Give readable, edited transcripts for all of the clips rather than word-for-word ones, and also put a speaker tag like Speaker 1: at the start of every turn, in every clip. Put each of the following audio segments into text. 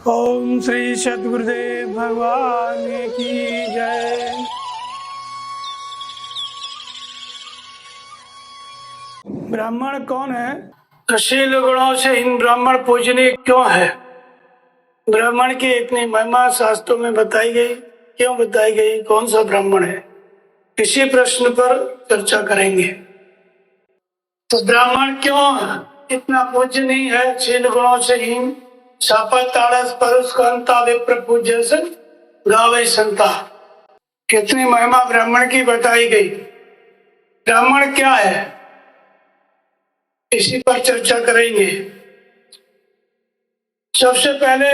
Speaker 1: ओम श्री सद्गुरुदेव भगवान की जय। ब्राह्मण कौन है? शील गुणों से इन ब्राह्मण पूजनीय क्यों है? ब्राह्मण की इतनी महिमा शास्त्रों में बताई गई, क्यों बताई गई? कौन सा ब्राह्मण है? इसी प्रश्न पर चर्चा करेंगे। तो ब्राह्मण क्यों इतना पूजनीय है? शील गुणों से हीन शापताड़स परुष कांता विप्र पूज्य से गावे संता। कितनी महिमा ब्राह्मण की बताई गई। ब्राह्मण क्या है, इसी पर चर्चा करेंगे। सबसे पहले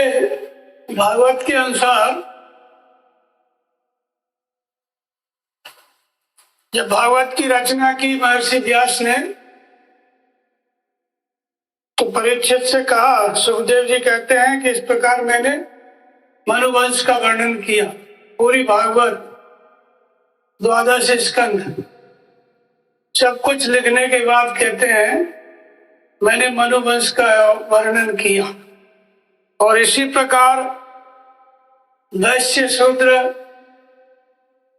Speaker 1: भागवत के अनुसार, जब भागवत की रचना की महर्षि व्यास ने, तो परीक्षित से कहा, सुखदेव जी कहते हैं कि इस प्रकार मैंने मनुवंश का वर्णन किया। पूरी भागवत 12 स्कंद सब कुछ लिखने के बाद कहते हैं मैंने मनुवंश का वर्णन किया। और इसी प्रकार वैश्य शूद्र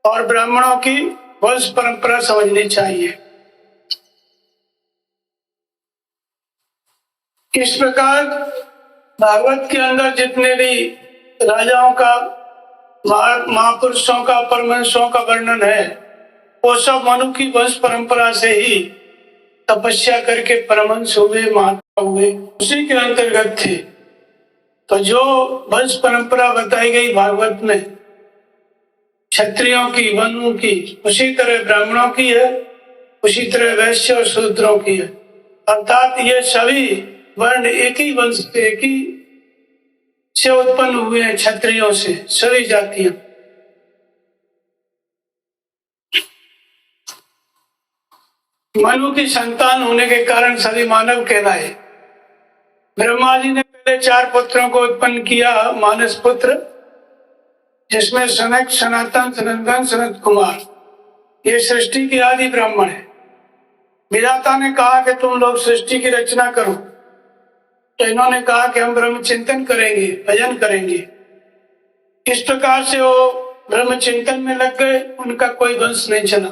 Speaker 1: और ब्राह्मणों की वंश परंपरा समझनी चाहिए। इस प्रकार भागवत के अंदर जितने भी राजाओं का, महापुरुषों का, परमहंसों का वर्णन है, वो सब मनु की वंश परंपरा से ही तपस्या करके परमहंस हुए, महात्मा हुए, उसी के अंतर्गत थे। तो जो वंश परंपरा बताई गई भागवत में क्षत्रियों की, मनु की, उसी तरह ब्राह्मणों की है, उसी तरह वैश्य और शूद्रों की है। अर्थात ये सभी वर्ण एक ही वंश से, एक ही से उत्पन्न हुए हैं, क्षत्रियों से, सभी जातियां। मनु की संतान होने के कारण सभी मानव कहलाए। ब्रह्मा जी ने पहले 4 पुत्रों को उत्पन्न किया, मानस पुत्र, जिसमें सनक, सनातन, सनंदन, सनत कुमार, ये सृष्टि के आदि ब्राह्मण है। विधाता ने कहा कि तुम लोग सृष्टि की रचना करो, तो इन्होंने कहा कि हम ब्रह्म चिंतन करेंगे, भजन करेंगे। इस प्रकार से वो ब्रह्म चिंतन में लग गए, उनका कोई वंश नहीं चला।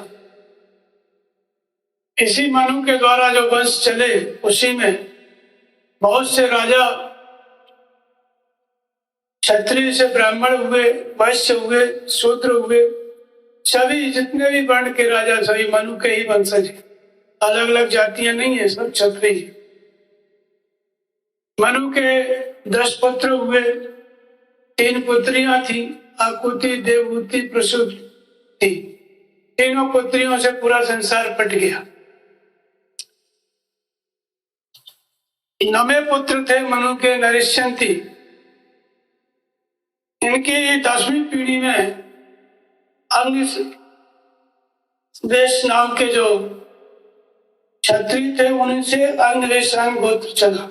Speaker 1: इसी मनु के द्वारा जो वंश चले, उसी में बहुत से राजा क्षत्रिय से ब्राह्मण हुए, वैश्य हुए, शूद्र हुए, सभी जितने भी वर्ण के राजा सभी मनु के ही वंशज, अलग अलग जातियां नहीं है, सब क्षत्रिय। मनु के 10 पुत्र हुए, 3 पुत्रियां थी, आकुति, देवहूति, प्रसूति थी। तीनों पुत्रियों से पूरा संसार पट गया। 9वें पुत्र थे मनु के, नरिष्यंति। इनकी 10वीं पीढ़ी में अग्निवेश नाम के जो क्षत्रिय थे, उनसे अग्निवेश गोत्र चला।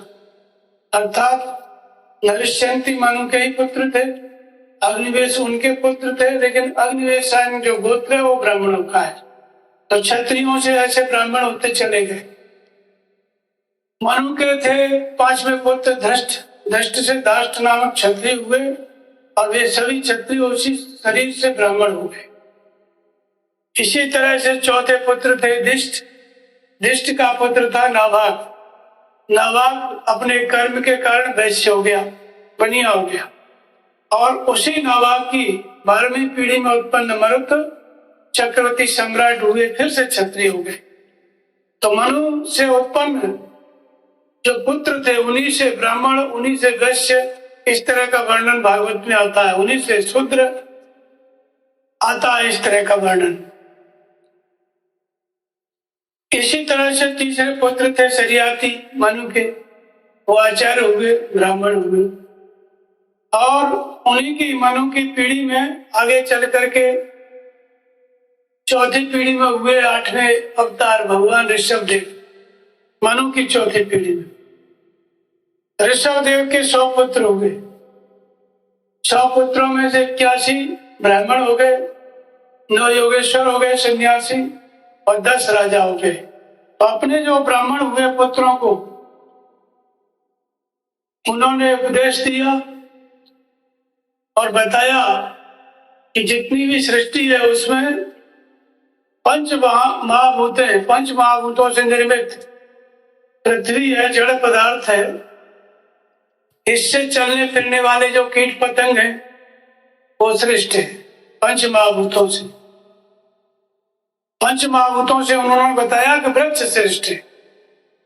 Speaker 1: अर्थात नरिष्यंति मनु के ही पुत्र थे, अग्निवेश उनके पुत्र थे, लेकिन अग्निवेश जो गोत्र है वो ब्राह्मणों का है। तो क्षत्रियों से ऐसे ब्राह्मण होते चले गए। मनु के थे 5वें पुत्र धृष्ट। धृष्ट से दाष्ट नामक क्षत्रिय हुए, और वे सभी क्षत्रिय उसी शरीर से ब्राह्मण हो गए। इसी तरह से 4थे पुत्र थे दिष्ट। दिष्ट का पुत्र था नाभाग। नाभाग अपने कर्म के कारण वैश्य हो गया, बनिया हो गया। और उसी नाभाग की 12वीं पीढ़ी में उत्पन्न मरुत चक्रवर्ती सम्राट हुए, फिर से क्षत्रिय हो गए। तो मनु से उत्पन्न जो पुत्र थे, उन्हीं से ब्राह्मण, उन्हीं से वैश्य, इस तरह का वर्णन भागवत में आता है। उन्हीं से शूद्र आता है, इस तरह का वर्णन। इसी तरह से 3रे पुत्र थे शरियाती मनु के, वो आचार्य हुए, ब्राह्मण हुए। और उन्हीं की मनु की पीढ़ी में आगे चल करके 4थी पीढ़ी में हुए 8वें अवतार भगवान ऋषभ देव। मनु की 4थी पीढ़ी में ऋषभ देव के 100 पुत्र हो गए। 100 पुत्रों में से 81 ब्राह्मण हो गए, 9 योगेश्वर हो गए सन्यासी, और 10 राजा हो गए। तो अपने जो ब्राह्मण हुए पुत्रों को उन्होंने उपदेश दिया, और बताया कि जितनी भी सृष्टि है उसमें पंच महाभूत है, पंच महाभूतों से निर्मित पृथ्वी है, जड़ पदार्थ है, इससे चलने फिरने वाले जो कीट पतंग हैं वो श्रेष्ठ है पंच महाभूतों से। पंच महाभूतों से उन्होंने बताया कि वृक्ष श्रेष्ठ है।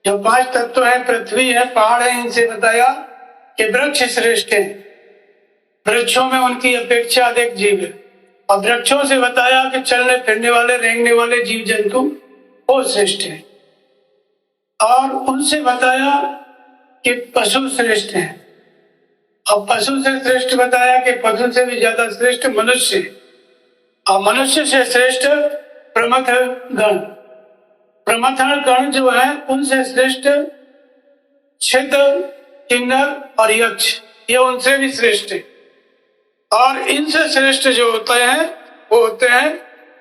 Speaker 1: जो 5 तत्व है, पृथ्वी है, पहाड़ है, इनसे बताया कि वृक्ष श्रेष्ठ है, वृक्षों में उनकी अपेक्षा अधिक जीव है। और वृक्षों से बताया कि चलने फिरने वाले रेंगने वाले जीव जंतु वो श्रेष्ठ है। और उनसे बताया कि पशु श्रेष्ठ है। और पशु से श्रेष्ठ बताया कि पशु से भी ज्यादा श्रेष्ठ मनुष्य, और मनुष्य से श्रेष्ठ प्रमथ गण। प्रमथन गण जो है उनसे श्रेष्ठ सिद्ध, किन्नर और यक्ष, ये उनसे भी श्रेष्ठ है। और इनसे श्रेष्ठ जो होते हैं वो होते हैं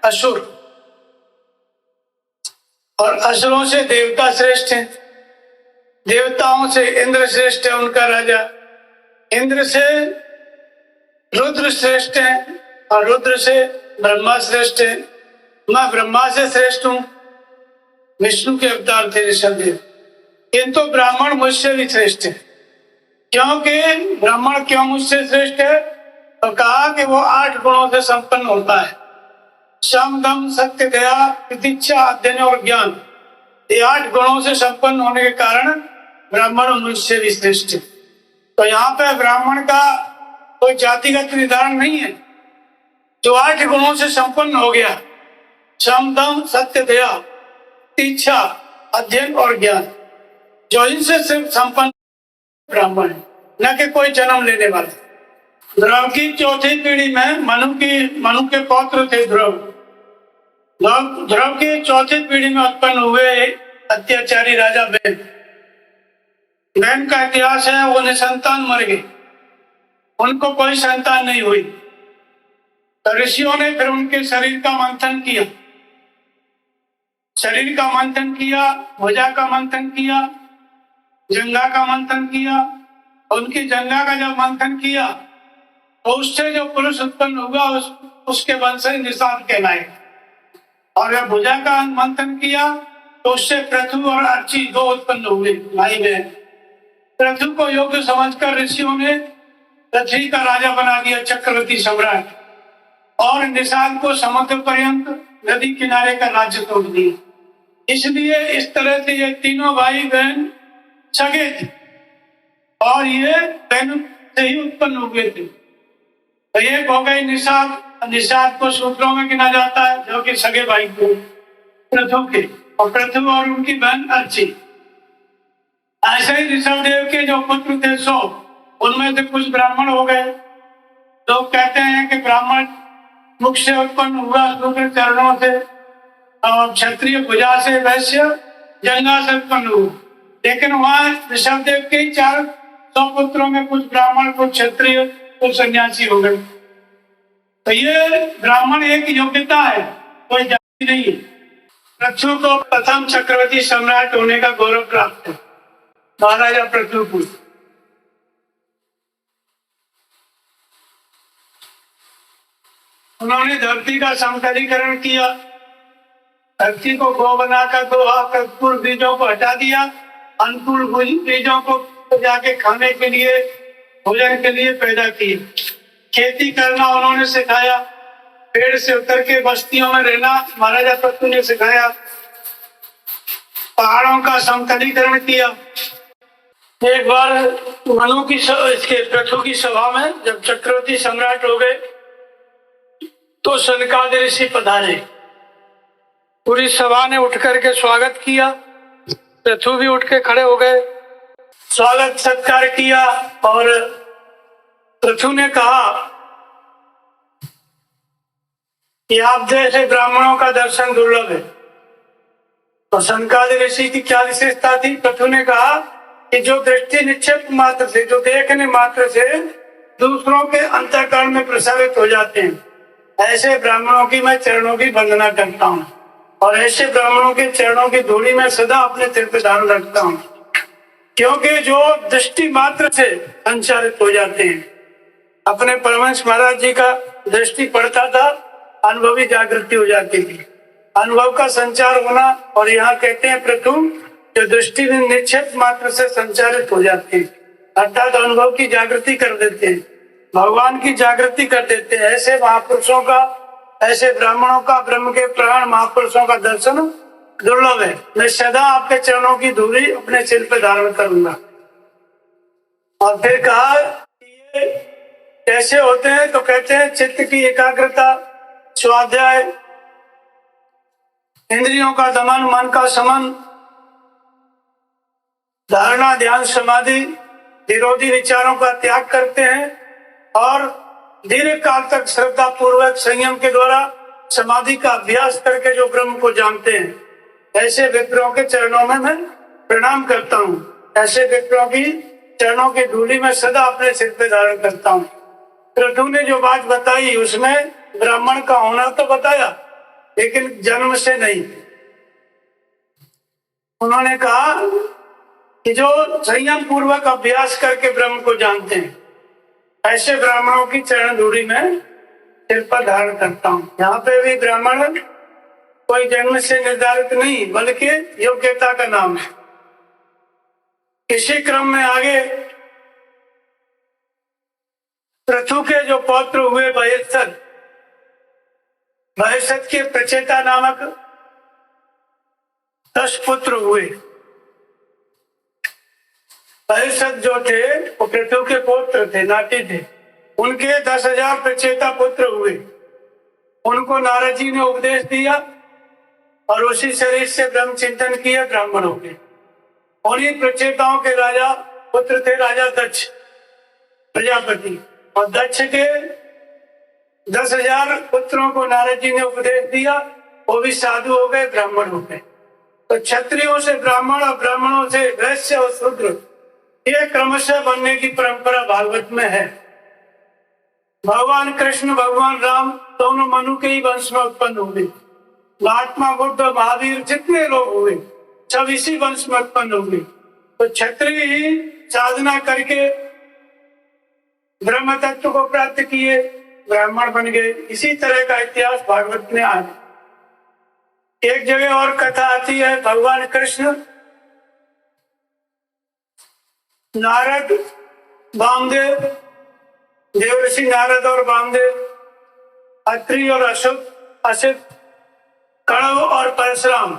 Speaker 1: असुर। और असुरों से देवता श्रेष्ठ हैं। देवताओं से इंद्र श्रेष्ठ है, उनका राजा। इंद्र से रुद्र श्रेष्ठ है और रुद्र से ब्रह्मा श्रेष्ठ है। मैं ब्रह्मा से श्रेष्ठ हूँ, विष्णु के अवतार थे ऋषभदेव, किंतु ब्राह्मण मुझसे भी श्रेष्ठ है। क्योंकि ब्राह्मण क्यों मुझसे श्रेष्ठ है? तो कहा कि वो 8 गुणों से संपन्न होता है। सम, दम, सत्य, दया, प्रतीक्षा, अध्ययन और ज्ञान, ये 8 गुणों से संपन्न होने के कारण ब्राह्मण मुझसे भी श्रेष्ठ है। तो यहाँ पे ब्राह्मण का कोई जातिगत निर्धारण नहीं है। जो 8 गुणों से संपन्न हो गया, सम, दम, सत्य, दया, प्रतीक्षा, अध्ययन और ज्ञान, जो इनसे सिर्फ संपन्न ब्राह्मण है, न कि कोई जन्म लेने वाले। ध्रुव की 4थी पीढ़ी में मनु के पौत्र थे ध्रुव। ध्रुव की 4थी पीढ़ी में उत्पन्न हुए अत्याचारी राजा बैन। बैन का इतिहास है, वो निसंतान मर गए, उनको कोई संतान नहीं हुई। तो ऋषियों ने फिर उनके शरीर का मंथन किया, शरीर का मंथन किया, भुजा का मंथन किया, जंघा का मंथन किया। उनकी जंघा का जब मंथन किया तो उससे जो पुरुष उत्पन्न हुआ उसके वंशज निषाद कहलाए। और जब भुजा का मंथन किया तो उससे पृथु और अर्ची 2 उत्पन्न हुए, भाई बहन। पृथु को योग्य समझकर ऋषियों ने पृथ्वी का राजा बना दिया, चक्रवर्ती सम्राट। और निषाद को समुद्र पर्यंत नदी किनारे का राज्य तोड़ दिया। इसलिए इस तरह से ये तीनों भाई बहन सगे थे और ये बहन से ही उत्पन्न हुए थे। तो एक हो गई निषाद। निषाद को सूत्रों में गिना जाता है, जो कि सगे भाई को पृथु के, और पृथु और उनकी बहन अर्ची। ऐसे ही ऋषभदेव के जो पुत्र थे 100, उनमें से कुछ ब्राह्मण हो गए। लोग कहते हैं कि ब्राह्मण मुख से उत्पन्न हुआ, शूद्र चरणों से, और क्षत्रिय भुजा से, वैश्य जंघा से उत्पन्न हुआ। लेकिन वहां ऋषभदेव के 400 पुत्रों में कुछ ब्राह्मण, कुछ क्षत्रिय, कुछ सन्यासी हो गए। तो ये ब्राह्मण एक योग्यता है, कोई जाति नहीं है। पृथु को प्रथम चक्रवर्ती सम्राट होने का गौरव प्राप्त है, महाराजा पृथुपुत्र। उन्होंने धरती का समतलीकरण किया, धरती को गौ बनाकर 2 प्रतिकूल बीजों को हटा दिया, अनुकूल बीजों को जाके खाने के लिए, भोजन के लिए पैदा किए। खेती करना उन्होंने सिखाया, पेड़ से उतर के बस्तियों में रहना महाराजा पृथु ने सिखाया, पहाड़ों का समतलीकरण किया। एक बार मनु की इसके पृथु की सभा में जब चक्रवर्ती सम्राट हो गए तो सनकादिक ऋषि पधारे। पूरी सभा ने उठ करके स्वागत किया, पृथु भी उठ के खड़े हो गए, स्वागत सत्कार किया। और पृथु ने कहा कि आप जैसे ब्राह्मणों का दर्शन दुर्लभ है। तो सनकादिक ऋषि की क्या विशेषता थी? पृथु ने कहा कि जो दृष्टि निक्षेप मात्र से, जो देखने मात्र से दूसरों के अंतःकरण में प्रसारित हो जाते हैं, ऐसे ब्राह्मणों की मैं चरणों की वंदना करता हूँ। और ऐसे ब्राह्मणों के चरणों की धूलि में सदा अपने सिर पे धारण रखता हूँ, क्योंकि जो दृष्टि मात्र से संचारित हो जाते हैं, अपने परमहंस महाराज जी का दृष्टि पड़ता था, अनुभवी जागृति हो जाती थी, अनुभव का संचार होना। और यहाँ कहते हैं प्रथम जो दृष्टि निश्चित मात्र से संचारित हो जाती है, अर्थात अनुभव की जागृति कर देते हैं, भगवान की जागृति कर देते हैं। ऐसे महापुरुषों का, ऐसे ब्राह्मणों का, ब्रह्म के प्राण महापुरुषों का दर्शन दुर्लभ है। मैं सदा आपके चरणों की धूली अपने सिर पर धारण करूंगा। और फिर कहा ये कैसे होते हैं, तो कहते हैं चित्त की एकाग्रता, स्वाध्याय, इंद्रियों का दमन, मन का समन, धारणा, ध्यान, समाधि, विरोधी विचारों का त्याग करते हैं और दीर्घ काल तक श्रद्धा पूर्वक संयम के द्वारा समाधि का अभ्यास करके जो ब्रह्म को जानते हैं, ऐसे विप्रों के चरणों में मैं प्रणाम करता हूँ। ऐसे विप्रों की चरणों की धूली में सदा अपने सिर पे धारण करता हूँ। प्रभु ने जो बात बताई उसमें ब्राह्मण का होना तो बताया, लेकिन जन्म से नहीं। उन्होंने कहा कि जो संयम पूर्वक अभ्यास करके ब्रह्म को जानते हैं, ऐसे ब्राह्मणों की चरण धूली में सिर पर धारण करता हूँ। यहाँ पे भी ब्राह्मण कोई जन्म से निर्धारित नहीं, बल्कि योग्यता का नाम है। इसी क्रम में आगे पृथु के जो पौत्र हुए बहिष्ठ, बहिष्ठ के प्रचेता नामक 10 पुत्र हुए। बहिष्ठ जो थे वो पृथु के पुत्र थे, नाती थे। उनके 10,000 प्रचेता पुत्र हुए। उनको नारद जी ने उपदेश दिया और उसी शरीर से ब्रह्म चिंतन किया, ब्राह्मण हो गए। उन्हीं प्रचेताओं के राजा पुत्र थे राजा दक्ष प्रजापति, और दक्ष के 10,000 पुत्रों को नारद जी ने उपदेश दिया, वो भी साधु हो गए, ब्राह्मण हो गए। तो क्षत्रियों से ब्राह्मण और ब्राह्मणों से वैश्य और शूद्र, ये क्रमशः बनने की परंपरा भागवत में है। भगवान कृष्ण, भगवान राम दोनों मनु के ही वंश में उत्पन्न हुए। महात्मा बुद्ध, महावीर जितने लोग हुए सब इसी वंश में उत्पन्न हुए। तो क्षत्रिय ही साधना करके ब्रह्म तत्व को प्राप्त किए, ब्राह्मण बन गए। इसी तरह का इतिहास भागवत में आज एक जगह और कथा आती है। भगवान कृष्ण, नारद, वामदेव, देवर्षि नारद और वामदेव, अत्रि और असित, कण्व और परशुराम,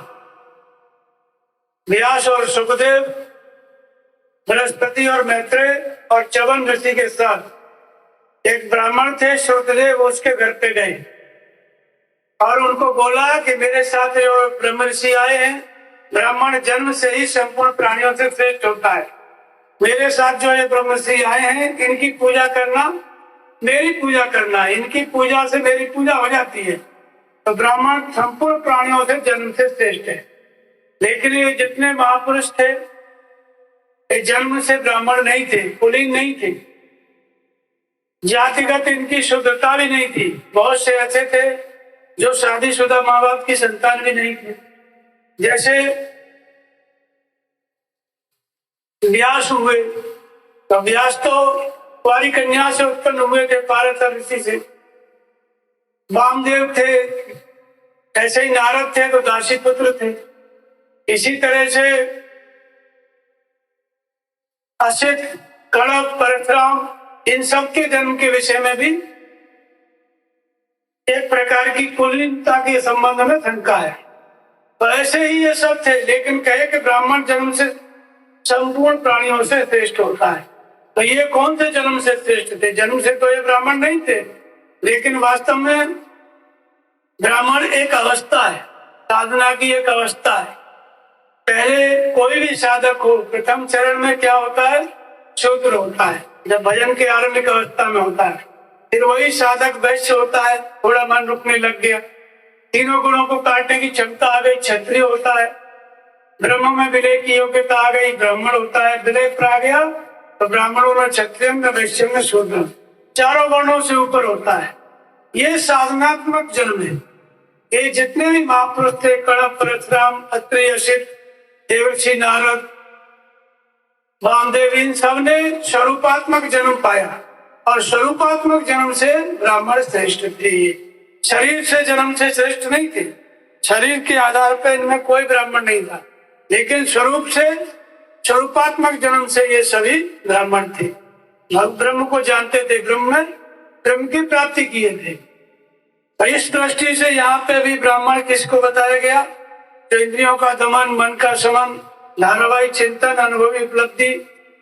Speaker 1: व्यास और सुखदेव, बृहस्पति और मैत्रेय और च्यवन ऋषि के साथ एक ब्राह्मण थे श्रुतदेव, उसके घर पे गए और उनको बोला कि मेरे साथ जो ब्रह्म ऋषि आए हैं, ब्राह्मण जन्म से ही संपूर्ण प्राणियों से श्रेष्ठ होता है। मेरे साथ जो ये ब्रह्म ऋषि आए हैं, इनकी पूजा करना, मेरी पूजा करना, इनकी पूजा से मेरी पूजा हो जाती है। तो ब्राह्मण संपूर्ण प्राणियों से जन्म से श्रेष्ठ है। लेकिन ये जितने महापुरुष थे, ये जन्म से ब्राह्मण नहीं थे, कुलीन नहीं थे, जातिगत इनकी शुद्धता भी नहीं थी। बहुत से ऐसे थे जो शादीशुदा माँ बाप की संतान भी नहीं थे। जैसे व्यास हुए, तो व्यास तो कुंवारी कन्या से उत्पन्न हुए थे, पारस ऋषि से। वामदेव थे, ऐसे ही नारद थे तो दासी पुत्र थे। इसी तरह से असित, कण्व, परशुराम, इन सब के जन्म के विषय में भी एक प्रकार की कुलीनता के संबंध में शंका है। तो ऐसे ही ये सब थे, लेकिन कहे कि ब्राह्मण जन्म से संपूर्ण प्राणियों से श्रेष्ठ होता है। तो ये कौन से जन्म से श्रेष्ठ थे? जन्म से तो ये ब्राह्मण नहीं थे, लेकिन वास्तव में ब्राह्मण एक अवस्था है, साधना की एक अवस्था है। पहले कोई भी साधक हो, प्रथम चरण में क्या होता है? शूद्र होता है, जब भजन के आरंभिक अवस्था में होता है। फिर वही साधक वैश्य होता है, थोड़ा मन रुकने लग गया, तीनों गुणों को काटने की क्षमता आ गई, क्षत्रिय होता है। ब्रह्म में विलय की योग्यता आ गई, ब्राह्मण होता है। विलय पर आ गया तो ब्राह्मणों में क्षत्रिय में, वैश्य में शूद्र, चारों वर्णों से ऊपर होता है। ये साधनात्मक जन्म है। ये जितने भी महापुरुष थे, कण्व, परशुराम, अत्रि, असित, देवर्षि नारद, वामदेव, इन सब ने स्वरूपात्मक जन्म पाया। और स्वरूपात्मक जन्म से ब्राह्मण श्रेष्ठ थे। शरीर से जन्म से श्रेष्ठ नहीं थे, शरीर के आधार पर इनमें कोई ब्राह्मण नहीं था, लेकिन स्वरूप से स्वरूपात्मक जन्म से ये सभी ब्राह्मण थे। ब्रह्म को जानते थे, ब्रह्म की प्राप्ति किए थे। तो इस दृष्टि से यहाँ पे भी ब्राह्मण किसको बताया गया? जो इंद्रियों का दमन, मन का शमन, धारावाहिक चिंतन, अनुभवी उपलब्धि,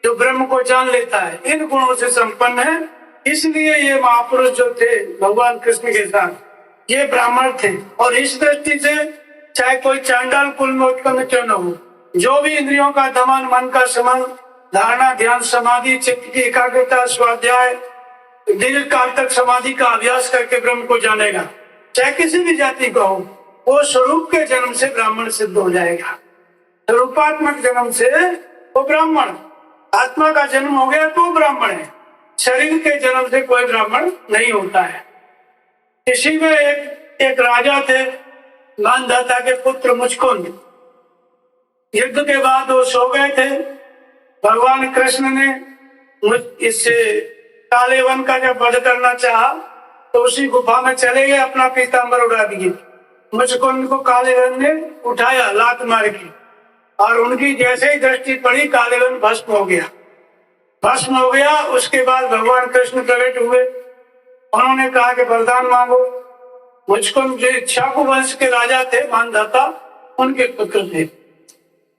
Speaker 1: जो ब्रह्म को जान लेता है, इन गुणों से संपन्न है। इसलिए ये महापुरुष जो थे भगवान कृष्ण के साथ, ये ब्राह्मण थे। और इस दृष्टि से चाहे कोई चांडाल कुल में उत्पन्न क्यों न हो, जो भी इंद्रियों का दमन, मन का शमन, धारणा, ध्यान, समाधि, चित्त की एकाग्रता, स्वाध्याय, दीर्घ काल तक समाधि का अभ्यास करके ब्रह्म को जानेगा, चाहे किसी भी जाति का हो, वो स्वरूप के जन्म से ब्राह्मण सिद्ध हो जाएगा। स्वरूपात्मक जन्म से वो ब्राह्मण, आत्मा का जन्म हो गया तो ब्राह्मण है, शरीर के जन्म से कोई ब्राह्मण नहीं होता है। इसी में एक राजा थे, मानधाता के पुत्र मुचकुंद। युद्ध के बाद वो सो गए थे। भगवान कृष्ण ने इससे काले वन का जब वध करना चाहा तो उसी गुफा में चले गए, अपना पीतांबर उड़ा दिए। मुचकुंद को काले वन ने उठाया लात मार के, और उनकी जैसे ही दृष्टि पड़ी काले वन भस्म हो गया। उसके बाद भगवान कृष्ण प्रकट हुए, उन्होंने कहा कि वरदान मांगो। मुचकुंद जो इक्ष्वाकु वंश के राजा थे, मानधाता, उनके पुत्र थे।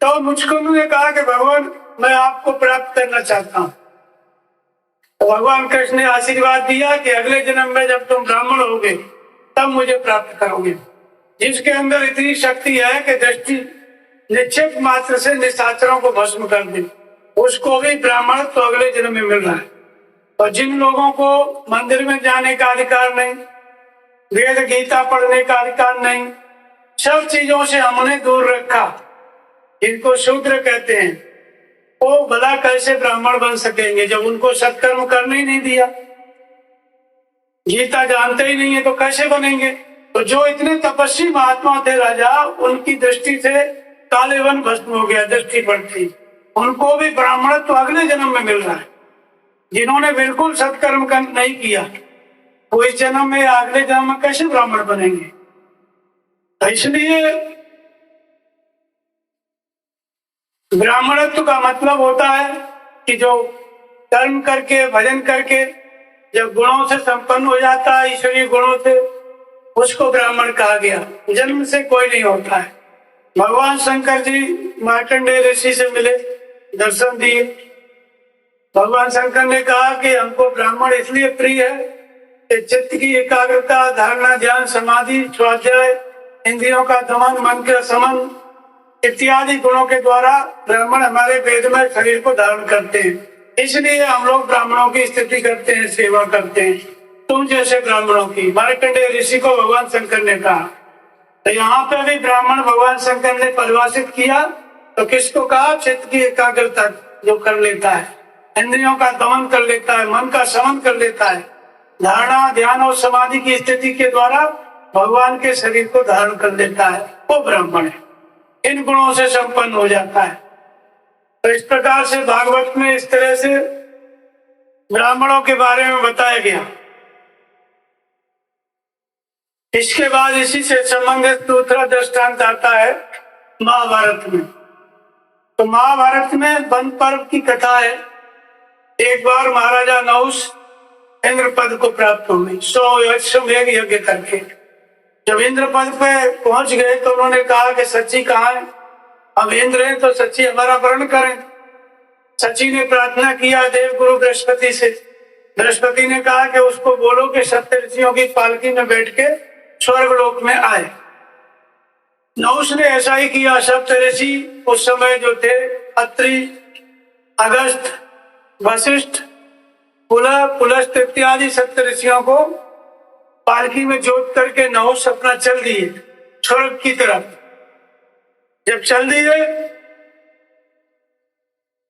Speaker 1: तो मुचकुंद ने कहा कि भगवान, मैं आपको प्राप्त करना चाहता हूँ। तो भगवान कृष्ण ने आशीर्वाद दिया कि अगले जन्म में जब तुम ब्राह्मण होगे तब मुझे प्राप्त करोगे। जिसके अंदर इतनी शक्ति है कि दृष्टि निक्षेप मात्र से निशाचरों को भस्म कर दे, उसको भी ब्राह्मण तो अगले जन्म में मिल रहा है। और जिन लोगों को मंदिर में जाने का अधिकार नहीं, वेद गीता पढ़ने का अधिकार नहीं, सब चीजों से हमने दूर रखा, इनको शूद्र कहते हैं, वो भला कैसे ब्राह्मण बन सकेंगे जब उनको सत्कर्म करने ही नहीं दिया? गीता जानते ही नहीं है तो कैसे बनेंगे? तो जो इतने तपस्वी महात्मा थे राजा, उनकी दृष्टि से काले वन भस्म हो गया, दृष्टि पड़ती, उनको भी ब्राह्मण तो अगले जन्म में मिल रहा है। जिन्होंने बिल्कुल सत्कर्म नहीं किया वो इस जन्म में अगले जन्म में कैसे ब्राह्मण बनेंगे? तो इसलिए ब्राह्मणत्व का मतलब होता है कि जो कर्म करके, भजन करके जब गुणों से संपन्न हो जाता है, ईश्वरीय गुणों से, उसको ब्राह्मण कहा गया। जन्म से कोई नहीं होता है। भगवान शंकर जी मार्कंडेय ऋषि से मिले, दर्शन दिए। भगवान शंकर ने कहा कि हमको ब्राह्मण इसलिए प्रिय है कि चित्त की एकाग्रता, धारणा, ध्यान, समाधि, स्वाध्याय, इंद्रियों का दमन, मन का शमन इत्यादि गुणों के द्वारा ब्राह्मण हमारे वेद में शरीर को धारण करते हैं। इसलिए हम लोग ब्राह्मणों की स्तुति करते हैं, सेवा करते हैं, तुम जैसे ब्राह्मणों की। मार्कंडेय ऋषि को भगवान शंकर ने कहा। तो यहाँ पे भी ब्राह्मण भगवान शंकर ने परिभाषित किया तो किसको कहा? चित्त की एकाग्रता जो कर लेता है, इंद्रियों का दमन कर लेता है, मन का शमन कर लेता है, धारणा, ध्यान और समाधि की स्थिति के द्वारा भगवान के शरीर को धारण कर लेता है, वो ब्राह्मण है, इन गुणों से संपन्न हो जाता है। तो इस प्रकार से भागवत में इस तरह से ब्राह्मणों के बारे में बताया गया। इसके बाद इसी से संबंधित दूसरा दृष्टांत आता है महाभारत में। तो महाभारत में वन पर्व की कथा है। एक बार महाराजा नहुष इंद्र पद को प्राप्त हो गई 100 यज्ञ करके। जब इंद्र पद पे पहुंच गए तो उन्होंने कहा कि सच्ची कहाँ है? हम इंद्र हैं तो सच्ची हमारा वर्ण करें। सच्ची ने प्रार्थना किया देव गुरु बृहस्पति से। बृहस्पति ने कहा कि उसको बोलो कि सप्त ऋषियों की पालकी में बैठ के स्वर्गलोक में आए। नहुष ने ऐसा ही किया। सप्त ऋषि उस समय जो थे अत्रि, अगस्त, वशिष्ठ, पुलस्त इत्यादि सप्त ऋषियों को पालकी में जोत करके नहुष अपना चल दिए स्वर्ग की तरफ। जब चल दिए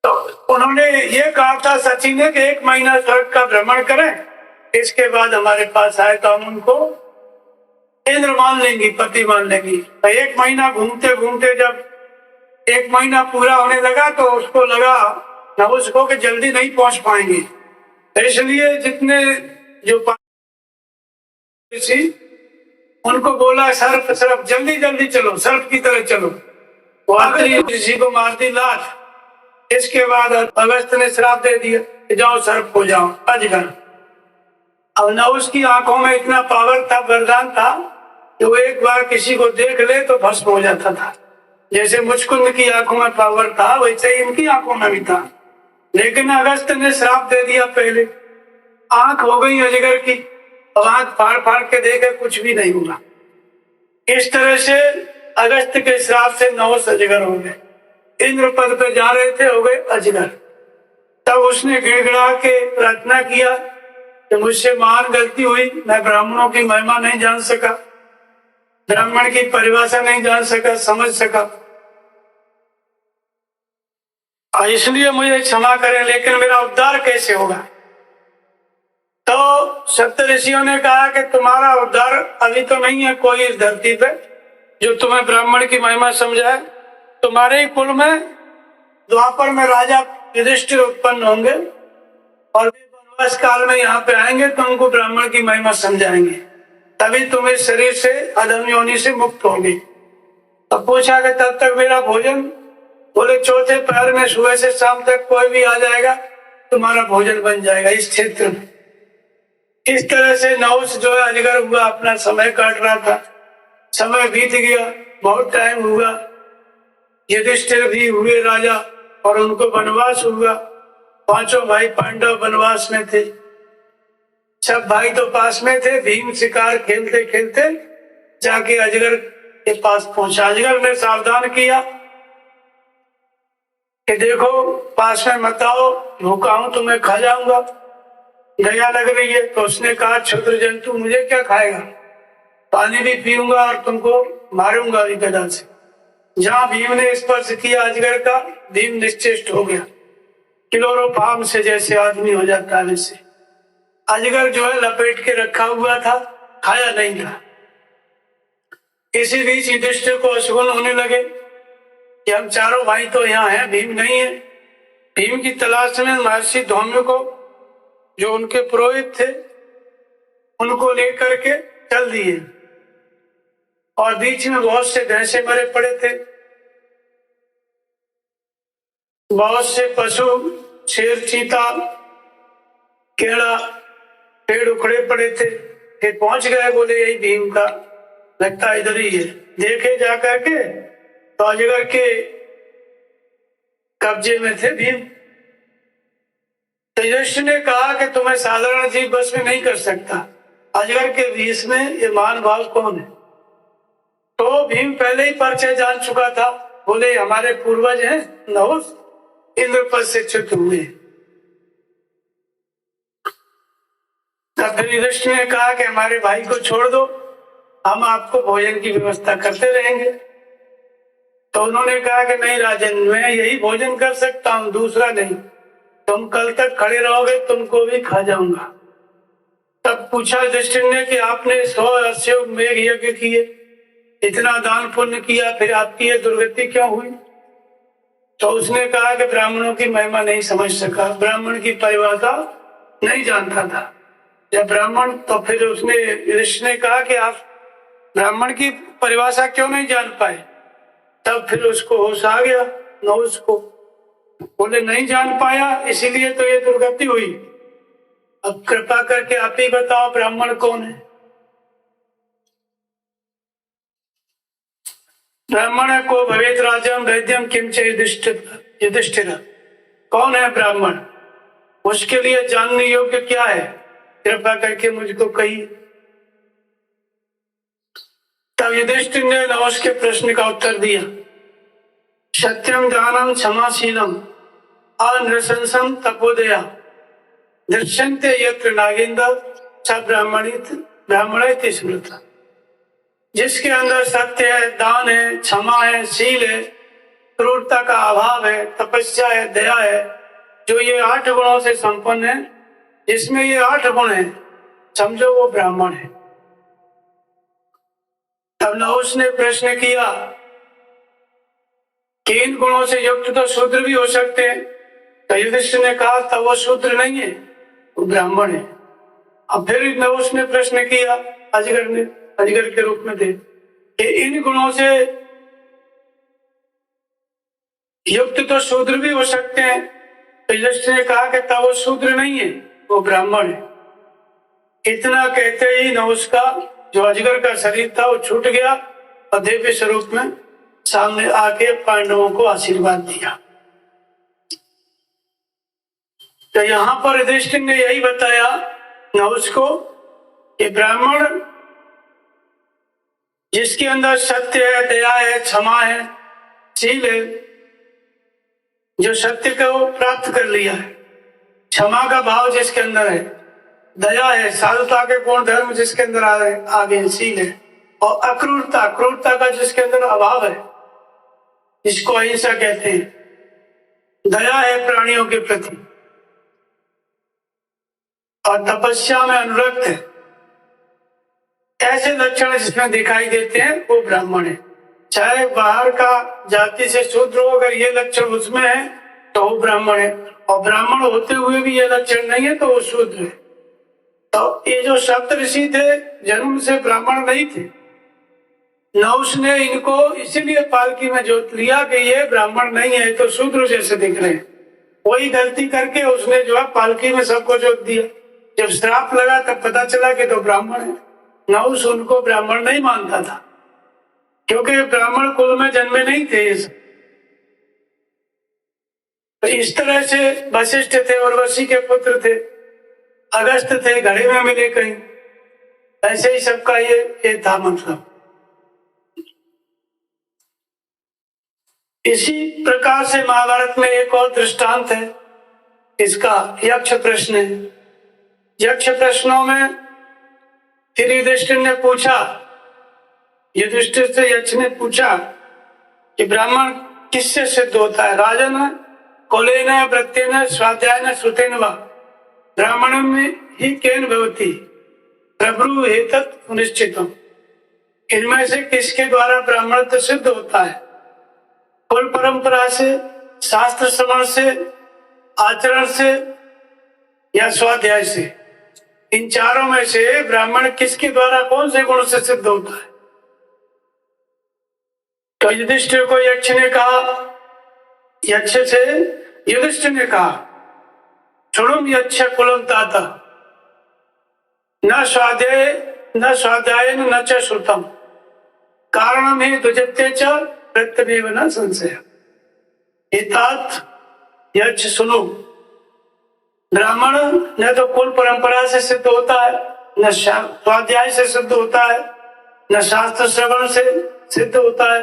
Speaker 1: तो उन्होंने ये कहा था सची ने कि 1 महीना स्वर्ग का भ्रमण करें, इसके बाद हमारे पास आए तो हम उनको इंद्र मान लेंगे, पति मान लेंगे। तो 1 महीना घूमते घूमते जब 1 महीना पूरा होने लगा तो उसको लगा नहुष को कि जल्दी नहीं पहुंच पाएंगे, इसलिए जितने जो ऋषि उनको बोला सर्प सर्प जल्दी जल्दी चलो, सर्प की तरह चलो। वो आखिरी ऋषि को मार दी लात। इसके बाद अगस्त ने श्राप दे दिया कि जाओ सर्प हो जाओ, अजगर। अब नहुष की आंखों में इतना पावर था, वरदान था कि वो एक बार किसी को देख ले तो भस्म हो जाता था। जैसे मुचकुंद की आंखों में पावर था वैसे ही इनकी आंखों में भी था। लेकिन अगस्त ने श्राप दे दिया, पहले आंख हो गई अजगर की। अब आंख फाड़ फाड़ के देखे कुछ भी नहीं हुआ। इस तरह से अगस्त के श्राप से नहुष अजगर हो गए। इंद्र पद पे जा रहे थे, हो गए अजगर। तब उसने गिड़गिड़ा के प्रार्थना किया कि मुझसे महान गलती हुई, मैं ब्राह्मणों की महिमा नहीं जान सका, ब्राह्मण की परिभाषा नहीं जान सका, समझ सका, इसलिए मुझे क्षमा करें। लेकिन मेरा उद्धार कैसे होगा? तो सप्त ऋषियों ने कहा कि तुम्हारा उद्धार अभी तो नहीं है कोई इस धरती पे जो तुम्हें ब्राह्मण की महिमा समझाए। तुम्हारे ही कुल में द्वापर में राजा युधिष्ठिर उत्पन्न होंगे और वे वनवास काल में यहाँ पे आएंगे तो उनको ब्राह्मण की महिमा समझाएंगे, तभी तुम इस शरीर से अधम योनि से मुक्त होंगे। तब पूछा कि तब तक मेरा भोजन? बोले चौथे पहर में सुबह से शाम तक कोई भी आ जाएगा, तुम्हारा भोजन बन जाएगा इस क्षेत्र में। इस तरह से नहुष जो है अजगर हुआ, अपना समय काट रहा था। समय बीत गया, बहुत टाइम हुआ। युधिष्ठिर भी हुए राजा और उनको वनवास हुआ। पांचों भाई पांडव वनवास में थे। सब भाई तो पास में थे। भीम शिकार खेलते खेलते जाके अजगर के पास पहुंचा। अजगर ने सावधान किया कि देखो पास में मत आओ, भूखा हूं, तुम्हें खा जाऊंगा, दया लग रही है। तो उसने कहा क्षुद्र जंतु मुझे क्या खाएगा, पानी भी पीऊंगा और तुमको मारूंगा भी गदा से। जहां भीम ने स्पर्श किया अजगर का, भीम निश्चेष्ट हो गया, क्लोरोफार्म से जैसे आदमी हो जाता है वैसे। अजगर जो है लपेट के रखा हुआ था, खाया नहीं था। इसी बीच युधिष्ठिर को अशुभन होने लगे कि हम चारों भाई तो यहाँ हैं, भीम नहीं है। भीम की तलाश में महर्षि धौम्य को, जो उनके पुरोहित थे, उनको लेकर के चल दिए। और बीच में बहुत से भैंसे मरे पड़े थे, बहुत से पशु, शेर, चीता, केड़ा, पेड़ उखड़े पड़े थे। फिर पहुंच गए, बोले यही भीम का लगता इधर ही है। देखे जाकर के तो अजगर के कब्जे में थे भीम। तेजस्वी ने कहा कि तुम्हें साधारण जीव बस में नहीं कर सकता, अजगर के विष में ये महान भाव कौन है? तो भीम पहले ही परिचय जान चुका था। बोले हमारे पूर्वज हैं नहुष, इंद्र पद से च्युत हुए। तब फिर युधिष्ठिर ने कहा कि हमारे भाई को छोड़ दो, हम आपको भोजन की व्यवस्था करते रहेंगे। तो उन्होंने कहा कि नहीं राजन, मैं यही भोजन कर सकता हूँ, दूसरा नहीं। तुम कल तक खड़े रहोगे, तुमको भी खा जाऊंगा। तब पूछा युधिष्ठिर ने कि आपने 100 अश्वमेध मेघ यज्ञ किए, इतना दान पुण्य किया, फिर आपकी ये दुर्गति क्यों हुई? तो उसने कहा कि ब्राह्मणों की महिमा नहीं समझ सका, ब्राह्मण की परिभाषा नहीं जानता था। जब ब्राह्मण, तो फिर उसने युधिष्ठिर ने कहा कि आप ब्राह्मण की परिभाषा क्यों नहीं जान पाए? तब फिर उसको होश आ गया नहुष को। बोले नहीं जान पाया, इसीलिए तो ये दुर्गति हुई। अब कृपा करके आप ही बताओ ब्राह्मण कौन है? ब्राह्मण को भवेत राजम वैद्यम किंच युधिष्ठिर। कौन है ब्राह्मण? उसके लिए जानने योग्य क्या है? कृपा करके मुझको कहिए। तब युधिष्ठिर ने नहुष के प्रश्न का उत्तर दिया, सत्यम दानम क्षमाशीलम अनृशंसम तपोदया दृश्यन्ते यत्र नागेन्द्र स ब्राह्मणित स्मृता। जिसके अंदर सत्य है, दान है, क्षमा है, शील है, क्रूरता का अभाव है, तपस्या है, दया है, जो ये 8 गुणों से संपन्न है, जिसमें ये 8 गुण है, समझो वो ब्राह्मण है। तब नहुष ने प्रश्न किया कि इन गुणों से युक्त तो शूद्र भी हो सकते हैं। तो युधिष्ठिर ने कहा तब वो शूद्र नहीं है, वो ब्राह्मण है। अब फिर नहुष ने प्रश्न किया, अजगर के रूप में थे, कि इन गुणों से युक्त तो शूद्र भी हो सकते हैं। तो युधिष्ठिर ने कहा कि तब वो शूद्र नहीं है, वो ब्राह्मण है। इतना कहते ही नहुष का जो अजगर का शरीर था वो छूट गया और दिव्य स्वरूप में सामने आके पांडवों को आशीर्वाद दिया। तो यहाँ पर युधिष्ठिर ने यही बताया नहुष को कि ब्राह्मण जिसके अंदर सत्य है, दया है, क्षमा है, शील है, जो सत्य को प्राप्त कर लिया है, क्षमा का भाव जिसके अंदर है, दया है, साधुता के गुण धर्म जिसके अंदर आ गए, शील है, और अक्रूरता, क्रूरता का जिसके अंदर अभाव है, जिसको अहिंसा कहते हैं, दया है प्राणियों के प्रति, और तपस्या में अनुरक्त है, ऐसे लक्षण जिसमें दिखाई देते हैं वो ब्राह्मण है। चाहे बाहर का जाति से शूद्र हो, अगर ये लक्षण उसमें है तो वो ब्राह्मण है, और ब्राह्मण होते हुए भी ये लक्षण नहीं है तो वो शूद्र है। तो ये जो सप्त ऋषि थे जन्म से ब्राह्मण नहीं थे, नहुष ने इनको इसीलिए पालकी में जोत लिया कि ये ब्राह्मण नहीं है तो शूद्र जैसे दिख रहे हैं। वही गलती करके उसने जो है पालकी में सबको जोत दिया। जब श्राप लगा तब पता चला कि तो ब्राह्मण है। नहुष उनको ब्राह्मण नहीं मानता था, क्योंकि ब्राह्मण कुल में जन्मे नहीं थे। तो इस तरह से वशिष्ठ थे, उर्वशी के पुत्र थे, अगस्त थे, घड़े में मिले कहीं, ऐसे ही सबका ये था मतलब। इसी प्रकार से महाभारत में एक और दृष्टांत है, इसका यक्ष प्रश्न है। यक्ष प्रश्नों में फिर युधिष्ठिर ने पूछा, युधिष्ठिर से यक्ष ने पूछा कि ब्राह्मण किससे सिद्ध होता है? राजन कुलेन वृत्तेन स्वाध्यायन श्रुतेन वा ब्राह्मणम में ही केन भवति प्रभु एतत् निश्चितम्। इनमें से किसके द्वारा ब्राह्मणत्व सिद्ध होता है? कुल परंपरा से, शास्त्र श्रवण से, आचरण से या स्वाध्याय से? इन चारों में से ब्राह्मण किसके द्वारा कौन से गुण से सिद्ध होता है? तो युधिष्ठिर को यक्ष ने कहा, यक्ष से युधिष्ठिर ने कहा, शुणुम यक्ष कुलम ताता न स्वाध्याय न च श्रुतम कारणम ही द्विजत्य च प्रत्यमेव न संशय। एतात यक्ष सुनो, ब्राह्मण न तो कुल परंपरा से सिद्ध होता है, न स्वाध्याय से सिद्ध होता है, न शास्त्र श्रवण से सिद्ध होता है।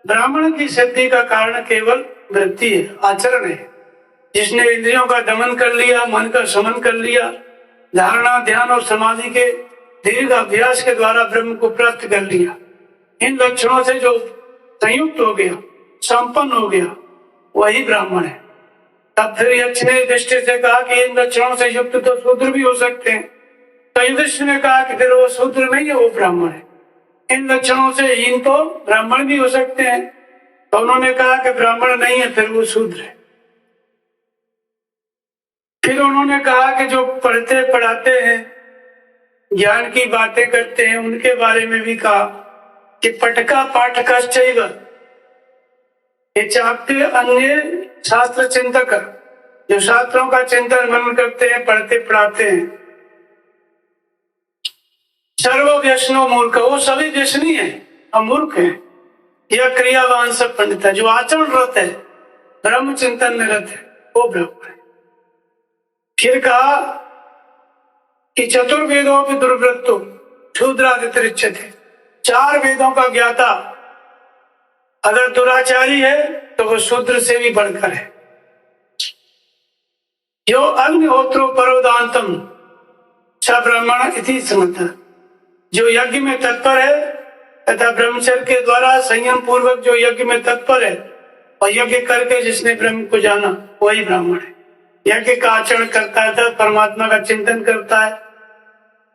Speaker 1: ब्राह्मण की सिद्धि का कारण केवल वृत्ति है, आचरण है। जिसने इंद्रियों का दमन कर लिया, मन का शमन कर लिया, धारणा, ध्यान और समाधि के दीर्घ अभ्यास के द्वारा ब्रह्म को प्राप्त कर लिया, इन लक्षणों से जो संयुक्त हो गया, संपन्न हो गया, वही ब्राह्मण है। तब फिर यक्ष ने युधिष्ठिर से कहा कि इन लक्षणों से युक्त तो शूद्र भी हो सकते हैं। तो युधिष्ठिर ने कहा कि फिर वो शूद्र नहीं है, वो ब्राह्मण है। इन लक्षणों से हीन तो ब्राह्मण भी हो सकते हैं। तो उन्होंने कहा कि ब्राह्मण नहीं है, फिर वो शूद्र है। फिर उन्होंने कहा कि जो पढ़ते पढ़ाते हैं, ज्ञान की बातें करते हैं, उनके बारे में भी कहा कि पटका पाठकश्चैव ये चाहते अन्य शास्त्र चिंतक, जो शास्त्रों का चिंतन मनन करते हैं, पढ़ते पढ़ाते हैं, सर्व व्यसनो मूर्ख, वो सभी व्यसनी है, अमूर्ख है। यह क्रियावान सब पंडित है, जो आचरण रत है, ब्रह्म चिंतन में रत है, वो ब्राह्मण है। फिर कहा कि चतुर्वेदों की दुर्वृत्तो शूद्रादितरिच्यते, चार वेदों का ज्ञाता अगर दुराचारी है तो वो शूद्र से भी बढ़कर है। जो अग्निहोत्रो परोदांतम स ब्राह्मण इति समझता, जो यज्ञ में तत्पर है तथा ब्रह्मचर्य के द्वारा संयम पूर्वक जो यज्ञ में तत्पर है और यज्ञ करके जिसने ब्रह्म को जाना, वही ब्राह्मण है। यज्ञ का आचरण करता है, परमात्मा का चिंतन करता है,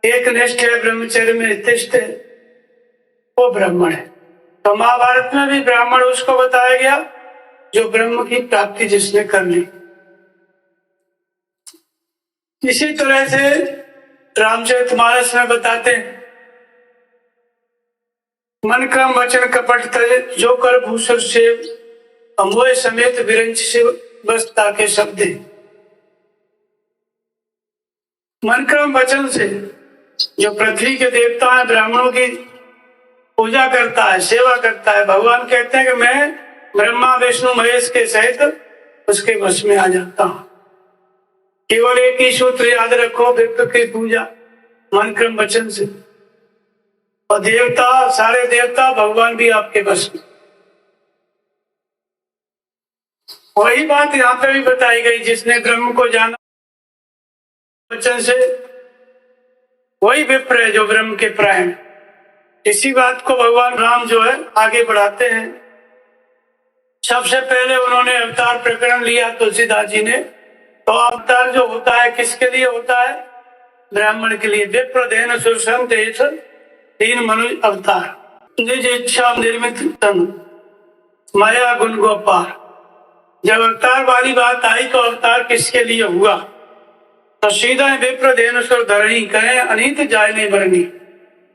Speaker 1: एक निष्ठ है, ब्रह्मचर्य में स्थित है, वो ब्राह्मण है। तो महाभारत में भी ब्राह्मण उसको बताया गया जो ब्रह्म की प्राप्ति जिसने कर ली। इसी तरह से रामचरितमानस में बताते हैं, मन क्रम वचन कपट तज जो कर भूषण से अमोय समेत विरंच से बसता के शब्द। मन क्रम वचन से जो पृथ्वी के देवता हैं, ब्राह्मणों की पूजा करता है, सेवा करता है, भगवान कहते हैं कि मैं ब्रह्मा विष्णु महेश के सहित उसके वश में आ जाता हूं। केवल एक ही सूत्र याद रखो, विप्र की पूजा मन क्रम वचन से, और देवता, सारे देवता, भगवान भी आपके वश में। वही बात यहाँ पे भी बताई गई, जिसने ब्रह्म को जाना वचन से वही विप्र है जो ब्रह्म के प्राण। इसी बात को भगवान राम जो है आगे बढ़ाते हैं। सबसे पहले उन्होंने अवतार प्रकरण लिया तुलसीदास जी ने। तो अवतार जो होता है किसके लिए होता है? ब्राह्मण के लिए। विप्र देन सुरसम देश तीन मनुष्य अवतार, निज इच्छा निर्मित तन माया गुण गोपार। जब अवतार वाली बात आई तो अवतार किसके लिए हुआ? तो सीधा विप्र देन सुर धरणी कहे अनित जाय नहीं बरनी,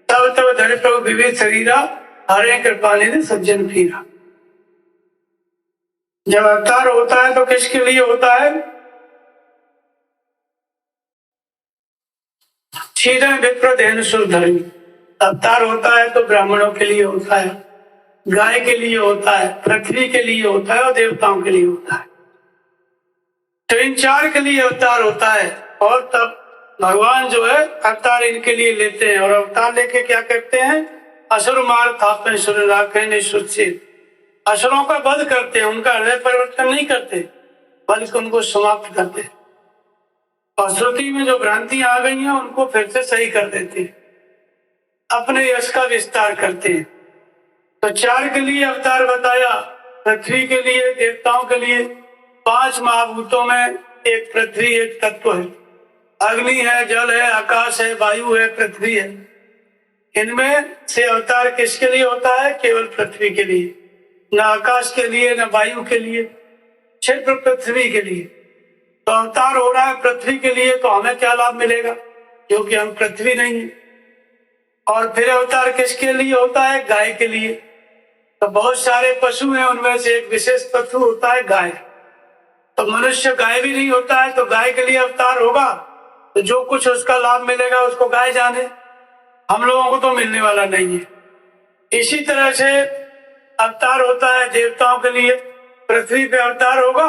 Speaker 1: तब तब धर प्रभु विविध शरीरा हरे कृपा निधि सज्जन फीरा। जब अवतार होता है तो किसके लिए होता है? सीधा विप्र देन सुर धरणी। अवतार होता है तो ब्राह्मणों के लिए होता है, गाय के लिए होता है, पृथ्वी के लिए होता है और देवताओं के लिए होता है। तो इन चार के लिए अवतार होता है। और तब भगवान जो है अवतार इनके लिए लेते हैं, और अवतार लेके क्या करते हैं? असुर मार थापे सुर राखे निःशुचित। असुरों का वध करते हैं, उनका हृदय परिवर्तन नहीं करते, बल्कि उनको समाप्त करते हैं। और श्रुति में जो भ्रांतियां आ गई हैं उनको फिर से सही कर देते हैं, अपने यश का विस्तार करते हैं। तो चार के लिए अवतार बताया, पृथ्वी के लिए, देवताओं के लिए। 5 महाभूतों में एक पृथ्वी एक तत्व है, अग्नि है, जल है, आकाश है, वायु है, पृथ्वी है। इनमें से अवतार किसके लिए होता है? केवल पृथ्वी के लिए, न आकाश के लिए, न वायु के लिए, सिर्फ पृथ्वी के लिए। तो अवतार हो रहा है पृथ्वी के लिए, तो हमें क्या लाभ मिलेगा? क्योंकि हम पृथ्वी नहीं है। और फिर अवतार किसके लिए होता है? गाय के लिए। तो बहुत सारे पशु हैं, उनमें से एक विशेष पशु होता है गाय। तो मनुष्य गाय भी नहीं होता है, तो गाय के लिए अवतार होगा तो जो कुछ उसका लाभ मिलेगा उसको गाय जाने, हम लोगों को तो मिलने वाला नहीं है। इसी तरह से अवतार होता है देवताओं के लिए, पृथ्वी पे अवतार होगा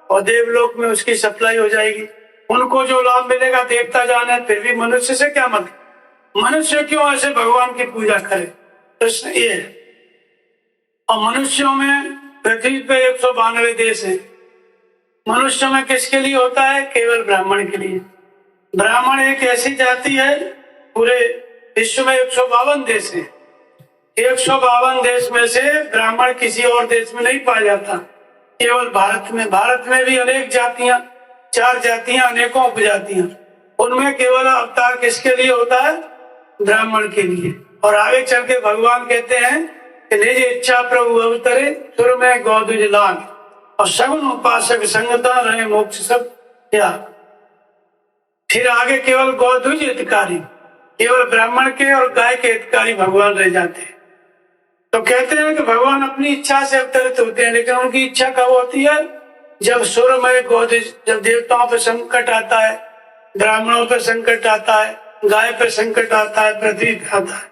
Speaker 1: और देवलोक में उसकी सप्लाई हो जाएगी, उनको जो लाभ मिलेगा देवता जाने। फिर भी मनुष्य से क्या मतलब? मनुष्य क्यों ऐसे भगवान की पूजा करे? प्रश्न ये है। और मनुष्यों में पृथ्वी पे 192 देश है, मनुष्य में किसके लिए होता है? केवल ब्राह्मण के लिए। ब्राह्मण एक ऐसी जाति है, पूरे विश्व में 152 देश है, 152 देश में से ब्राह्मण किसी और देश में नहीं पाया जाता, केवल भारत में। भारत में भी अनेक जातियां, 4 जातियां, अनेकों उपजातियां, उनमें केवल अवतार किसके लिए होता है? ब्राह्मण के लिए। और आगे चल के भगवान कहते हैं कि निज इच्छा प्रभु अवतरे सुर में गौद्विज लाग, और सगुन उपासक संगता रहे मोक्ष सब त्याग। फिर आगे केवल गौद्विज हितकारी, केवल ब्राह्मण के और गाय के हितकारी भगवान रह जाते हैं। तो कहते हैं कि भगवान अपनी इच्छा से अवतरित होते हैं, लेकिन उनकी इच्छा कब होती है? जब सुरमय गौद्विज, जब देवताओं पर संकट आता है, ब्राह्मणों पर संकट आता है, गाय पर संकट आता है, पृथ्वी पर आता है।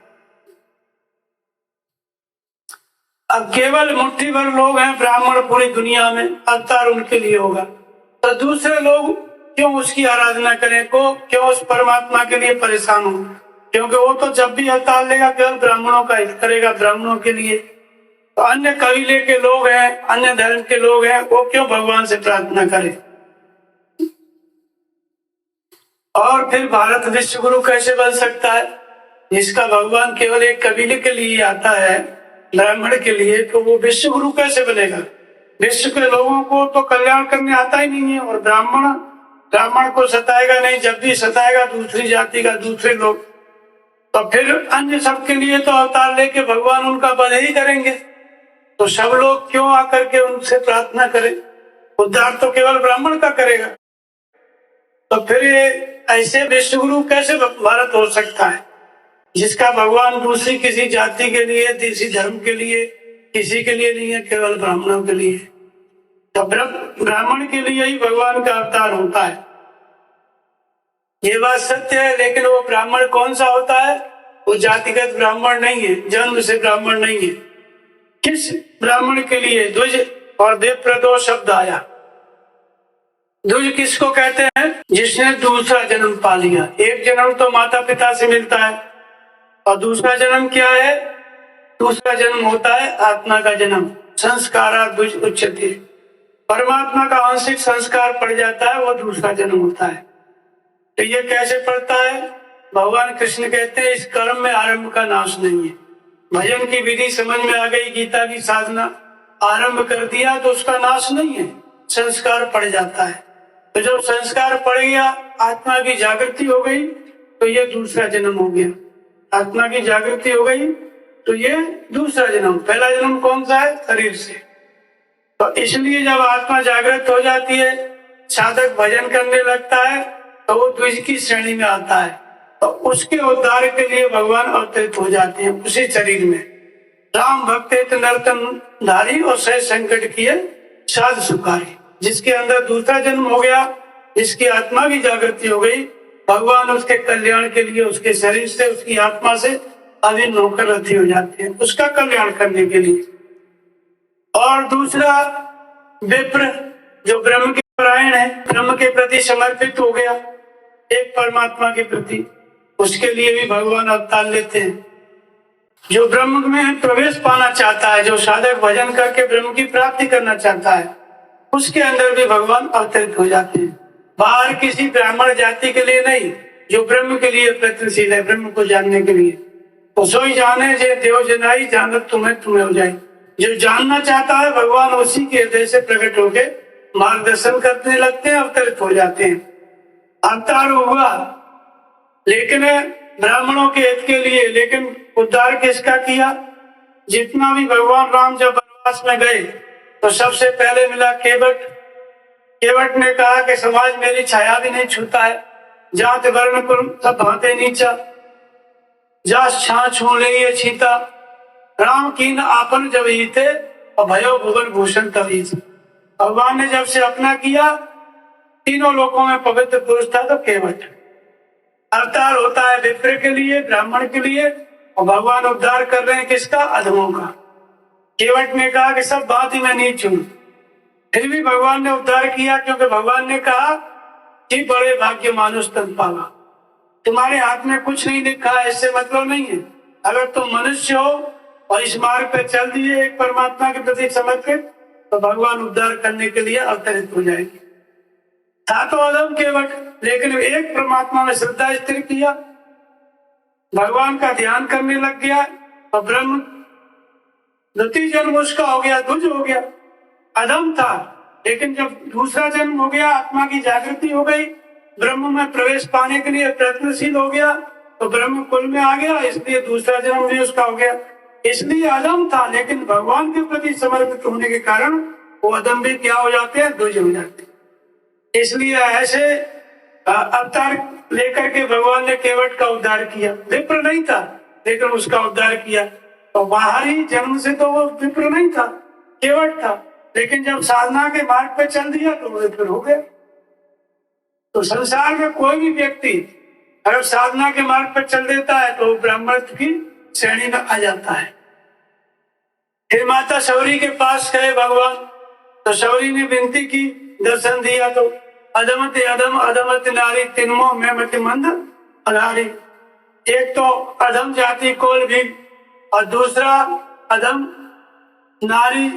Speaker 1: अब केवल मुट्ठी भर लोग हैं ब्राह्मण पूरी दुनिया में, अवतार उनके लिए होगा। तो दूसरे लोग क्यों उसकी आराधना करें, को क्यों उस परमात्मा के लिए परेशान हो? क्योंकि वो तो जब भी अवतार लेगा केवल ब्राह्मणों का हित करेगा, ब्राह्मणों के लिए। तो अन्य कबीले के लोग हैं, अन्य धर्म के लोग हैं, वो क्यों भगवान से प्रार्थना करें? और फिर भारत विश्व गुरु कैसे बन सकता है? जिसका भगवान केवल एक कबीले के लिए आता है, ब्राह्मण के लिए, तो वो विश्व गुरु कैसे बनेगा? विश्व के लोगों को तो कल्याण करने आता ही नहीं है। और ब्राह्मण को सताएगा नहीं, जब भी सताएगा दूसरी जाति का, दूसरे लोग। तो फिर अन्य सबके लिए तो अवतार लेके भगवान उनका वध ही करेंगे। तो सब लोग क्यों आकर के उनसे प्रार्थना करें? उद्धार तो केवल ब्राह्मण का करेगा। तो फिर ये ऐसे विश्वगुरु कैसे भारत हो सकता है, जिसका भगवान दूसरी किसी जाति के लिए, किसी धर्म के लिए, किसी के लिए नहीं है, केवल ब्राह्मणों के लिए। तो ब्राह्मण के लिए ही भगवान का अवतार होता है, ये बात सत्य है। लेकिन वो ब्राह्मण कौन सा होता है? वो जातिगत ब्राह्मण नहीं है, जन्म से ब्राह्मण नहीं है। किस ब्राह्मण के लिए द्विज और विप्र दो शब्द आया? द्विज किसको कहते हैं? जिसने दूसरा जन्म पा लिया। एक जन्म तो माता पिता से मिलता है, और दूसरा जन्म क्या है? दूसरा जन्म होता है आत्मा का जन्म। संस्कारा द्विज उच्यते, परमात्मा का आंशिक संस्कार पड़ जाता है, वो दूसरा जन्म होता है। तो ये कैसे पड़ता है? भगवान कृष्ण कहते हैं इस कर्म में आरंभ का नाश नहीं है। भजन की विधि समझ में आ गई, गीता की साधना आरंभ कर दिया तो उसका नाश नहीं है, संस्कार पड़ जाता है। तो जब संस्कार पड़ गया, आत्मा की जागृति हो गई, तो ये दूसरा जन्म हो गया। आत्मा की जागृति हो गई तो ये दूसरा जन्म। पहला जन्म कौन सा है? शरीर से। तो इसलिए जब आत्मा जागृत हो जाती है, साधक भजन करने लगता है, तो वो द्विज की श्रेणी में आता है। तो उसके उद्धार के लिए भगवान अवतरित हो जाते हैं उसी शरीर में। राम भक्त नर्तन धारी और सह संकट किए साध सुखारी। जिसके अंदर दूसरा जन्म हो गया, जिसकी आत्मा की जागृति हो गई, भगवान उसके कल्याण के लिए उसके शरीर से, उसकी आत्मा से अभिन्न होकर रथी हो जाते हैं, उसका कल्याण करने के लिए। और दूसरा विप्र, जो ब्रह्म के परायण है, ब्रह्म के प्रति समर्पित हो गया, एक परमात्मा के प्रति, उसके लिए भी भगवान अवतार लेते हैं। जो ब्रह्म में प्रवेश पाना चाहता है, जो साधक भजन करके ब्रह्म की प्राप्ति करना चाहता है, उसके अंदर भी भगवान अवतरित हो जाते हैं। बाहर किसी ब्राह्मण जाति के लिए नहीं, जो ब्रह्म के लिए प्रयत्नशील है, ब्रह्म को जानने के लिए। तो सोई जाने जे देव जनाई, जानत तुम्हें तुम्हें हो जाए। जो जानना चाहता है, भगवान उसी के हृदय से प्रकट होके मार्गदर्शन करने लगते हैं, अवतरित हो जाते हैं। अवतार हुआ लेकिन ब्राह्मणों के हित के लिए, लेकिन उद्धार किसका किया? जितना भी भगवान राम जब वनवास में गए तो सबसे पहले मिला केवट। केवट ने कहा कि समाज मेरी छाया भी नहीं छूता है, जात वर्ण कुल सब भांते नीचा, जास छाछ छू ले ये छीता, राम कीन आपन जब हीते और भयो भुवन भूषण तभी। भगवान ने जब से अपना किया, तीनों लोकों में पवित्र पुरुष था तो केवट। अवतार होता है विप्र के लिए, ब्राह्मण के लिए, और भगवान उद्धार कर रहे हैं किसका? अधमों का। केवट ने कहा कि सब बात ही मैं नीच हूं, फिर भी भगवान ने उद्धार किया, क्योंकि भगवान ने कहा कि बड़े भाग्य मानुष तन पावा। तुम्हारे हाथ में कुछ नहीं लिखा है, इससे मतलब नहीं है। अगर तुम मनुष्य हो और इस मार्ग पर चल दिए एक परमात्मा के प्रति समर्पित, तो भगवान उद्धार करने के लिए अवतरित हो जाएंगे। था तो अधम केवट, लेकिन एक परमात्मा में श्रद्धा स्थिर किया, भगवान का ध्यान करने लग गया, और ब्रह्म द्वितीय जन्म उसका हो गया, द्विज हो गया। अधम था, लेकिन जब दूसरा जन्म हो गया, आत्मा की जागृति हो गई, ब्रह्म में प्रवेश पाने के लिए प्रयत्नशील हो गया, तो ब्रह्म कुल में आ गया, इसलिए दूसरा जन्म भी उसका हो गया। इसलिए अधम था, लेकिन भगवान के प्रति समर्पित होने के कारण वो अधम भी क्या हो जाते हैं? द्विज हो जाते हैं। इसलिए ऐसे अवतार लेकर के भगवान ने केवट का उद्धार किया। विप्र नहीं था, लेकिन उसका उद्धार किया। तो बाहरी जन्म से तो वो विप्र नहीं था, केवट था, लेकिन जब साधना के मार्ग पे चल दिया तो वो विप्र हो गया। तो संसार में कोई भी व्यक्ति अगर साधना के मार्ग पर चल देता है तो ब्राह्मण की श्रेणी में आ जाता है। फिर माता शौरी के पास गए भगवान, तो शौरी ने विनती की, दर्शन दिया, तो अधमत अधम अधमत नारी तिन्मो में मत मंद अनारी। एक तो अधम जाति कोल भी, और दूसरा अधम नारी,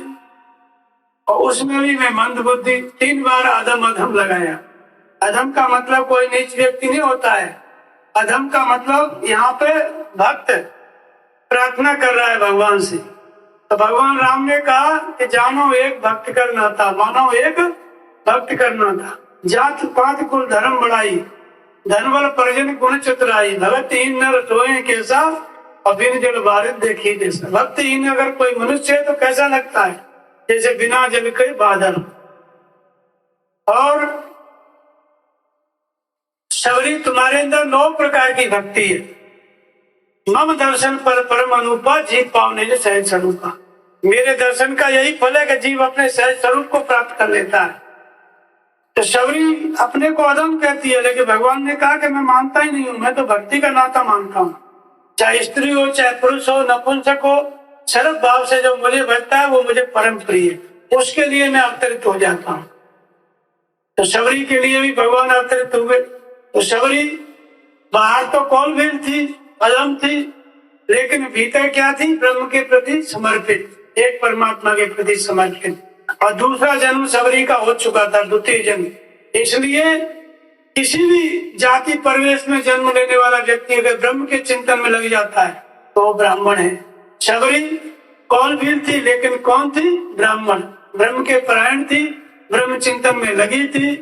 Speaker 1: और उसमें भी मैं मंद बुद्धि। 3 बार अधम अधम लगाया। अधम का मतलब कोई नीच व्यक्ति नहीं होता है। अधम का मतलब यहाँ पे भक्त प्रार्थना कर रहा है भगवान से। तो भगवान राम ने कहा कि जानो एक भक्त करना था, मानो एक भक्त करना था। जात पात कुल धर्म बढ़ाई, धनबल परिजन गुण चतुराई, भक्तिहीन नर सोए कैसा, और बिन जल बारिश देखी जैसा। भक्तिहीन अगर कोई मनुष्य है तो कैसा लगता है? जैसे बिना जल के बादल। और शबरी, तुम्हारे अंदर 9 प्रकार की भक्ति है। मम दर्शन पर परम अनुपा, जीव पावने जो सहज स्वरूपा। मेरे दर्शन का यही फल है कि जीव अपने सहज स्वरूप को प्राप्त कर लेता है। तो शबरी अपने को अधम कहती है, लेकिन भगवान ने कहा कि मैं मानता ही नहीं हूँ, मैं तो भक्ति का नाता मानता हूँ। चाहे स्त्री हो, चाहे पुरुष हो, नपुंसक हो, सरल भाव से जो मुझे भजता है वो मुझे परम प्रिय है, उसके लिए मैं अवतरित हो जाता हूँ। तो शबरी के लिए भी भगवान अवतरित हुए। तो शबरी बाहर तो कौलभील थी, अधम थी, लेकिन भीतर क्या थी? ब्रह्म के प्रति समर्पित, एक परमात्मा के प्रति समर्पित। और दूसरा जन्म शबरी का हो चुका था, द्वितीय जन्म। इसलिए किसी भी जाति परिवेश में जन्म लेने वाला व्यक्ति अगर ब्रह्म के चिंतन में लग जाता है तो वो ब्राह्मण है। शबरी कौलभील थी, लेकिन कौन थी? ब्राह्मण। ब्रह्म के परायण थी, ब्रह्म चिंतन में लगी थी,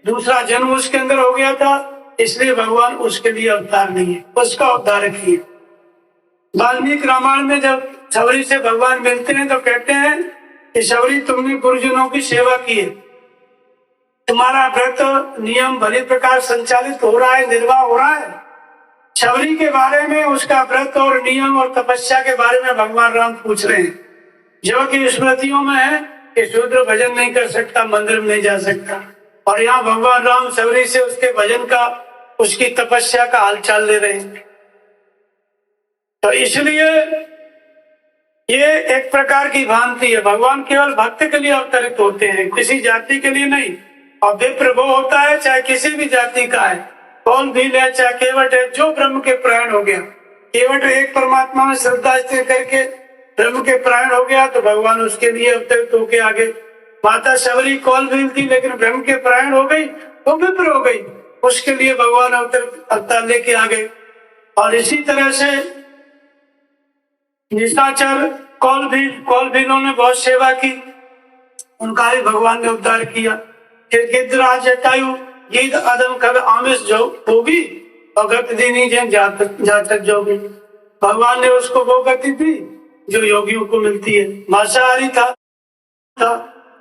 Speaker 1: दूसरा जन्म उसके अंदर हो गया था, इसलिए भगवान उसके लिए अवतार नहीं है, उसका उद्धार किए। वाल्मीकि रामायण में जब शबरी से भगवान मिलते हैं तो कहते हैं कि शबरी, तुमने गुरुजनों की सेवा की है, तुम्हारा व्रत नियम भली प्रकार संचालित हो रहा है, निर्वाह हो रहा है। शबरी के बारे में, उसका व्रत और नियम और तपस्या के बारे में भगवान राम पूछ रहे हैं, जो कि स्मृतियों में है कि शूद्र भजन नहीं कर सकता, मंदिर में नहीं जा सकता। और यहाँ भगवान राम शबरी से उसके भजन का, उसकी तपस्या का हालचाल ले रहे हैं। तो इसलिए ये एक प्रकार की भ्रांति है। भगवान केवल भक्त के लिए अवतरित होते हैं, किसी जाति के लिए नहीं। और विप्र वो होता है चाहे किसी भी जाति का है, कौलभील है चाहे केवट है, जो ब्रह्म के प्राण हो गया। केवट एक परमात्मा में श्रद्धा स्थिर करके ब्रह्म के प्राण हो गया तो भगवान उसके लिए अवतरित होके आगे। माता शबरी कौलभील थी, लेकिन ब्रह्म के प्राण हो गई तो विप्र हो गई, उसके लिए भगवान अवतार लेके आ गए। और इसी तरह से निशाचर कौलभीलों ने बहुत सेवा की, उनका भी भगवान ने उद्धार किया। फिर गिद्धराज जटायु गीत अदम कब आमिष जो होगी और गति दीनी जैन जातक जोगी। भगवान ने उसको वो गति दी जो योगियों को मिलती है। मांसाहारी था,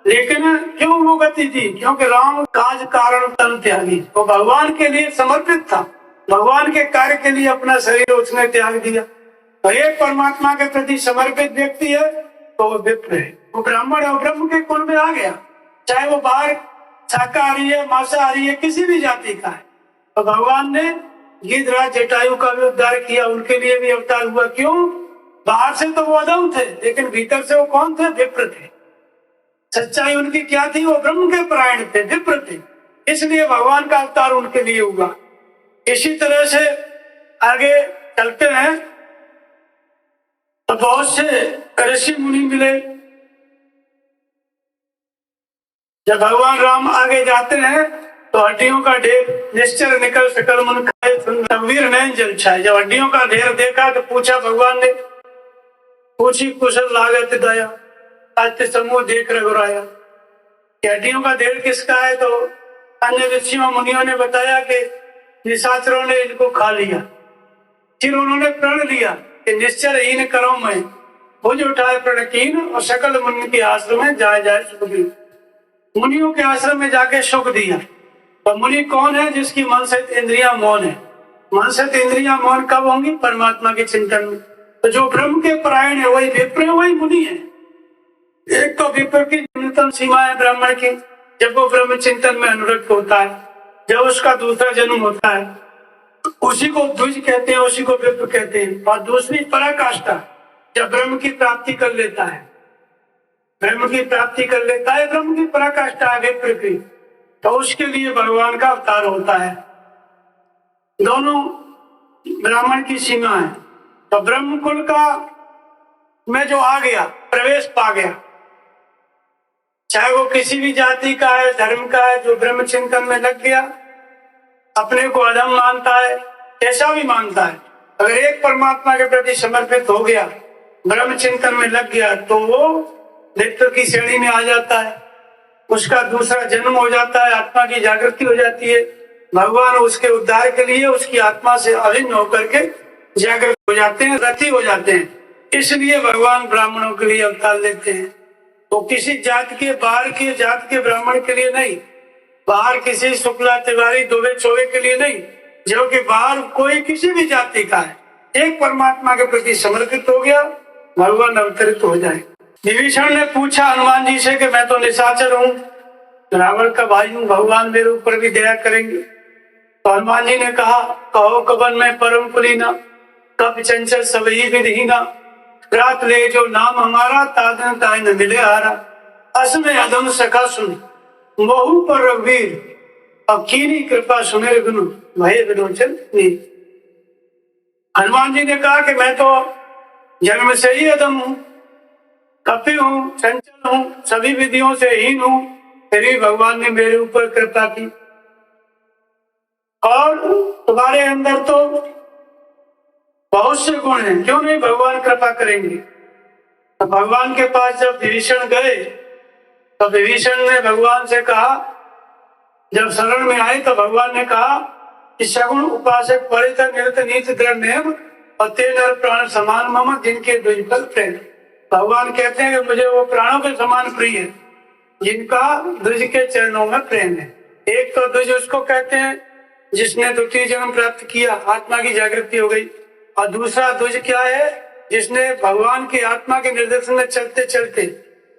Speaker 1: लेकिन क्यों वो गति दी? क्योंकि राम काज कारण तन त्यागी, वो भगवान के लिए समर्पित था, भगवान के कार्य के लिए अपना शरीर उसने त्याग दिया। तो एक परमात्मा के प्रति समर्पित व्यक्ति है तो वो विप्र है, वो ब्राह्मण है, वो ब्रह्म के कुल में आ गया, चाहे वो बाहर शाकाहारी है, मांसाहारी है, किसी भी जाति का है। तो भगवान ने गिद्धराज जटायु का भी उद्धार किया, उनके लिए भी अवतार हुआ। क्यों? बाहर से तो वो अधम थे, लेकिन भीतर से वो कौन थे? विप्र थे। सच्चाई उनकी क्या थी? वो ब्रह्म के परायण थे, विप्र थे, इसलिए भगवान का अवतार उनके लिए हुआ। इसी तरह से आगे चलते हैं तो बहुत से ऋषि मुनि मिले। जब भगवान राम आगे जाते हैं तो हड्डियों का ढेर, निश्चर निकल सकल मन खाए, तकबीर नैन जल छाए। जब हड्डियों का ढेर देखा तो पूछा भगवान ने, पूछी कुशल लागत दया, आज समूह देख रघुराया। हड्डियों का ढेर किसका है? तो अन्य ऋषियों मुनियों ने बताया कि निशाचरों ने इनको खा लिया। फिर उन्होंने प्रण लिया कि निश्चरहीन करो मैं, भुज उठाए प्रणकीन और सकल मुनि के आश्रम में जाए जाए सुख दी। मुनियों के आश्रम में जाके सुख दिया। तो मुनि कौन है? जिसकी मन सहित इंद्रियां मौन है। मन सहित इंद्रियां मौन कब होंगी? परमात्मा के चिंतन में। तो जो ब्रह्म के परायण है वही विप्र है, वही मुनि है। एक तो विप्र की न्यूनतम सीमा है ब्राह्मण की, जब वो ब्रह्म चिंतन में अनुरक्त होता है, जब उसका दूसरा जन्म होता है, उसी को द्विज कहते हैं, उसी को विप्र कहते हैं। और दूसरी पराकाष्ठा, जब ब्रह्म की प्राप्ति कर लेता है, ब्रह्म की प्राप्ति कर लेता है, ब्रह्म की पराकाष्ठा है विप्र की, तो उसके लिए भगवान का अवतार होता है। दोनों ब्राह्मण की सीमा है। तो ब्रह्म कुल का में जो आ गया, प्रवेश पा गया, चाहे वो किसी भी जाति का है, धर्म का है, जो ब्रह्म चिंतन में लग गया, अपने को अधम मानता है, कैसा भी मानता है, अगर एक परमात्मा के प्रति समर्पित हो गया, ब्रह्म चिंतन में लग गया, तो वो विप्र की श्रेणी में आ जाता है। उसका दूसरा जन्म हो जाता है, आत्मा की जागृति हो जाती है। भगवान उसके उद्धार के लिए उसकी आत्मा से अभिन्न होकर के जागृत हो जाते हैं, रति हो जाते हैं। इसलिए भगवान ब्राह्मणों के लिए अवतार लेते हैं। तो किसी जात के, बाहर के जात के ब्राह्मण के लिए नहीं, बाहर किसी शुक्ला तिवारी दुबे चौबे के लिए नहीं, जो कि बाहर कोई किसी भी जाति का है, एक परमात्मा के प्रति समर्पित हो गया, भगवान अवतरित हो जाए। विभीषण ने पूछा हनुमान जी से कि मैं तो निशाचर हूँ, रावण का भाई हूँ, भगवान मेरे ऊपर भी दया करेंगे? तो हनुमान जी ने कहा, कहो कबन में परम कुलीना, कब चंचल सबही विधहीना, रात ले जो नाम हमारा, तादन ताय न मिले हारा, असमय अधम सखा सुन, मोहू पर रघुवीर, अब कीनी कृपा सुमेर गुरु, भय विलोचन नीर। हनुमान जी ने कहा कि मैं तो जन्म से ही अधम हूँ, कपि हूँ, चंचल हूँ, सभी विधियों से हीन हूँ, फिर भी भगवान ने मेरे ऊपर कृपा की। और तुम्हारे अंदर तो बहुत से गुण हैं, क्यों नहीं भगवान कृपा करेंगे? तो भगवान के पास जब विभीषण गए तो विभीषण ने भगवान से कहा, जब शरण में आए तो भगवान ने कहा कि सगुण उपासक परित निरत नीत दृढ़ नेम और ते नर प्राण समान मम, जिनके द्विजफल प्रेम। भगवान कहते हैं कि मुझे वो प्राणों के समान प्रिय है जिनका द्विज के चरणों में प्रेम है। एक तो द्विज उसको कहते हैं जिसने द्वितीय जन्म प्राप्त किया, आत्मा की जागृति हो गई, और दूसरा द्विज क्या है? जिसने भगवान की आत्मा के निर्देशन में चलते चलते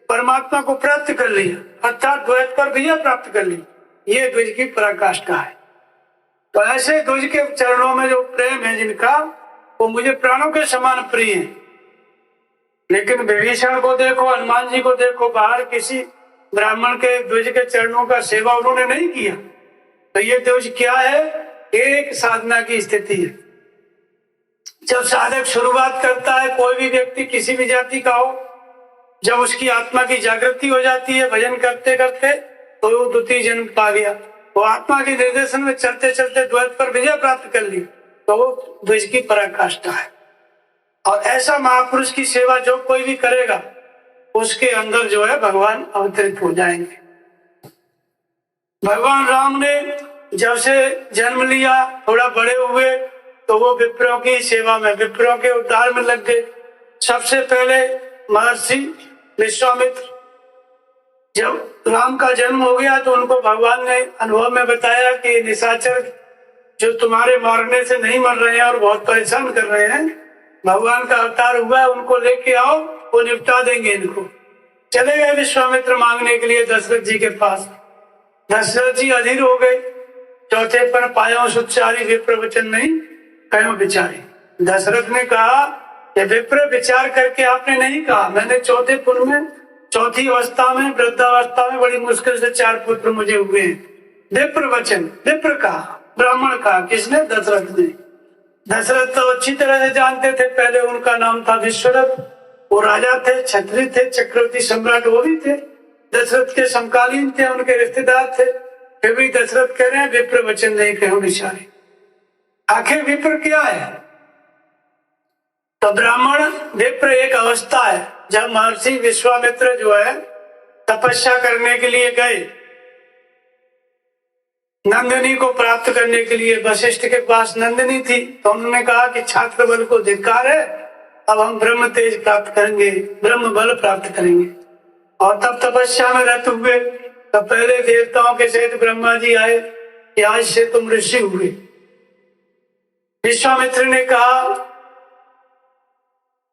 Speaker 1: परमात्मा को प्राप्त कर लिया, अर्थात द्वैत पर विजय प्राप्त कर ली, ये द्विज की पराकाष्ठा है। तो ऐसे द्विज के चरणों में जो प्रेम है जिनका, वो मुझे प्राणों के समान प्रिय है। लेकिन विभीषण को देखो, हनुमान जी को देखो, बाहर किसी ब्राह्मण के द्विज के चरणों का सेवा उन्होंने नहीं किया। तो ये द्विज क्या है? एक साधना की स्थिति है। जब साधक शुरुआत करता है, कोई भी व्यक्ति किसी भी जाति का हो, जब उसकी आत्मा की जागृति हो जाती है भजन करते करते, तो वो द्वितीय जन्म पा गया, वो आत्मा के निर्देशन में चलते चलते द्वैत पर विजय प्राप्त कर ली, तो वो द्विज की पराकाष्ठा है। और ऐसा महापुरुष की सेवा जो कोई भी करेगा, उसके अंदर जो है भगवान अवतरित हो जाएंगे। भगवान राम ने जब से जन्म लिया, थोड़ा बड़े हुए, तो वो विप्रों की सेवा में, विप्रों के उद्धार में लग गए। सबसे पहले महर्षि विश्वामित्र, जब राम का जन्म हो गया तो उनको भगवान ने अनुभव में बताया कि निशाचर जो तुम्हारे मारने से नहीं मर रहे हैं और बहुत परेशान कर रहे हैं, भगवान का अवतार हुआ है, उनको लेके आओ, वो निपटा देंगे इनको। चले गए विश्वामित्र मांगने के लिए दशरथ जी के पास। दशरथ जी अधीर हो गए, चौथे पर पायो सुचारी विप्र वचन नहीं कहो विचारी। दशरथ ने कहा कि विप्र विचार करके आपने नहीं कहा, मैंने चौथे पुत्र में, चौथी अवस्था में, वृद्धावस्था में बड़ी मुश्किल से 4 पुत्र मुझे हुए हैं। विप्र वचन, विप्र कहा, ब्राह्मण कहा, किसने? दशरथ ने। दशरथ तो अच्छी तरह से जानते थे, पहले उनका नाम था विश्वरथ, वो राजा थे, क्षत्रिय थे, चक्रवर्ती सम्राट वो भी थे, दशरथ के समकालीन थे, उनके रिश्तेदार थे। फिर भी दशरथ कह रहे हैं विप्र वचन नहीं कहो विचारी। आखिर विप्र क्या है? तो ब्राह्मण विप्र एक अवस्था है। जब महर्षि विश्वामित्र जो है तपस्या करने के लिए गए, नंदिनी को प्राप्त करने के लिए, वशिष्ठ के पास नंदिनी थी, तो उन्होंने कहा कि छात्र बल को धिक्कार है, अब हम ब्रह्म तेज प्राप्त करेंगे, ब्रह्म बल प्राप्त करेंगे। और तब तपस्या में रत हुए, तो पहले देवताओं के सहित ब्रह्मा जी आए कि आज से तुम ऋषि हुए। विश्वामित्र ने कहा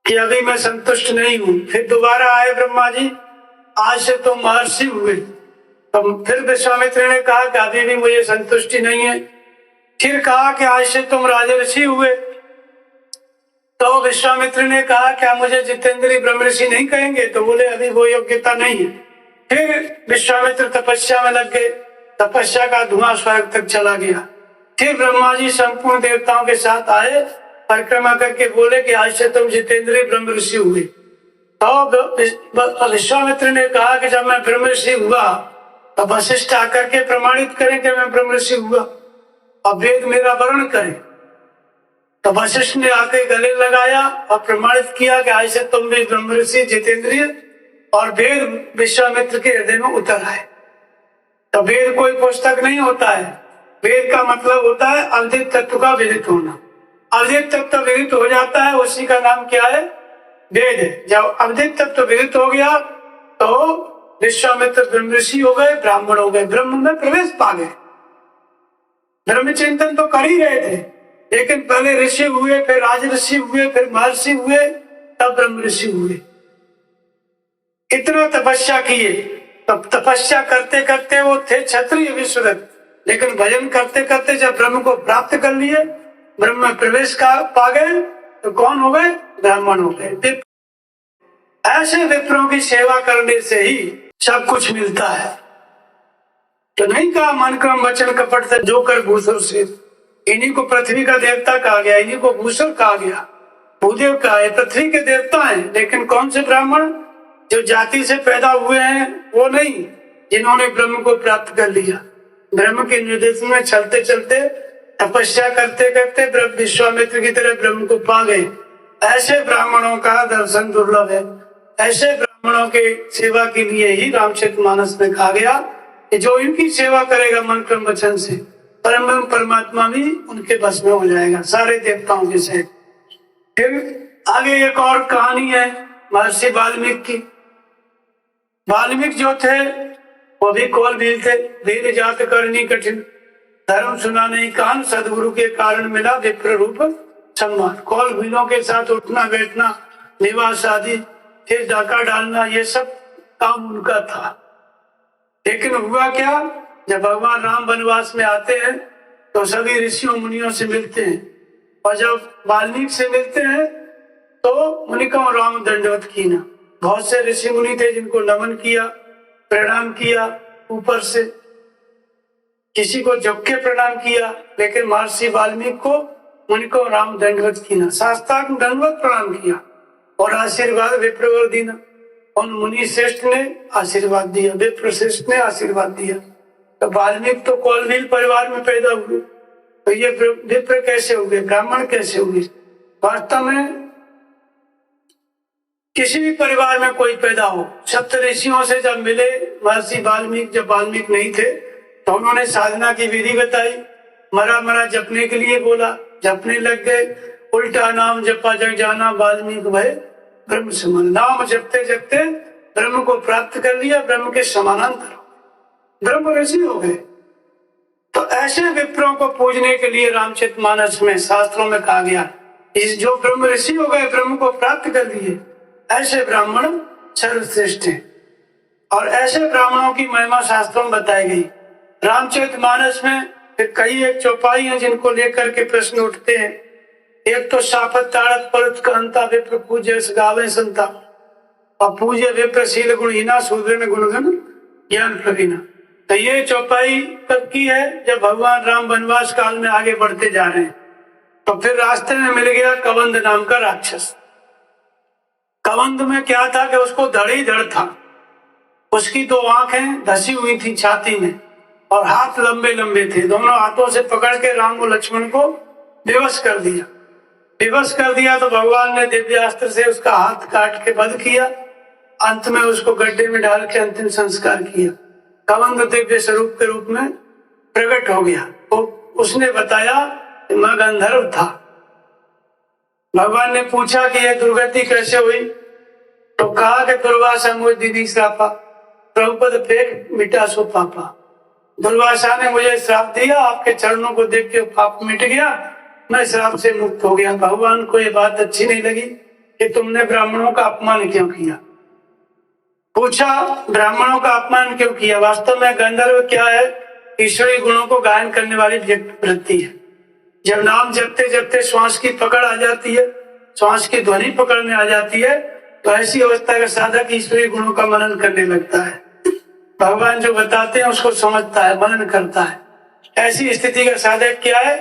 Speaker 1: कि अभी मैं संतुष्ट नहीं हूं। फिर दोबारा आए ब्रह्मा जी, आज से तुम महर्षि हुए। तो फिर विश्वामित्र ने कहा कि अभी भी मुझे संतुष्टि नहीं है। फिर कहा कि आज से तुम राजर्षि हुए। तो विश्वामित्र ने कहा क्या मुझे जितेंद्रीय ब्रह्मर्षि नहीं कहेंगे? तो बोले अभी वो योग्यता नहीं है। फिर विश्वामित्र तपस्या में लग गए, तपस्या का धुआं स्वर्ग तक चला गया। फिर ब्रह्मा जी संपूर्ण देवताओं के साथ आए, परिक्रमा करके बोले कि आज से तुम जितेंद्रीय ब्रह्मर्षि हुए। तो विश्वामित्र ने कहा कि जब मैं ब्रह्मर्षि हुआ तो वशिष्ठ आकर के प्रमाणित करें कि मैं ब्रह्मर्षि हुआ, अब वेद मेरा वर्ण करे। तो वशिष्ठ ने आके गले लगाया और प्रमाणित किया कि आज से तुम भी ब्रह्मर्षि जितेंद्रिय, और वेद विश्वामित्र के हृदय में उतर आए। तो वेद कोई पुस्तक नहीं होता है, वेद का मतलब होता है अवधित तत्व का विदित होना। अवधित तत्व विदित हो जाता है, उसी का नाम क्या है? वेद। जब अवधित तत्व विदित हो गया तो विश्वामित्र ब्रह्म ऋषि हो गए, ब्राह्मण हो गए, ब्रह्म में प्रवेश पा गए। ब्रह्म चिंतन तो कर ही रहे थे, लेकिन पहले ऋषि हुए, फिर राज ऋषि हुए, फिर महर्षि हुए, तब ब्रह्म ऋषि हुए। इतना तपस्या किए, तब तपस्या करते करते वो थे क्षत्रिय विश्वरथ, लेकिन भजन करते करते जब ब्रह्म को प्राप्त कर लिए, ब्रह्म में प्रवेश पा गए, तो कौन हो गए? ब्राह्मण हो गए। ऐसे विप्रों की सेवा करने से ही सब कुछ मिलता है। तो नहीं कहा मन क्रम वचन कपट से जो कर भूसुर से, इन्हीं को पृथ्वी का देवता कहा गया, इन्हीं को भूसुर कहा गया। भूदेव कहा है, पृथ्वी के देवता हैं, लेकिन कौन से ब्राह्मण? जो जाति से पैदा हुए हैं वो नहीं, जिन्होंने ब्रह्म को प्राप्त कर लिया। ब्रह्म के निर्देश में चलते चलते, तपस्या करते करते विश्वामित्र की तरह ब्रह्म को पा गए। ऐसे ब्राह्मणों का दर्शन दुर्लभ है। ऐसे ब्राह्मणों के सेवा के लिए ही रामचरितमानस में कहा गया कि जो इनकी सेवा करेगा मन क्रम वचन से, परम परमात्मा भी उनके बस में हो जाएगा, सारे देवताओं के सहित। फिर आगे एक और कहानी है महर्षि वाल्मीकि की। वाल्मीकि जो थे वो भी कौल भील थे। भील जात करनी कठिन, धर्म सुना नहीं कान, सदगुरु के कारण मिला विप्र रूप सम्मान। कौल भीलों के साथ उठना बैठना, विवाह शादी, फिर डाका डालना, ये सब काम उनका था। लेकिन हुआ क्या, जब भगवान राम वनवास में आते हैं तो सभी ऋषियों मुनियों से मिलते हैं, और जब वाल्मीकि से मिलते हैं तो मुनिकों राम दंडवत कीना। बहुत से ऋषि मुनि थे जिनको नमन किया, प्रणाम किया ऊपर से, किसी को झुक के प्रणाम किया, लेकिन महर्षि वाल्मीकि को मुनिकों राम दंडवत कीना, शास्त्रांग दंडवत प्रणाम किया और आशीर्वाद विप्रवर दीना। उन मुनि श्रेष्ठ ने आशीर्वाद दिया, विप्र श्रेष्ठ ने आशीर्वाद दिया। तो वाल्मीकि तो कौलभील परिवार में पैदा हुए, तो ये विप्र कैसे हो गए, ब्राह्मण कैसे हो गए? वास्तव में किसी भी परिवार में कोई पैदा हो, सप्त ऋषियों से जब मिले महर्षि वाल्मीकि, जब वाल्मीकि नहीं थे तो उन्होंने साधना की विधि बताई, मरा मरा जपने के लिए बोला, जपने लग गए। उल्टा नाम जपा जग जाना, वाल्मीकि भय ब्रह्म समान। नाम जपते जपते ब्रह्म को प्राप्त कर लिया, ब्रह्म के समानांतर ब्रह्म ऋषि हो गए। तो ऐसे विप्रों को पूजने के लिए रामचरितमानस में शास्त्रों में कहा गया, इस जो ब्रह्म ऋषि हो गए, ब्रह्म को प्राप्त कर लिए, ऐसे ब्राह्मण सर्वश्रेष्ठ हैं। और ऐसे ब्राह्मणों की महिमा शास्त्रों में बताई गई। रामचरितमानस में कई एक चौपाई हैं जिनको लेकर के प्रश्न उठते हैं। एक तो शापत ताड़त परत कहंता विप्र पूज्य गावे संता, और पूज्य विप्रशील गुणहीना शूद्र गुणगन ज्ञान प्रवीणा। तो ये चौपाई कब की है? जब भगवान राम वनवास काल में आगे बढ़ते जा रहे हैं, तो फिर रास्ते में मिल गया कबंध नाम का राक्षस। कबंध में क्या था कि उसको धड़ ही धड़ था, उसकी दो आंखें धसी हुई थी छाती में, और हाथ लंबे लंबे थे। दोनों हाथों से पकड़ के राम और लक्ष्मण को बेबस कर दिया। बेबस कर दिया तो भगवान ने दिव्यास्त्र से उसका हाथ काट के वध किया। अंत में उसको गड्ढे में डाल के अंतिम संस्कार किया। कबंध दिव्य स्वरूप के रूप में प्रकट हो गया। तो उसने बताया कि मैं गंधर्व था। भगवान ने पूछा कि यह दुर्गति कैसे हुई, तो कहा कि दुर्वासा मुझ दीदी श्रापा, प्रभुपद फेंक मिटा सो पापा। दुर्वासा ने मुझे श्राप दिया, आपके चरणों को देख के पाप मिट गया, मैं श्राप से मुक्त हो गया। भगवान को ये बात अच्छी नहीं लगी कि तुमने ब्राह्मणों का अपमान क्यों किया। पूछा ब्राह्मणों का अपमान क्यों किया? वास्तव में गंधर्व क्या है? ईश्वरीय गुणों को गायन करने वाली वृत्ति है। जब नाम जपते जपते श्वास की पकड़ आ जाती है, श्वास की ध्वनि पकड़ में आ जाती है, तो ऐसी अवस्था का साधक ईश्वरीय गुणों का मनन करने लगता है। भगवान जो बताते हैं उसको समझता है, मनन करता है। ऐसी स्थिति का साधक क्या है?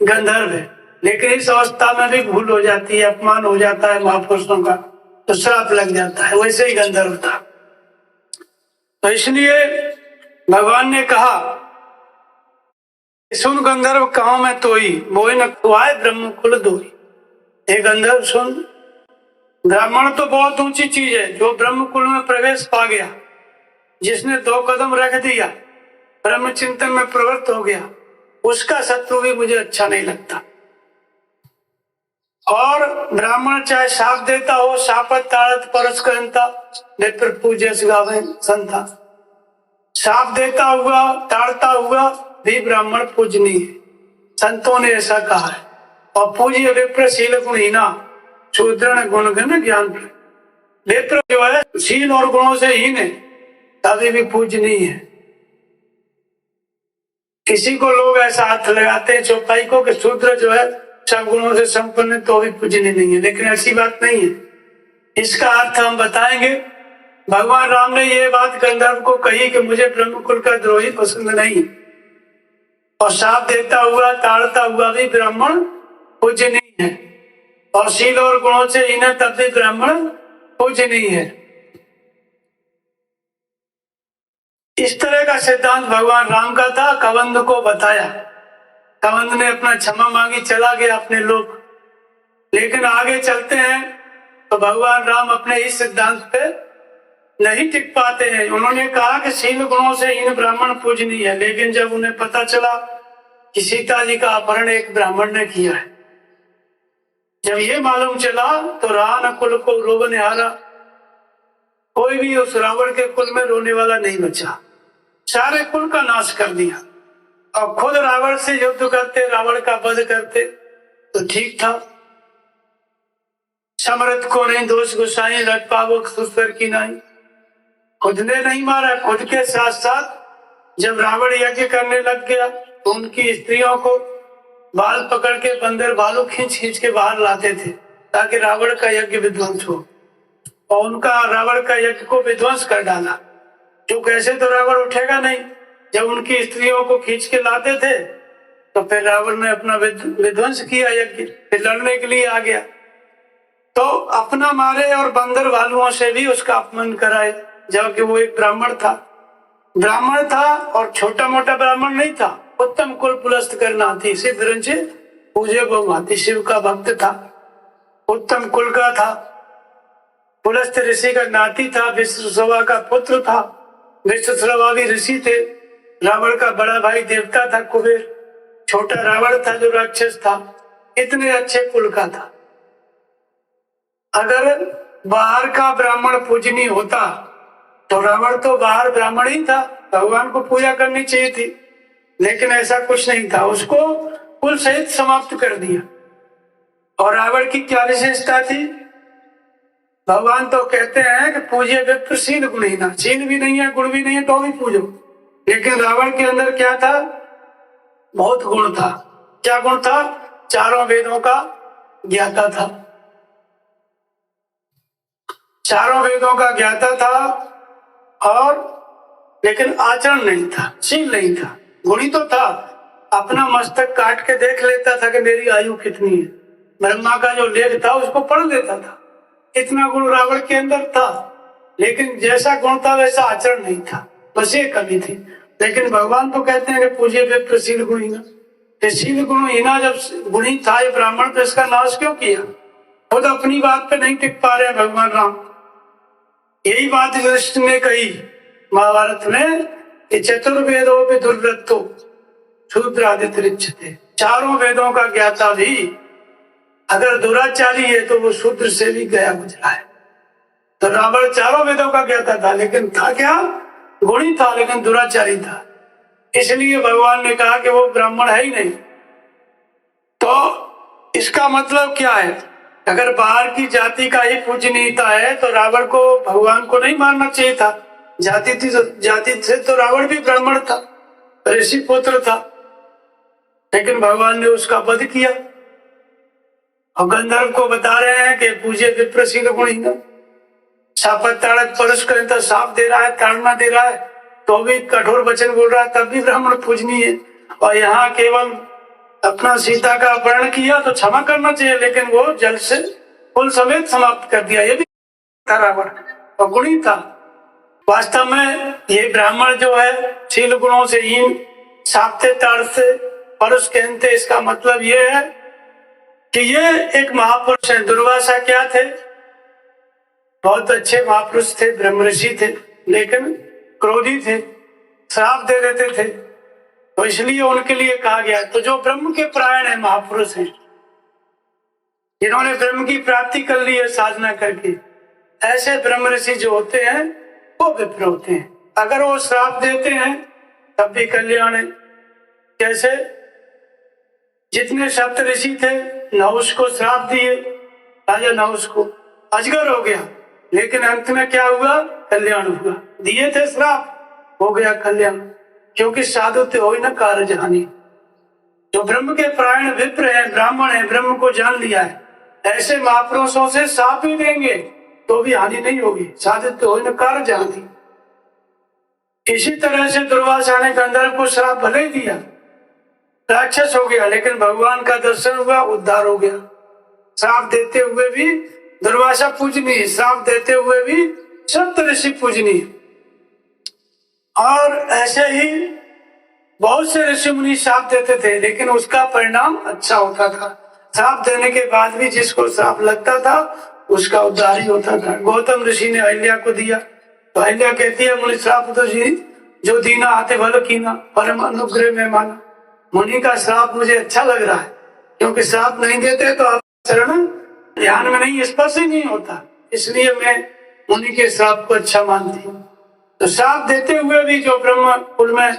Speaker 1: गंधर्व है। लेकिन इस अवस्था में भी भूल हो जाती है, अपमान हो जाता है महापुरुषों का, तो श्राप लग जाता है। वैसे ही गंधर्व था। तो इसलिए भगवान ने कहा, सुन गंधर्व कहूं मैं तोई, मोहि न खुआए ब्रह्म कुल दोई। हे गंधर्व सुन, ब्राह्मण तो बहुत ऊंची चीज है। जो ब्रह्म कुल में प्रवेश पा गया, जिसने 2 कदम रख दिया, ब्रह्म चिंतन में प्रवृत्त हो गया, उसका शत्रु भी मुझे अच्छा नहीं लगता। और ब्राह्मण चाहे शाप देता हो, शापत ताड़त परस कहता नेत्र पूज्य गावे संता। शाप देता हुआ, ताड़ता हुआ भी ब्राह्मण पूजनीय है, संतों ने ऐसा कहा है। और पूज्य विप्रशील गुणहीना शूद्र गुणगण ज्ञान। विप्र जो है शील और गुणों से हीन है, तभी भी पूजनीय है। किसी को लोग ऐसा हाथ लगाते हैं चौपाई को कि शूद्र जो है सब गुणों से संपन्न, तो भी पूजनीय नहीं है, लेकिन ऐसी बात नहीं है। इसका अर्थ हम बताएंगे। भगवान राम ने ये बात गंधर्व को कही कि मुझे ब्रह्म कुल का द्रोही पसंद नहीं, और शाप देता हुआ, ताड़ता हुआ भी ब्राह्मण पूजनीय है, और शील और गुणों से हीन तब भी ब्राह्मण पूजनीय है। इस तरह का सिद्धांत भगवान राम का था, कबंध को बताया। कबंध ने अपना क्षमा मांगी, चला गया अपने लोग। लेकिन आगे चलते हैं तो भगवान राम अपने इस सिद्धांत पे नहीं टिक पाते हैं। उन्होंने कहा कि शील गुणों से हीन ब्राह्मण पूजनीय है, लेकिन जब उन्हें पता चला कि सीता जी का अपहरण एक ब्राह्मण ने किया है, जब ये मालूम चला तो रान कुल को रोबन हारा, कोई भी उस रावण के कुल में रोने वाला नहीं बचा, सारे कुल का नाश कर दिया। और खुद रावण से युद्ध करते, रावण का वध करते तो ठीक था। समरथ को नहीं दोष गुसाई, रख पावक सुस्तर की नहीं। खुद ने नहीं मारा, खुद के साथ साथ जब रावण यज्ञ करने लग गया तो उनकी स्त्रियों को बाल पकड़ के बंदर भालू खींच खींच के बाहर लाते थे ताकि रावण का यज्ञ विध्वंस हो, और उनका रावण का यज्ञ को विध्वंस कर डाला। जो कैसे तो रावण उठेगा नहीं, जब उनकी स्त्रियों को खींच के लाते थे तो फिर रावण ने अपना विध्वंस किया यज्ञ, फिर लड़ने के लिए आ गया। तो अपना मारे और बंदर भालुओं से भी उसका अपमान कराए, जबकि वो एक ब्राह्मण था। ब्राह्मण था और छोटा मोटा ब्राह्मण नहीं था, उत्तम कुल पुलस्त करना थी, सिद्ध पूजे बहुमाती, शिव का भक्त था, उत्तम कुल का था, पुलस्त ऋषि का नाती था, विश्वसवा का पुत्र था। विश्वसवा भी ऋषि थे। रावण का बड़ा भाई देवता था कुबेर, छोटा रावण था जो राक्षस था। इतने अच्छे कुल का था। अगर बाहर का ब्राह्मण पूजनीय होता तो रावण तो बाहर ब्राह्मण ही था, भगवान को पूजा करनी चाहिए थी, लेकिन ऐसा कुछ नहीं था, उसको कुल सहित समाप्त कर दिया। और रावण की क्या विशेषता थी? भगवान तो कहते हैं कि पूज्य विप्र शील गुणहीना, शील भी नहीं है, गुण भी नहीं है, तो भी पूजो। लेकिन रावण के अंदर क्या था? बहुत गुण था। क्या गुण था? चारों वेदों का ज्ञाता था, चारों वेदों का ज्ञाता था, और लेकिन आचरण नहीं था, शील नहीं था। गुणी तो था, अपना मस्तक काट के देख लेता था कि मेरी आयु कितनी है, ब्रह्मा का जो लेख था उसको पढ़ लेता था। इतना गुण रावण के अंदर था, लेकिन जैसा गुण था वैसा आचरण नहीं था, बस ये कमी थी। लेकिन भगवान तो कहते हैं कि पूज्य विप्र शील गुणहीना। शील गुणहीना जब गुणी था ये ब्राह्मण, तो इसका नाश क्यों किया? खुद अपनी बात पे नहीं टिक पा रहे भगवान राम। यही बात युधिष्ठिर ने कही महाभारत में कि चतुर्वेदों पे दुर्वृत्तो शूद्रादित्य रिच्यते। चारों वेदों का ज्ञाता भी अगर दुराचारी है तो वो शूद्र से भी गया गुजरा है। तो रावण चारों वेदों का ज्ञाता था, लेकिन था क्या? गुणी था, लेकिन दुराचारी था। इसलिए भगवान ने कहा कि वो ब्राह्मण है ही नहीं। तो इसका मतलब क्या है? अगर बाहर की जाति का ही पूजनीयता है तो रावण को, भगवान को नहीं मारना चाहिए था। जाति से तो रावण भी ब्राह्मण था, ऋषि पुत्र था, लेकिन भगवान ने उसका वध किया। और गंधर्व को बता रहे हैं कि पूज्य विप्र शील गुणहीना, शापत ताड़त परस कहता, साप दे रहा है, ताड़ना दे रहा है, तो भी कठोर वचन बोल रहा है, तब भी ब्राह्मण पूजनीय है। और यहाँ केवल अपना सीता का अपहरण किया तो क्षमा करना चाहिए, लेकिन वो जल से कुल समेत समाप्त कर दिया। ये भी था रावण, और गुणी था। वास्तव में ये ब्राह्मण जो है शील गुणों से हीन, साप्ते ताड़ते परस कहते, इसका मतलब ये है कि ये एक महापुरुष है। दुर्वासा क्या थे? बहुत अच्छे महापुरुष थे, ब्रह्मऋषि थे, लेकिन क्रोधी थे, श्राप दे देते थे, तो इसलिए उनके लिए कहा गया। तो जो ब्रह्म के परायण है, महापुरुष हैं, जिन्होंने ब्रह्म की प्राप्ति कर ली है साधना करके, ऐसे ब्रह्म ऋषि जो होते हैं वो विप्र होते हैं। अगर वो श्राप देते हैं तब भी कल्याण है। जैसे जितने सप्त ऋषि थे, नहुष को श्राप दिए, राजा नहुष को अजगर हो गया, लेकिन अंत में क्या हुआ? कल्याण हुआ। दिए थे श्राप, हो गया कल्याण, क्योंकि साधु ते हो न कार्य हानि। जो ब्रह्म के प्राण विप्र है, ब्राह्मण है, ब्रह्म को जान लिया है, ऐसे महापुरुषों से श्राप भी देंगे तो भी हानि नहीं होगी। साधु ते हो न कार्य हानि। इसी तरह से दुर्वासा ने गंधर्व को श्राप भले ही दिया, राक्षस हो गया, लेकिन भगवान का दर्शन हुआ, उद्धार हो गया। श्राप देते हुए भी दुर्वासा पूजनीय, श्राप देते हुए भी सप्त ऋषि पूजनीय। और ऐसे ही बहुत से ऋषि मुनि श्राप देते थे, लेकिन उसका परिणाम अच्छा होता था। श्राप देने के बाद भी जिसको श्राप लगता था उसका उद्धार ही होता था। गौतम ऋषि ने अहिल्या को दिया, तो अहिल्या कहती है मुनि श्राप तो जी जो दीना आते भल कीना, परम अनुग्रह में माना। मुनि का श्राप मुझे अच्छा लग रहा है, क्योंकि श्राप नहीं देते तो आप शरण ध्यान में नहीं, स्पर्श ही नहीं होता, इसलिए मैं मुनि के श्राप को अच्छा मानती हूँ। तो श्राप देते हुए भी जो ब्रह्म कुल में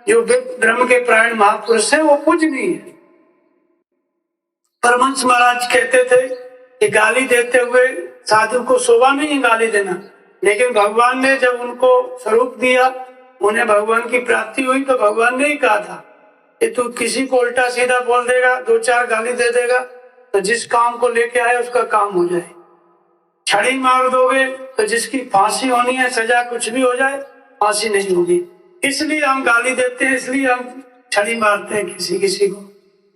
Speaker 1: जो ब्रह्म के प्राण महापुरुष है वो पूजनीय है। परमहंस महाराज कहते थे कि गाली देते हुए साधु को शोभा नहीं गाली देना, लेकिन भगवान ने जब उनको स्वरूप दिया, उन्हें भगवान की प्राप्ति हुई, तो भगवान ने ही कहा था कि तू किसी को उल्टा सीधा बोल देगा, दो चार गाली दे देगा, तो जिस काम को लेके आए उसका काम हो जाए। छड़ी मार दोगे तो जिसकी फांसी होनी है, सजा कुछ भी हो जाए, फांसी नहीं होगी। इसलिए हम गाली देते हैं, इसलिए हम छड़ी मारते हैं किसी किसी को।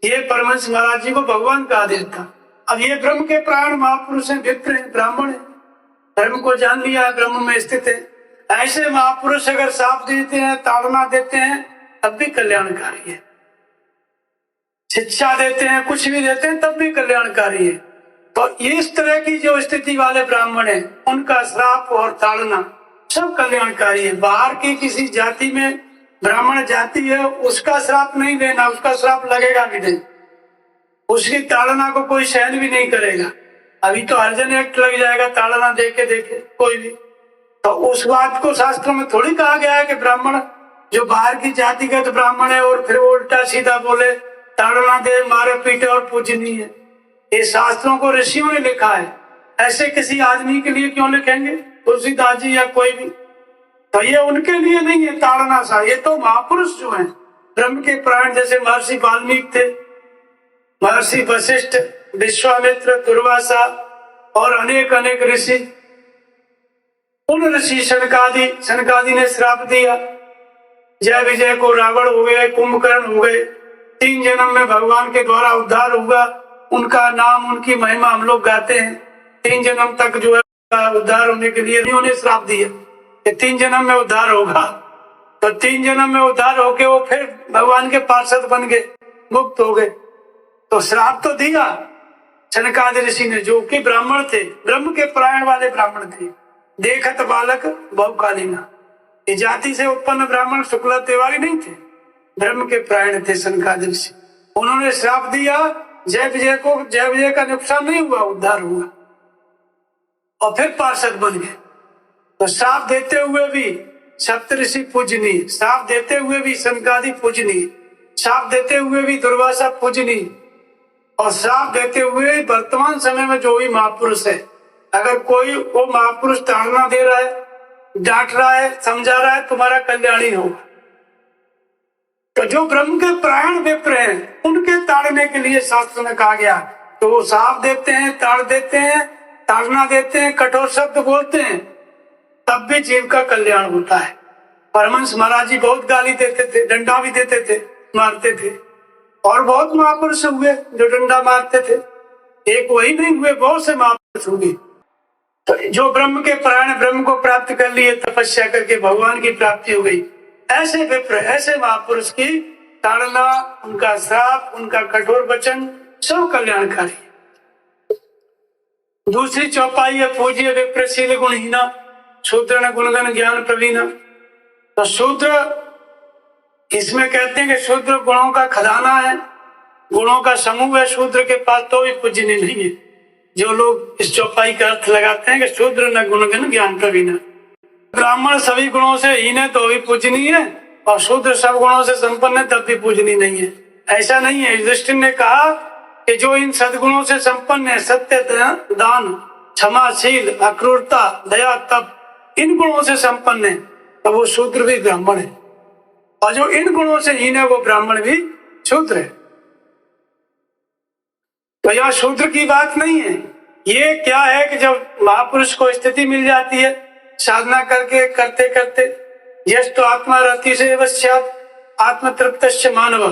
Speaker 1: ये परमहंस महाराज जी को भगवान का आदेश था। अब ये ब्रह्म के प्राण महापुरुष हैं, विप्र हैं, ब्राह्मण हैं, धर्म को जान लिया, ब्रह्म में स्थित है। ऐसे महापुरुष अगर साप देते हैं, ताड़ना देते हैं, तब भी कल्याणकारी है। शिक्षा देते हैं, कुछ भी देते हैं, तब भी कल्याणकारी है। तो इस तरह की जो स्थिति वाले ब्राह्मण है, उनका श्राप और ताड़ना सब कल्याणकारी है। बाहर की किसी जाति में ब्राह्मण जाति है, उसका श्राप नहीं लेना, उसका श्राप लगेगा भी नहीं, उसकी ताड़ना को कोई सहन भी नहीं करेगा। अभी तो अर्जन एक्ट लग जाएगा ताड़ना देखे देखे कोई भी। तो उस बात को शास्त्रों में थोड़ी कहा गया है कि ब्राह्मण जो बाहर की जाति का तो ब्राह्मण है और फिर वो उल्टा सीधा बोले, ताड़ना दे, मारे पीटे और पूजनीय है। ये शास्त्रों को ऋषियों ने लिखा है, ऐसे किसी आदमी के लिए क्यों लिखेंगे? तुलसीदास जी या कोई भी। तो ये उनके लिए नहीं है ताड़ना सा, ये तो महापुरुष जो हैं, ब्रह्म के प्राण, जैसे महर्षि वाल्मीकि थे, महर्षि वशिष्ठ, विश्वामित्र, दुर्वासा और अनेक अनेक ऋषि। उन ऋषि सनकादि ने श्राप दिया। जय विजय को रावण हो गए, कुंभकर्ण हो गए, 3 जन्म में भगवान के द्वारा उद्धार हुआ। उनका नाम, उनकी महिमा हम लोग गाते हैं। 3 जन्म तक जो है उद्धार होने के लिए उन्होंने श्राप दिया कि 3 जन्म में उद्धार होगा। तो 3 जन्म में उद्धार होके वो फिर भगवान के पार्षद बन गए, मुक्त हो गए। तो श्राप तो दिया सनकादि ऋषि ने, जो कि ब्राह्मण थे, ब्रह्म के प्राण वाले ब्राह्मण थे। देखत बालक बहुकालीना, इस जाति से उत्पन्न ब्राह्मण शुक्ला तिवारी नहीं थे, ब्रह्म के प्राण थे सनकादि ऋषि। उन्होंने श्राप दिया, जय विजय का नुकसान नहीं हुआ, उद्धार हुआ और फिर पार्षद बन गए। तो श्राप देते हुए भी सप्तऋषि पूजनीय, श्राप देते हुए भी सनकादि पूजनीय, श्राप देते हुए भी दुर्वासा पूजनीय, और श्राप देते हुए वर्तमान समय में जो भी महापुरुष है, अगर कोई वो महापुरुष ताड़ना दे रहा है, डांट रहा है, समझा रहा है, तुम्हारा कल्याण ही होगा। तो जो ब्रह्म के प्राण विप्र हैं, उनके ताड़ने के लिए शास्त्र में कहा गया, तो वो श्राप देते हैं, ताड़ देते हैं, ताड़ना देते हैं, कठोर शब्द बोलते हैं, तब भी जीव का कल्याण होता है। परमहंस महाराज जी बहुत गाली देते थे, डंडा भी देते थे, मारते थे, और बहुत महापुरुष हुए जो डंडा मारते थे। एक वही नहीं हुए, बहुत से महापुरुष हुए। तो जो ब्रह्म के प्राण ब्रह्म को प्राप्त कर लिए, तपस्या करके भगवान की प्राप्ति हो गई, ऐसे विप्र, ऐसे महापुरुष की ताड़ना, उनका श्राप, उनका कठोर वचन सब कल्याणकारी। दूसरी चौपाई है पूज्य विप्रशील गुणहीना, शूद्र गुणगण ज्ञान प्रवीणा। तो शूद्र, इसमें कहते हैं कि शूद्र गुणों का खजाना है, गुणों का समूह है शूद्र के पास, तो भी पूजनीय नहीं है। जो लोग इस चौपाई का अर्थ लगाते हैं कि शूद्र न गुणगण ज्ञान प्रवीण। ब्राह्मण सभी गुणों से हीन है तो भी पूजनीय है, और शूद्र सब गुणों से संपन्न है तब भी पूजनीय नहीं है। ऐसा नहीं है। युधिष्ठिर ने कहा कि जो इन सद्गुणों से संपन्न है, सत्य, दान, क्षमाशील, अक्रूरता, दया, तप, इन गुणों से संपन्न है, तो वो शूद्र भी ब्राह्मण है, और जो इन गुणों से हीन है वो ब्राह्मण भी शूद्र है। तो यह शूद्र की बात नहीं है। ये क्या है कि जब महापुरुष को स्थिति मिल जाती है साधना करके करते करते, यश तो आत्मा रति से आत्मतृप्त मानव,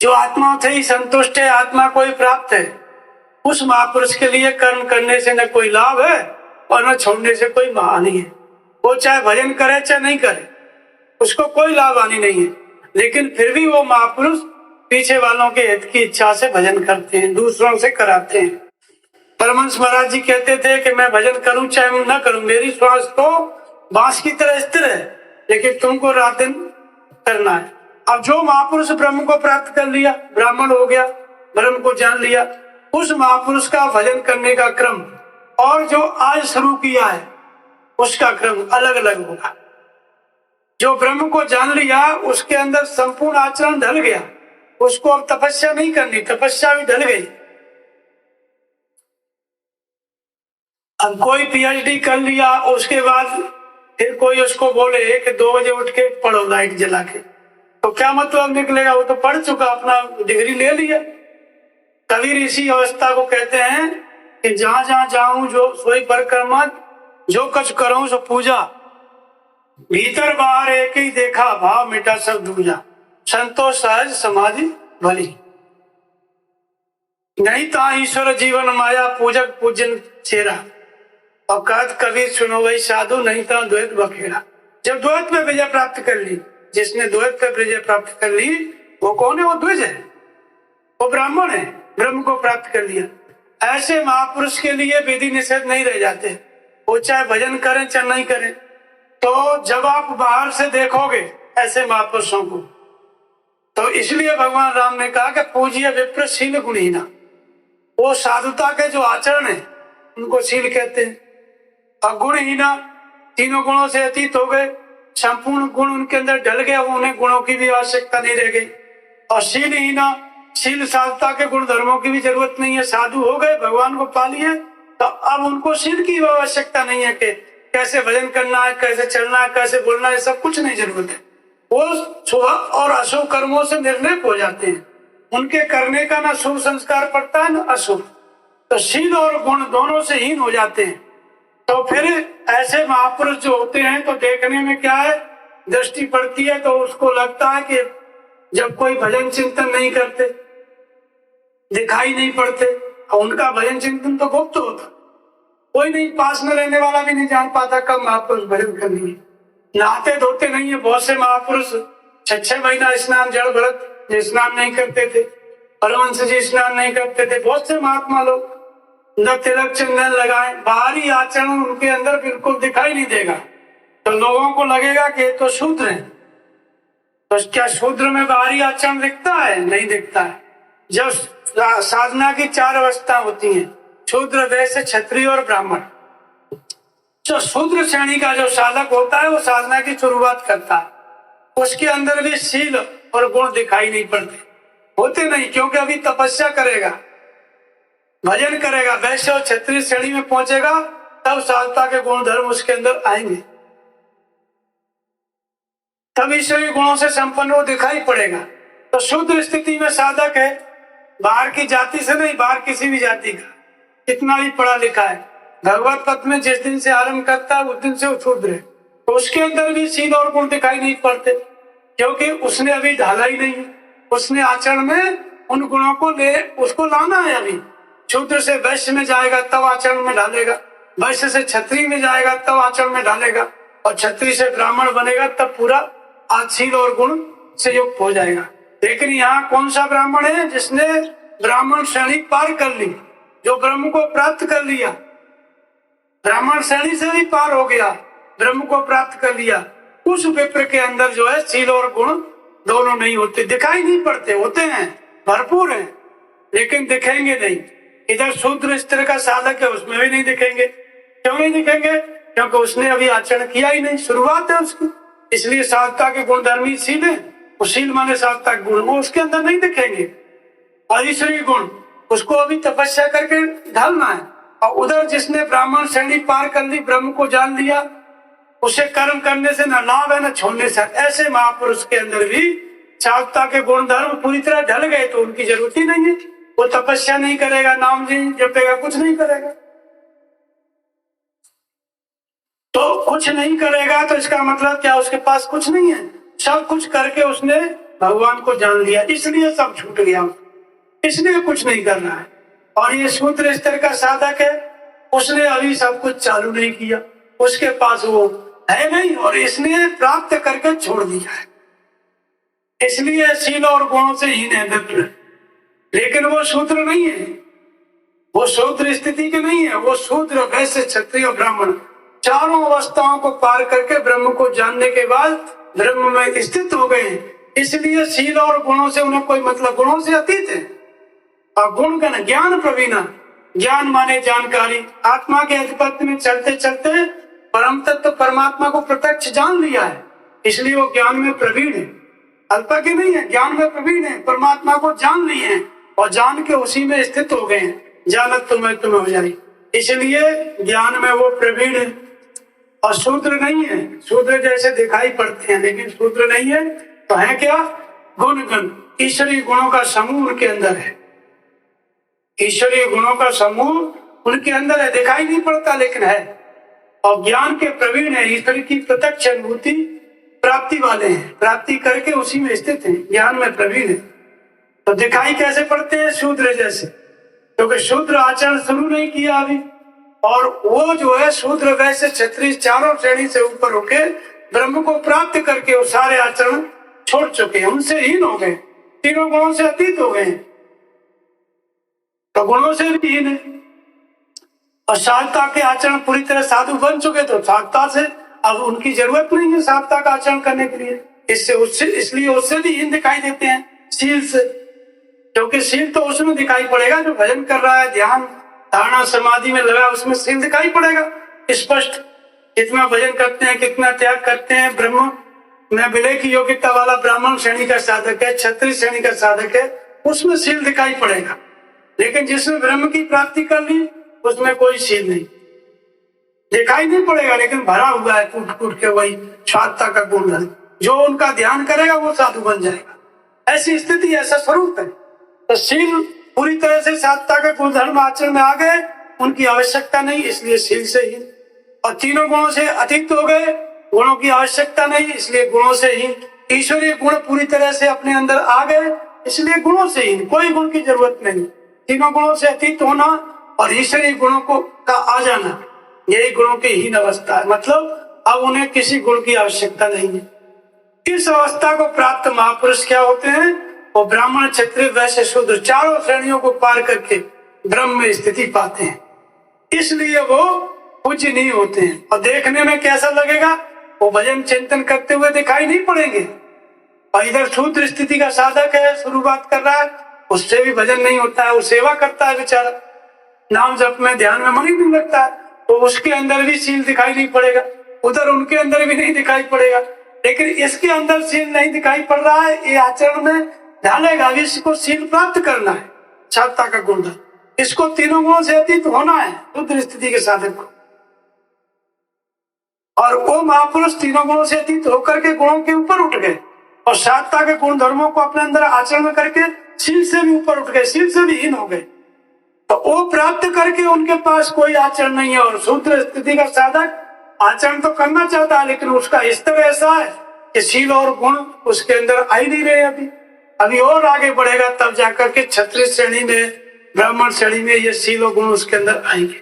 Speaker 1: जो आत्मा से ही संतुष्ट है, आत्मा को ही प्राप्त है, उस महापुरुष के लिए कर्म करने से न कोई लाभ है और न छोड़ने से कोई हानि है। वो चाहे भजन करे चाहे नहीं करे, उसको कोई लाभ हानि नहीं है, लेकिन फिर भी वो महापुरुष पीछे वालों के हित की इच्छा से भजन करते हैं, दूसरों से कराते हैं। परमहंस महाराज जी कहते थे कि मैं भजन करूं चाहे न करूं, मेरी श्वास तो बांस की तरह स्थिर है, लेकिन तुमको रात दिन करना है। अब जो महापुरुष ब्रह्म को प्राप्त कर लिया, ब्राह्मण हो गया, ब्रह्म को जान लिया, उस महापुरुष का भजन करने का क्रम और जो आज शुरू किया है उसका क्रम अलग अलग होगा। जो ब्रह्म को जान लिया उसके अंदर संपूर्ण आचरण ढल गया, उसको अब तपस्या नहीं करनी, तपस्या भी ढल गई। अब कोई पीएचडी कर लिया, उसके बाद फिर कोई उसको बोले कि 2 बजे उठ के पढ़ो लाइट जला के, तो क्या मतलब निकलेगा? वो तो पढ़ चुका, अपना डिग्री ले लिया। कबीर इसी अवस्था को कहते हैं कि जहां जहां जाऊं जो सोई परिक्रमा, जो कुछ करूं सो पूजा, भीतर बाहर एक ही देखा, भाव मिटा सब दूजा, संतोष सहज समाधि भली, नहीं ता ईश्वर जीवन माया, पूजक पूजन चेरा, और कहत कबीर सुनो वही साधु, नहीं ता द्वैत बखेड़ा। जब द्वैत में विजय प्राप्त कर ली, जिसने द्वैत पे विजय प्राप्त कर ली वो कौन है? वो द्विज है, वो ब्राह्मण है, ब्रह्म को प्राप्त कर लिया। ऐसे महापुरुष के लिए विधि निषेध नहीं रह जाते, वो चाहे भजन करें चाहे नहीं करें। तो जब आप बाहर से देखोगे ऐसे महापुरुषों को, तो इसलिए भगवान राम ने कहा कि पूज्य विप्र शील गुणहीना, वो साधुता के जो आचरण है उनको शील कहते हैं, और गुणहीना तीनों गुणों से अतीत हो गए, संपूर्ण गुण उनके अंदर ढल गया, उन्हें गुणों की भी आवश्यकता नहीं रह गई। और शीलहीना, शील साधुता के गुण धर्मों की भी जरूरत नहीं है, साधु हो गए, भगवान को पा लिए, तो अब उनको शील की आवश्यकता नहीं है कि कैसे भजन करना है, कैसे चलना है, कैसे बोलना है, सब कुछ नहीं जरूरत है। वो शुभ और अशुभ कर्मों से निर्लिप्त हो जाते हैं, उनके करने का ना शुभ संस्कार पड़ता है ना अशुभ, तो शील और गुण दोनों से हीन हो जाते हैं। तो फिर ऐसे महापुरुष जो होते हैं तो देखने में क्या है, दृष्टि पड़ती है तो उसको लगता है कि जब कोई भजन चिंतन नहीं करते, दिखाई नहीं पड़ते, उनका भजन चिंतन तो गुप्त होता, कोई नहीं, पास में रहने वाला भी नहीं जान पाता कब महापुरुष भजन करनी है। नहाते धोते नहीं है, बहुत से महापुरुष 6-6 महीना स्नान, जड़ भरत स्नान नहीं करते थे, परमहंस जी स्नान नहीं करते थे, बहुत से महात्मा लोग न तिलक चंदन लगाए, बाहरी आचरण उनके अंदर बिल्कुल दिखाई नहीं देगा, तो लोगों को लगेगा कि तो शूद्र है। तो क्या शूद्र में बाहरी आचरण दिखता है? नहीं दिखता है। जब साधना की 4 अवस्था होती हैं, शूद्र, वैश्य, क्षत्रिय और ब्राह्मण, जो शूद्र श्रेणी का जो साधक होता है वो साधना की शुरुआत करता है, उसके अंदर भी शील और गुण दिखाई नहीं पड़ते, होते नहीं, क्योंकि अभी तपस्या करेगा, भजन करेगा, वैश्य और क्षत्रिय श्रेणी में पहुंचेगा तब साधुता के गुण धर्म उसके अंदर आएंगे, तब ईश्वरीय गुणों से संपन्न वो दिखाई पड़ेगा। तो शूद्र स्थिति में साधक है, बाहर की जाति से नहीं, बाहर किसी भी जाति का, कितना भी पढ़ा लिखा है, भगवत पथ में जिस दिन से आरंभ करता है उस दिन से वो शूद्र है, तो उसके अंदर भी शील और गुण दिखाई नहीं पड़ते, क्योंकि उसने अभी ढाला ही नहीं, उसने आचरण में उन गुणों को ले उसको लाना है। अभी शूद्र से वैश्य में जाएगा तब आचरण में ढालेगा, वैश्य से क्षत्रिय में जाएगा तब आचरण में ढालेगा, और क्षत्रिय से ब्राह्मण बनेगा तब पूरा आशील और गुण से युक्त हो जाएगा। लेकिन यहाँ कौन सा ब्राह्मण है? जिसने ब्राह्मण श्रेणी पार कर ली, जो ब्रह्म को प्राप्त कर लिया, ब्राह्मण श्रेणी से भी पार हो गया, ब्रह्म को प्राप्त कर लिया, उस विप्र के अंदर जो है शील और गुण दोनों नहीं होते, दिखाई नहीं पड़ते, होते हैं, भरपूर हैं, लेकिन दिखेंगे नहीं। इधर शूद्र स्त्री का साधक है, उसमें भी नहीं दिखेंगे। क्यों नहीं दिखेंगे? क्योंकि उसने अभी आचरण किया ही नहीं, शुरुआत है उसकी। इसलिए साधुता के गुण धर्मी शील है, वो शील माने साधुता के गुण, वो उसके अंदर नहीं दिखेंगे। और ईश्वरीय गुण उसको अभी तपस्या करके ढालना है। और उधर जिसने ब्राह्मण श्रेणी पार कर ली, ब्रह्म को जान लिया, उसे कर्म करने से न लाभ है न छोड़ने से। ऐसे महापुरुष के अंदर भी साधुता के गुण धर्म पूरी तरह ढल गए तो उनकी जरूरत ही नहीं है। वो तपस्या नहीं करेगा, नाम जी जपेगा, कुछ नहीं करेगा। तो कुछ नहीं करेगा तो इसका मतलब क्या? उसके पास कुछ नहीं है। सब कुछ करके उसने भगवान को जान लिया, इसलिए सब छूट गया, इसलिए कुछ नहीं करना है। और ये शूद्र स्तर का साधक है, उसने अभी सब कुछ चालू नहीं किया, उसके पास वो है नहीं और इसने प्राप्त करके छोड़ दिया है। इसलिए शील और गुणों से हीन है विप्र। लेकिन वो शूद्र नहीं है, वो शूद्र स्थिति के नहीं है। वो शूद्र, वैश्य, क्षत्रिय, ब्राह्मण चारों अवस्थाओं को पार करके ब्रह्म को जानने के बाद ब्रह्म में स्थित हो गए। इसलिए शील और गुणों से उन्हें कोई मतलब, गुणों से अतीत है। और गुण का ज्ञान प्रवीणा, ज्ञान माने जानकारी। आत्मा के अधिपत्य में चलते चलते परम तत्व परमात्मा को प्रत्यक्ष जान लिया है, इसलिए वो ज्ञान में प्रवीण है। अल्प के नहीं है, ज्ञान में प्रवीण है। परमात्मा को जान लिए हैं और जान के उसी में स्थित हो गए हैं। जानत तुम्हें तुम हो जाए, इसलिए ज्ञान में वो प्रवीण है। और शूद्र नहीं है, शूद्र जैसे दिखाई पड़ते हैं लेकिन शूद्र नहीं है। तो है क्या? गुण गण, ईश्वरीय गुणों का समूह उनके अंदर है। ईश्वरीय गुणों का समूह उनके अंदर है, दिखाई नहीं पड़ता लेकिन है। और ज्ञान के प्रवीण है, ईश्वर की प्रत्यक्ष अनुभूति प्राप्ति वाले हैं, प्राप्ति करके उसी में स्थित हैं, ज्ञान में प्रवीण है। तो दिखाई कैसे पड़ते हैं? शूद्र जैसे, क्योंकि शूद्र आचरण शुरू नहीं किया अभी। और वो जो है शूद्र, वैश्य, क्षत्रिय चारों श्रेणी से ऊपर होके ब्रह्म को प्राप्त करके वो सारे आचरण छोड़ चुके हैं, उनसे हीन हो गए, तीनों गुणों से अतीत हो गए। तो गुणों से भी हीन है। और साधुता के आचरण पूरी तरह साधु बन चुके, तो साधुता से अब उनकी जरूरत नहीं है साधुता का आचरण करने के लिए। इससे उससे, इसलिए उससे भी हीन दिखाई देते हैं शील से, क्योंकि शील तो उसमें दिखाई पड़ेगा जो भजन कर रहा है, ध्यान धारणा समाधि में लगा, उसमें शील दिखाई पड़ेगा स्पष्ट। कितना भजन करते हैं, कितना त्याग करते हैं, ब्रह्म में विलय की योग्यता वाला ब्राह्मण श्रेणी का साधक है, क्षत्रिय श्रेणी का साधक है, उसमें शील दिखाई पड़ेगा। लेकिन जिसने ब्रह्म की प्राप्ति कर ली उसमें कोई शील नहीं दिखाई नहीं पड़ेगा, लेकिन भरा हुआ है कूट कूट के वही साधुता का गुण धर्म। जो उनका ध्यान करेगा वो साधु बन जाएगा। ऐसी स्थिति, ऐसा स्वरूप है। तो शील पूरी तरह से साधुता के गुण धर्म आचरण में आ गए, उनकी आवश्यकता नहीं, इसलिए शील से ही। और तीनों गुणों से अतीत हो गए, गुणों की आवश्यकता नहीं, इसलिए गुणों से ही। ईश्वरीय गुण पूरी तरह से अपने अंदर आ गए, इसलिए गुणों से ही, कोई गुण की जरूरत नहीं। तीनों गुणों से अतीत होना और ईश्वरीय गुणों को का आ जाना, यही गुणों की हीन अवस्था है। मतलब अब उन्हें किसी गुण की आवश्यकता नहीं है। इस अवस्था को प्राप्त महापुरुष क्या होते हैं? वो ब्राह्मण, क्षत्रिय, वैश्य, शूद्र चारों श्रेणियों को पार करके ब्रह्म में स्थिति पाते हैं, इसलिए वो पूज्य नहीं होते हैं। और देखने में कैसा लगेगा? वो भजन चिंतन करते हुए दिखाई नहीं पड़ेंगे। और इधर शूद्र स्थिति का साधक है, शुरुआत कर रहा है, उससे भी भजन नहीं होता है, वो सेवा करता है बेचारा, नाम जप में ध्यान में मन ही नहीं लगता है, तो उसके अंदर भी शील दिखाई नहीं पड़ेगा, उधर उनके अंदर भी नहीं दिखाई पड़ेगा। लेकिन इसके अंदर शील नहीं दिखाई पड़ रहा है, ये आचरण में ढालेगा। इसको शील प्राप्त करना है, साधुता का गुण, इसको तीनों गुणों से अतीत होना है शुद्ध स्थिति के साधक को। और वो महापुरुष तीनों गुणों से अतीत होकर के गुणों के ऊपर उठ गए और साधुता के गुण धर्मों को अपने अंदर आचरण में करके शील से भी ऊपर उठ गए, शील से भी हीन हो गए। तो वो प्राप्त करके उनके पास कोई आचरण नहीं है। और शुद्ध स्थिति का साधक आचरण तो करना चाहता है, लेकिन उसका स्तर ऐसा है कि शील और गुण उसके अंदर आ ही नहीं रहे। अभी और आगे बढ़ेगा तब जाकर के क्षत्रिय श्रेणी में, ब्राह्मण श्रेणी में ये शील और गुण उसके अंदर आएंगे।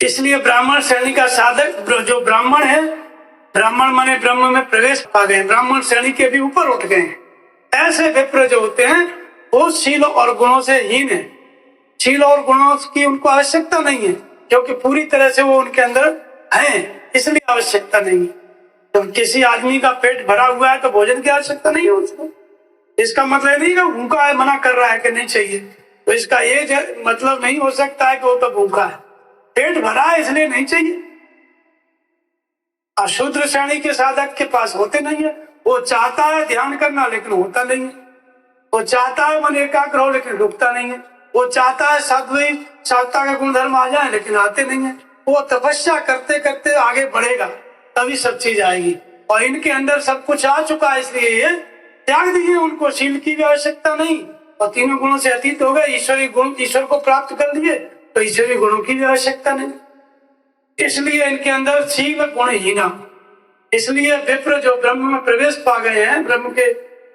Speaker 1: इसलिए ब्राह्मण श्रेणी का साधक जो ब्राह्मण है, ब्राह्मण माने ब्रह्म में प्रवेश पा गए, ब्राह्मण श्रेणी के भी ऊपर उठ गए। ऐसे विप्र जो होते हैं वो शील और गुणों से हीन है। शील और गुणों की उनको आवश्यकता नहीं है, क्योंकि पूरी तरह से वो उनके अंदर हैं, इसलिए आवश्यकता नहीं है। तो किसी आदमी का पेट भरा हुआ है तो भोजन की आवश्यकता नहीं है उसको। इसका मतलब नहीं कि भूखा है, मना कर रहा है कि नहीं चाहिए, तो इसका ये मतलब नहीं हो सकता है कि वो तो भूखा है, पेट भरा है इसलिए नहीं चाहिए। अशूद्र श्रेणी के साधक के पास होते नहीं है, वो चाहता है ध्यान करना लेकिन होता नहीं है, वो चाहता है मन एकाग्र हो लेकिन रुकता नहीं है, वो चाहता है सात्विकता के गुणधर्म आ जाए लेकिन आते नहीं है। वो तपस्या करते करते आगे बढ़ेगा तभी सब चीज आएगी, और इनके अंदर सब कुछ आ चुका है इसलिए ये त्याग दीजिए, उनको शील की भी आवश्यकता नहीं, और तीनों गुणों से अतीत हो गए, ईश्वरी गुण ईश्वर को प्राप्त कर लिए तो ईश्वरी गुणों की भी आवश्यकता नहीं। इसलिए इनके अंदर शील गुण ही ना, इसलिए विप्र जो ब्रह्म में प्रवेश पा गए हैं, ब्रह्म के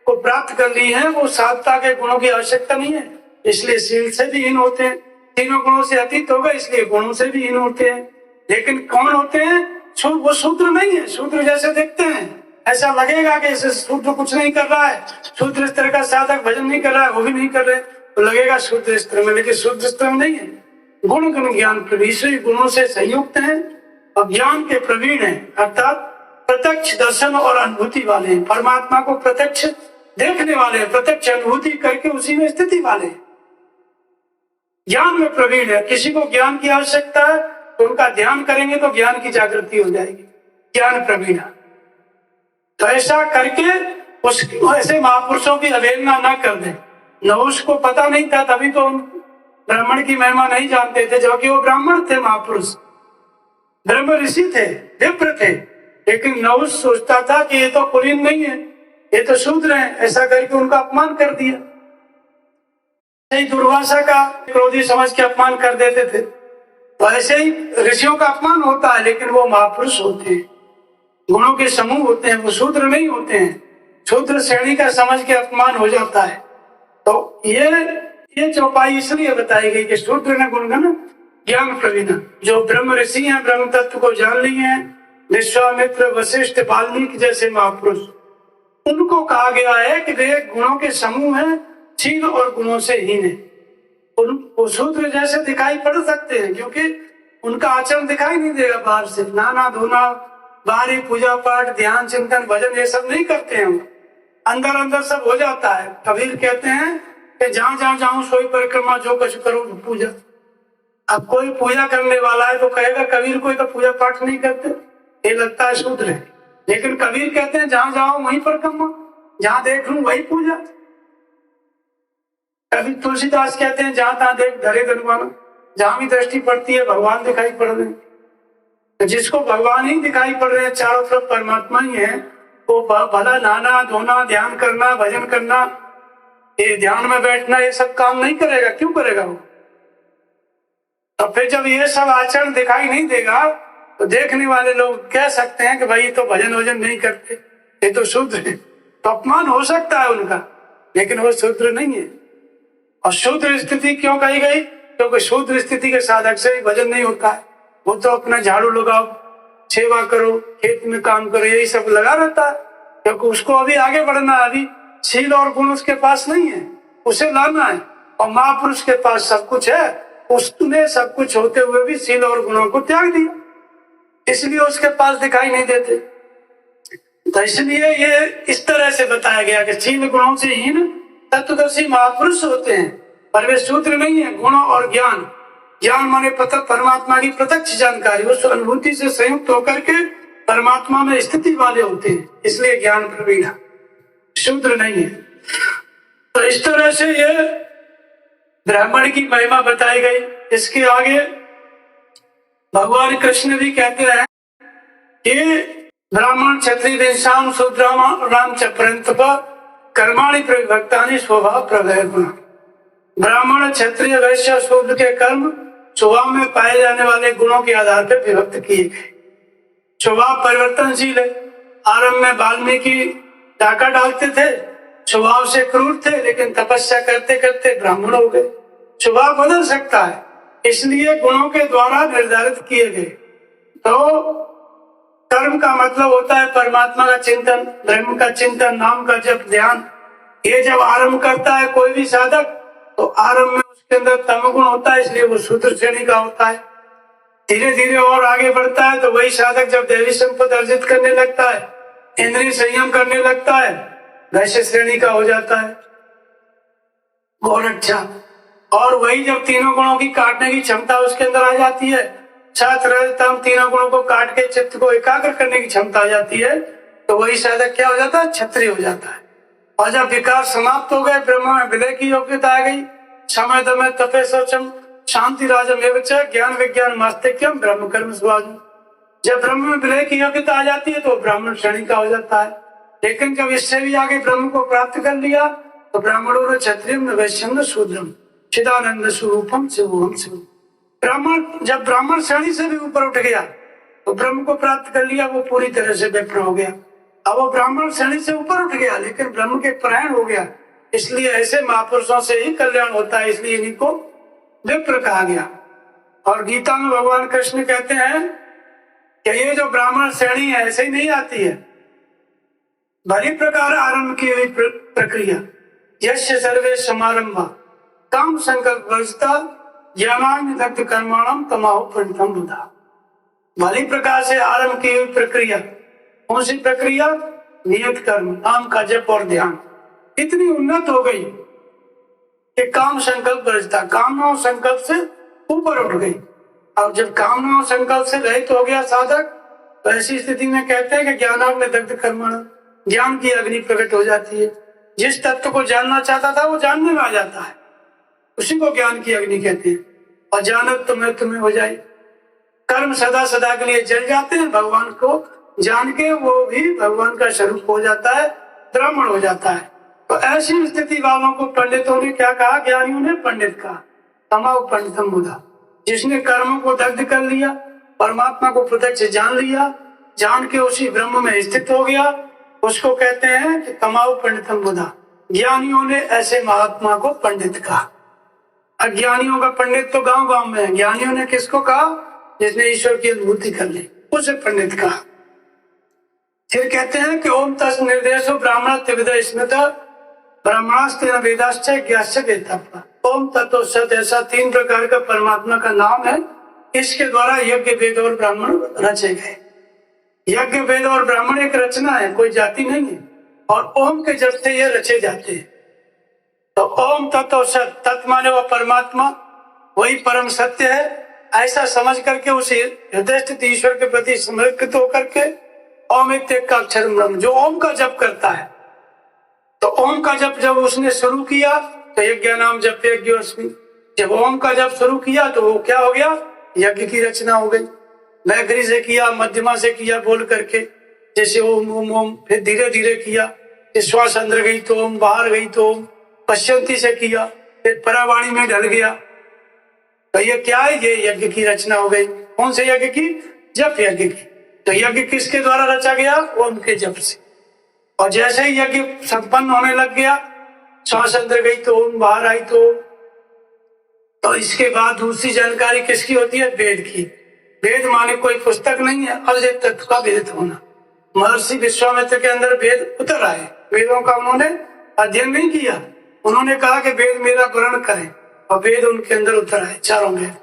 Speaker 1: को प्राप्त कर ली है, वो साधता के गुणों की आवश्यकता नहीं है, इसलिए शील से भी हीन होते हैं। तीनों गुणों से अतीत हो गए इसलिए गुणों से भी हीन होते हैं। लेकिन कौन होते हैं? वो शूद्र नहीं है, शूद्र जैसे देखते हैं ऐसा लगेगा कि इसे शूद्र कुछ नहीं कर रहा है, शूद्र स्तर का साधक भजन नहीं कर रहा है, वो भी नहीं कर रहे, तो लगेगा शूद्र स्तर में, लेकिन शूद्र स्तर में नहीं है। गुण गुण ज्ञान प्रवीण गुणों से संयुक्त हैं और ज्ञान के प्रवीण हैं, अर्थात प्रत्यक्ष दर्शन और अनुभूति वाले हैं, परमात्मा को प्रत्यक्ष देखने वाले हैं, प्रत्यक्ष अनुभूति करके उसी में स्थिति वाले हैं, ज्ञान में प्रवीण है। किसी को ज्ञान की आवश्यकता है तो उनका ध्यान करेंगे तो ज्ञान की जागृति हो जाएगी, ज्ञान प्रवीण। तो ऐसा करके उस ऐसे महापुरुषों की अवहेलना न कर दे। नहुष को पता नहीं था, तभी तो ब्राह्मण की महिमा नहीं जानते थे, जबकि वो ब्राह्मण थे, महापुरुष ब्रह्म ऋषि थे, विप्र थे, लेकिन नहुष सोचता था कि ये तो कुलीन नहीं है, ये तो शूद्र है, ऐसा करके उनका अपमान कर दिया। दुर्वासा का क्रोधी समझ के अपमान कर देते थे, तो ऐसे ही ऋषियों का अपमान होता है, लेकिन वो महापुरुष होते हैं, गुणों के समूह होते हैं, वो शूद्र नहीं होते हैं। शूद्र श्रेणी का समझ के अपमान हो जाता है। तो ये चौपाई इसलिए बताई गई कि शूद्र ने गुणगण ज्ञान प्रवीण, जो ब्रह्म ऋषि हैं, ब्रह्म तत्व को जान लिए हैं, विश्वामित्र वशिष्ठ वाल्मीकि जैसे महापुरुष, उनको कहा गया है कि वे गुणों के समूह हैं, शील और गुणों से हीन है। वो शूद्र जैसे दिखाई पड़ सकते हैं क्योंकि उनका आचरण दिखाई नहीं देगा बाहर से, नहाना धोना, बाहरी पूजा पाठ, ध्यान चिंतन भजन ये सब नहीं करते हैं, अंदर अंदर सब हो जाता है। कबीर कहते हैं कि जहां जहां जाऊं सोई परिक्रमा, जो कुछ करूं पूजा। अब कोई पूजा करने वाला है तो कहेगा कबीर कोई तो पूजा पाठ नहीं करते, ये लगता है शूद्र है, लेकिन कबीर कहते हैं जहां जाओ वहीं परिक्रमा, जहां देख लूं वही पूजा। कभी तुलसीदास कहते हैं जहां तहां देख धरे धनवाना, जहां भी दृष्टि पड़ती है भगवान दिखाई पड़ रहे हैं। तो जिसको भगवान ही दिखाई पड़ रहे हैं, चारों तरफ परमात्मा ही है, वो भला नहाना धोना, ध्यान करना, भजन करना, ये ध्यान में बैठना, ये सब काम नहीं करेगा। क्यों करेगा वो? तो फिर जब ये सब आचरण दिखाई नहीं देगा तो देखने वाले लोग कह सकते हैं कि भाई तो भजन वजन नहीं करते, ये तो शूद्र है। तो अपमान हो सकता है उनका, लेकिन वो शूद्र नहीं है। और शूद्र स्थिति क्यों कही गई? क्योंकि शूद्र स्थिति के साधक से भजन नहीं होता है, वो तो अपना झाड़ू लगाओ, सेवा करो, खेत में काम करो, यही सब लगा रहता है, क्योंकि उसको अभी आगे बढ़ना है, अभी शील और गुण उसके पास नहीं है, उसे लाना है। और महापुरुष के पास सब कुछ है, उसने सब कुछ होते हुए भी शील और गुणों को त्याग दिया, इसलिए उसके पास दिखाई नहीं देते। तो इसलिए ये इस तरह से बताया गया कि शील गुणों से हीन तत्वदर्शी महापुरुष होते हैं, पर वे शूद्र नहीं है। गुण और ज्ञान, ज्ञान माने परमात्मा की प्रत्यक्ष जानकारी, उस अनुभूति से संयुक्त होकर के परमात्मा में स्थिति वाले होते हैं, इसलिए ज्ञान प्रवीण, शूद्र नहीं है। तो इस तरह से ये ब्राह्मण की महिमा बताई गई। इसके आगे भगवान कृष्ण भी कहते हैं कि ब्राह्मण क्षत्रिय वैश्याम शूद्राम च परंतप कर्माणि प्रविभक्तानि स्वभाव प्रभय गुण। ब्राह्मण क्षत्रिय वैश्य शूद्र के कर्म स्वभाव में पाए जाने वाले गुणों के आधार पर विभक्त किए गए। स्वभाव परिवर्तनशील है। आरंभ में वाल्मीकि डाका डालते थे, स्वभाव से क्रूर थे, लेकिन तपस्या करते करते ब्राह्मण हो गए। स्वभाव बदल सकता है, इसलिए गुणों के द्वारा निर्धारित किए गए। तो कर्म का मतलब होता है परमात्मा का चिंतन, ब्रह्म का चिंतन, नाम का जप, ध्यान। ये जब आरंभ करता है कोई भी साधक, तो आरंभ में उसके अंदर तमगुण होता है, इसलिए वो शूद्र श्रेणी का होता है। धीरे धीरे और आगे बढ़ता है तो वही साधक जब दैवी संपत्ति अर्जित करने लगता है, इंद्रिय संयम करने लगता है, वैश्य श्रेणी का हो जाता है। और अच्छा, और वही जब तीनों गुणों की काटने की क्षमता उसके अंदर आ जाती है, सत रज तम तीनों गुणों को काट के चित्त को एकाग्र करने की क्षमता आ जाती है, तो वही साधक क्या हो जाता है, क्षत्रिय हो जाता है। और जब विकार समाप्त हो गए, ब्रह्म में विलय की योग्यता आ गई, समय दमे तपे शौचम शांति राजम एवं ज्ञान विज्ञान मास्तिक्यम ब्रह्म कर्म स्वाजम। जब ब्रह्म में विलय की योग्यता आ जाती है तो ब्राह्मण श्रेणी का हो जाता है। लेकिन जब इससे भी आगे ब्रह्म को प्राप्त कर लिया तो ब्राह्मणों ने क्षत्रियम न वैश्यम न शूद्रम चिदानंद स्वरूपम शिवोहम शिव। ब्राह्मण जब ब्राह्मण श्रेणी से भी ऊपर उठ गया तो ब्रह्म को प्राप्त कर लिया, वो पूरी तरह से विप्र हो गया। अब वो ब्राह्मण श्रेणी से ऊपर उठ गया लेकिन ब्रह्म के परायण हो गया। इसलिए ऐसे महापुरुषों से ही कल्याण होता है, इसलिए इन्हीं को विप्र कहा गया। और गीता में भगवान कृष्ण कहते हैं कि ये जो ब्राह्मण श्रेणी है ऐसे ही नहीं आती है, भली प्रकार आरंभ की हुई प्रक्रिया यस्य सर्वे समारंभ काम संकल्प वर्जता ज्ञानान दग्ध कर्माणम तमाहु पंडितम बुधा। भली प्रकार से आरंभ की हुई प्रक्रिया, कौन सी प्रक्रिया, नियत कर्म, नाम का जप और ध्यान इतनी उन्नत हो गई कि काम संकल्प वर्जता, कामनाओं संकल्प से ऊपर उठ गई। अब जब कामनाओं संकल्प से रहित हो गया साधक, तो ऐसी स्थिति में कहते हैं कि ज्ञानाग्नि दग्ध कर्मण, ज्ञान की अग्नि प्रकट हो जाती है। जिस तत्व को जानना चाहता था वो जानने में आ जाता है, उसी को ज्ञान की अग्नि कहते हैं। और जानत तुम्हें हो जाए, कर्म सदा सदा के लिए जल जाते हैं, भगवान को जान के वो भी भगवान का स्वरूप हो जाता है, ब्राह्मण हो जाता है। तो ऐसी स्थिति वालों को पंडितों ने क्या कहा, ज्ञानियों ने पंडित कहा, तमाहु पंडितम बुधा। जिसने कर्मों को दग्ध कर लिया, परमात्मा को प्रत्यक्ष जान लिया, जान के उसी ब्रह्म में स्थित हो गया, उसको कहते हैं कि तमाहु पंडितम बुधा। ज्ञानियों ने ऐसे महात्मा को पंडित कहा। अज्ञानियों का पंडित तो गांव गांव में है, ज्ञानियों ने किसको कहा, जिसने ईश्वर की अनुभूति कर ली, उसे पंडित कहा। फिर कहते हैं कि ओम तस् निर्देशो ब्राह्मण त्रिविध स्मृत ब्राह्मणास्तेन वेदाश्च ज्ञास्य वेत्तव्य। ओम तत्व सत, ऐसा 3 प्रकार का परमात्मा का नाम है, इसके द्वारा यज्ञ वेद और ब्राह्मण रचे गए। यज्ञ वेद और ब्राह्मण एक रचना है, कोई जाति नहीं है, और ओम के जब से ये रचे जाते हैं। तो ओम तत्व सत, तत् माने वो परमात्मा, वही परम सत्य है, ऐसा समझ करके उसे हृदय स्थित ईश्वर के प्रति समर्पित होकर के ओम एक का अक्षर ब्रह्म, जो ओम का जप करता है, तो ओम का जप जब उसने शुरू किया तो यज्ञ नाम जप यज्ञोस्मि। जब ओम का जप शुरू किया तो वो क्या हो गया, यज्ञ की रचना हो गई। मैत्री से किया, मध्यमा से किया बोल करके, जैसे ओम ओम ओम, फिर धीरे धीरे किया, श्वास अंदर गई तो ओम, बाहर गई तो ओम, पश्चंती से किया, फिर परावाणी में ढल गया। तो ये क्या है, ये यज्ञ की रचना हो गई। कौन से यज्ञ की, जप यज्ञ की। तो यज्ञ किसके द्वारा रचा गया, ओम के जप से। और जैसे ही यज्ञ संपन्न होने लग गया, श्वास अंदर गई तो ओम, बाहर आई तो ओम, तो इसके बाद दूसरी जानकारी किसकी होती है, वेद की। वेद माने कोई पुस्तक नहीं है, अद्वैत तत्व का वेद होना। महर्षि विश्वामित्र के अंदर वेद उतर आए, वेदों का उन्होंने अध्ययन नहीं किया, उन्होंने कहा कि वेद मेरा ग्रहण करें, और वेद उनके अंदर उतर आए, चारों वेद।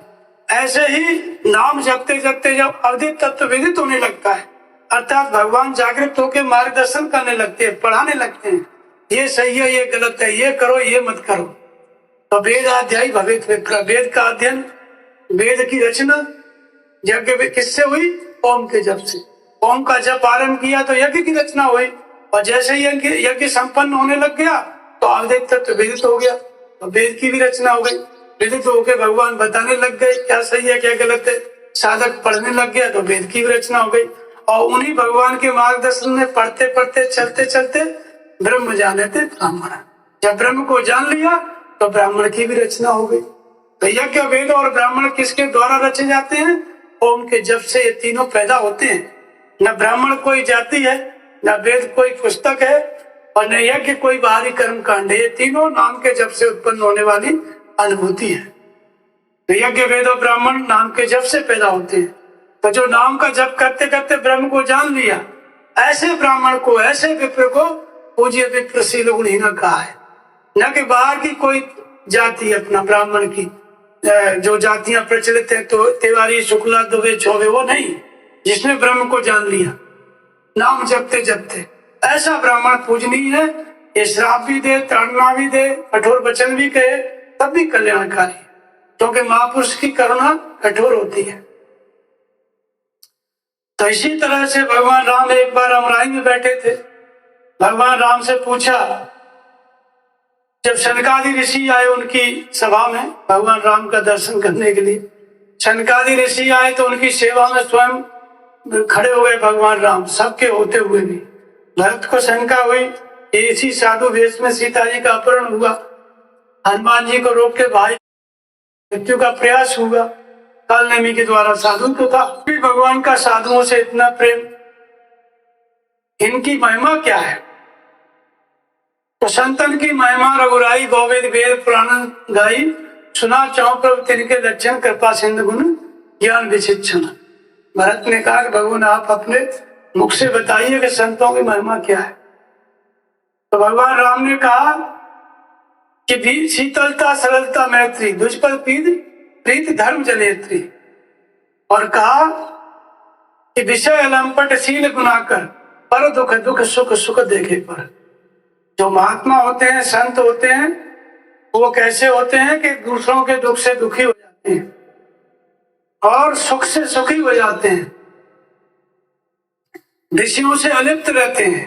Speaker 1: ऐसे ही नाम जपते जपते जब अद्वैत तत्व वेदित होने लगता है, अर्थात भगवान जागृत होकर मार्गदर्शन करने लगते हैं, पढ़ाने लगते हैं, ये सही है, ये गलत है, ये करो, ये मत करो। तो वेद अध्यायी भवित विप्र, वेद का अध्ययन, वेद की रचना यज्ञ किससे हुई, ओम के जप से। ओम का जप आरंभ किया तो यज्ञ की रचना हुई, और जैसे ही यज्ञ संपन्न होने लग गया तो अद्वैत तत्व वेदित हो गया, तो वेद की भी रचना हो गई। वेदित होकर भगवान बताने लग गए क्या सही है क्या गलत है, साधक पढ़ने लग गया तो वेद की भी रचना हो गई। और उन्हीं भगवान के मार्गदर्शन में पढ़ते पढ़ते चलते चलते ब्रह्म जाने थे ब्राह्मण। जब ब्रह्म को जान लिया तो ब्राह्मण की भी रचना हो गई। तो यज्ञ वेद और ब्राह्मण किसके द्वारा रचे जाते हैं, ओम के जप से ये तीनों पैदा होते हैं। न ब्राह्मण कोई जाति है, न वेद कोई पुस्तक है, और न यज्ञ कोई बाहरी कर्म कांड है, ये तीनों नाम के जप से उत्पन्न होने वाली अनुभूति है। तो यज्ञ वेद और ब्राह्मण नाम के जप से पैदा होते हैं। तो जो नाम का जप करते करते ब्रह्म को जान लिया, ऐसे ब्राह्मण को, ऐसे विप्र को पूज्य विप्रशील गुणहीन कहा है। न कि बाहर की कोई जाति अपना ब्राह्मण की, जो जातियां प्रचलित हैं, तो तिवारी, शुक्ला, दुबे, चौबे, वो नहीं। जिसने ब्रह्म को जान लिया नाम जपते जपते, ऐसा ब्राह्मण पूजनीय है। ये श्राप भी दे, ताड़ना भी दे, कठोर वचन भी कहे, तब भी कल्याणकारी है, क्योंकि महापुरुष की करुणा कठोर होती है। तो इसी तरह से भगवान राम एक बार अमराई में बैठे थे। भगवान राम से पूछा, जब शनकादि ऋषि आए उनकी सभा में भगवान राम का दर्शन करने के लिए, शनकादि ऋषि आए तो उनकी सेवा में स्वयं खड़े हो गए भगवान राम, सबके होते हुए भी। भरत को शंका हुई, इसी साधु वेश में सीता जी का अपहरण हुआ, हनुमान जी को रोक के भाई मृत्यु का प्रयास हुआ, काल नेमी के द्वारा साधु तो था, फिर भगवान का साधुओं से इतना प्रेम, इनकी महिमा क्या है? तो संतन की महिमा रघुराई गोविंद वेद पुराण गाई, सुना चाहो प्रभु तिनके लक्षण कृपा सिंधु गुण ज्ञान विशिक्षण। भरत ने कहा कि भगवान आप अपने मुख से बताइए कि संतों की महिमा क्या है। तो भगवान राम ने कहा कि भी शीतलता सरलता मैत्री दुष्पल प्रीत धर्म जनेत्री, और कहा कि विषय अलंपट शील गुनाकर पर दुख दुख सुख सुख देखे पर। जो महात्मा होते हैं, संत होते हैं, वो कैसे होते हैं कि दूसरों के दुख से दुखी हो जाते हैं और सुख से सुखी हो जाते हैं, विषयों से अलिप्त रहते हैं,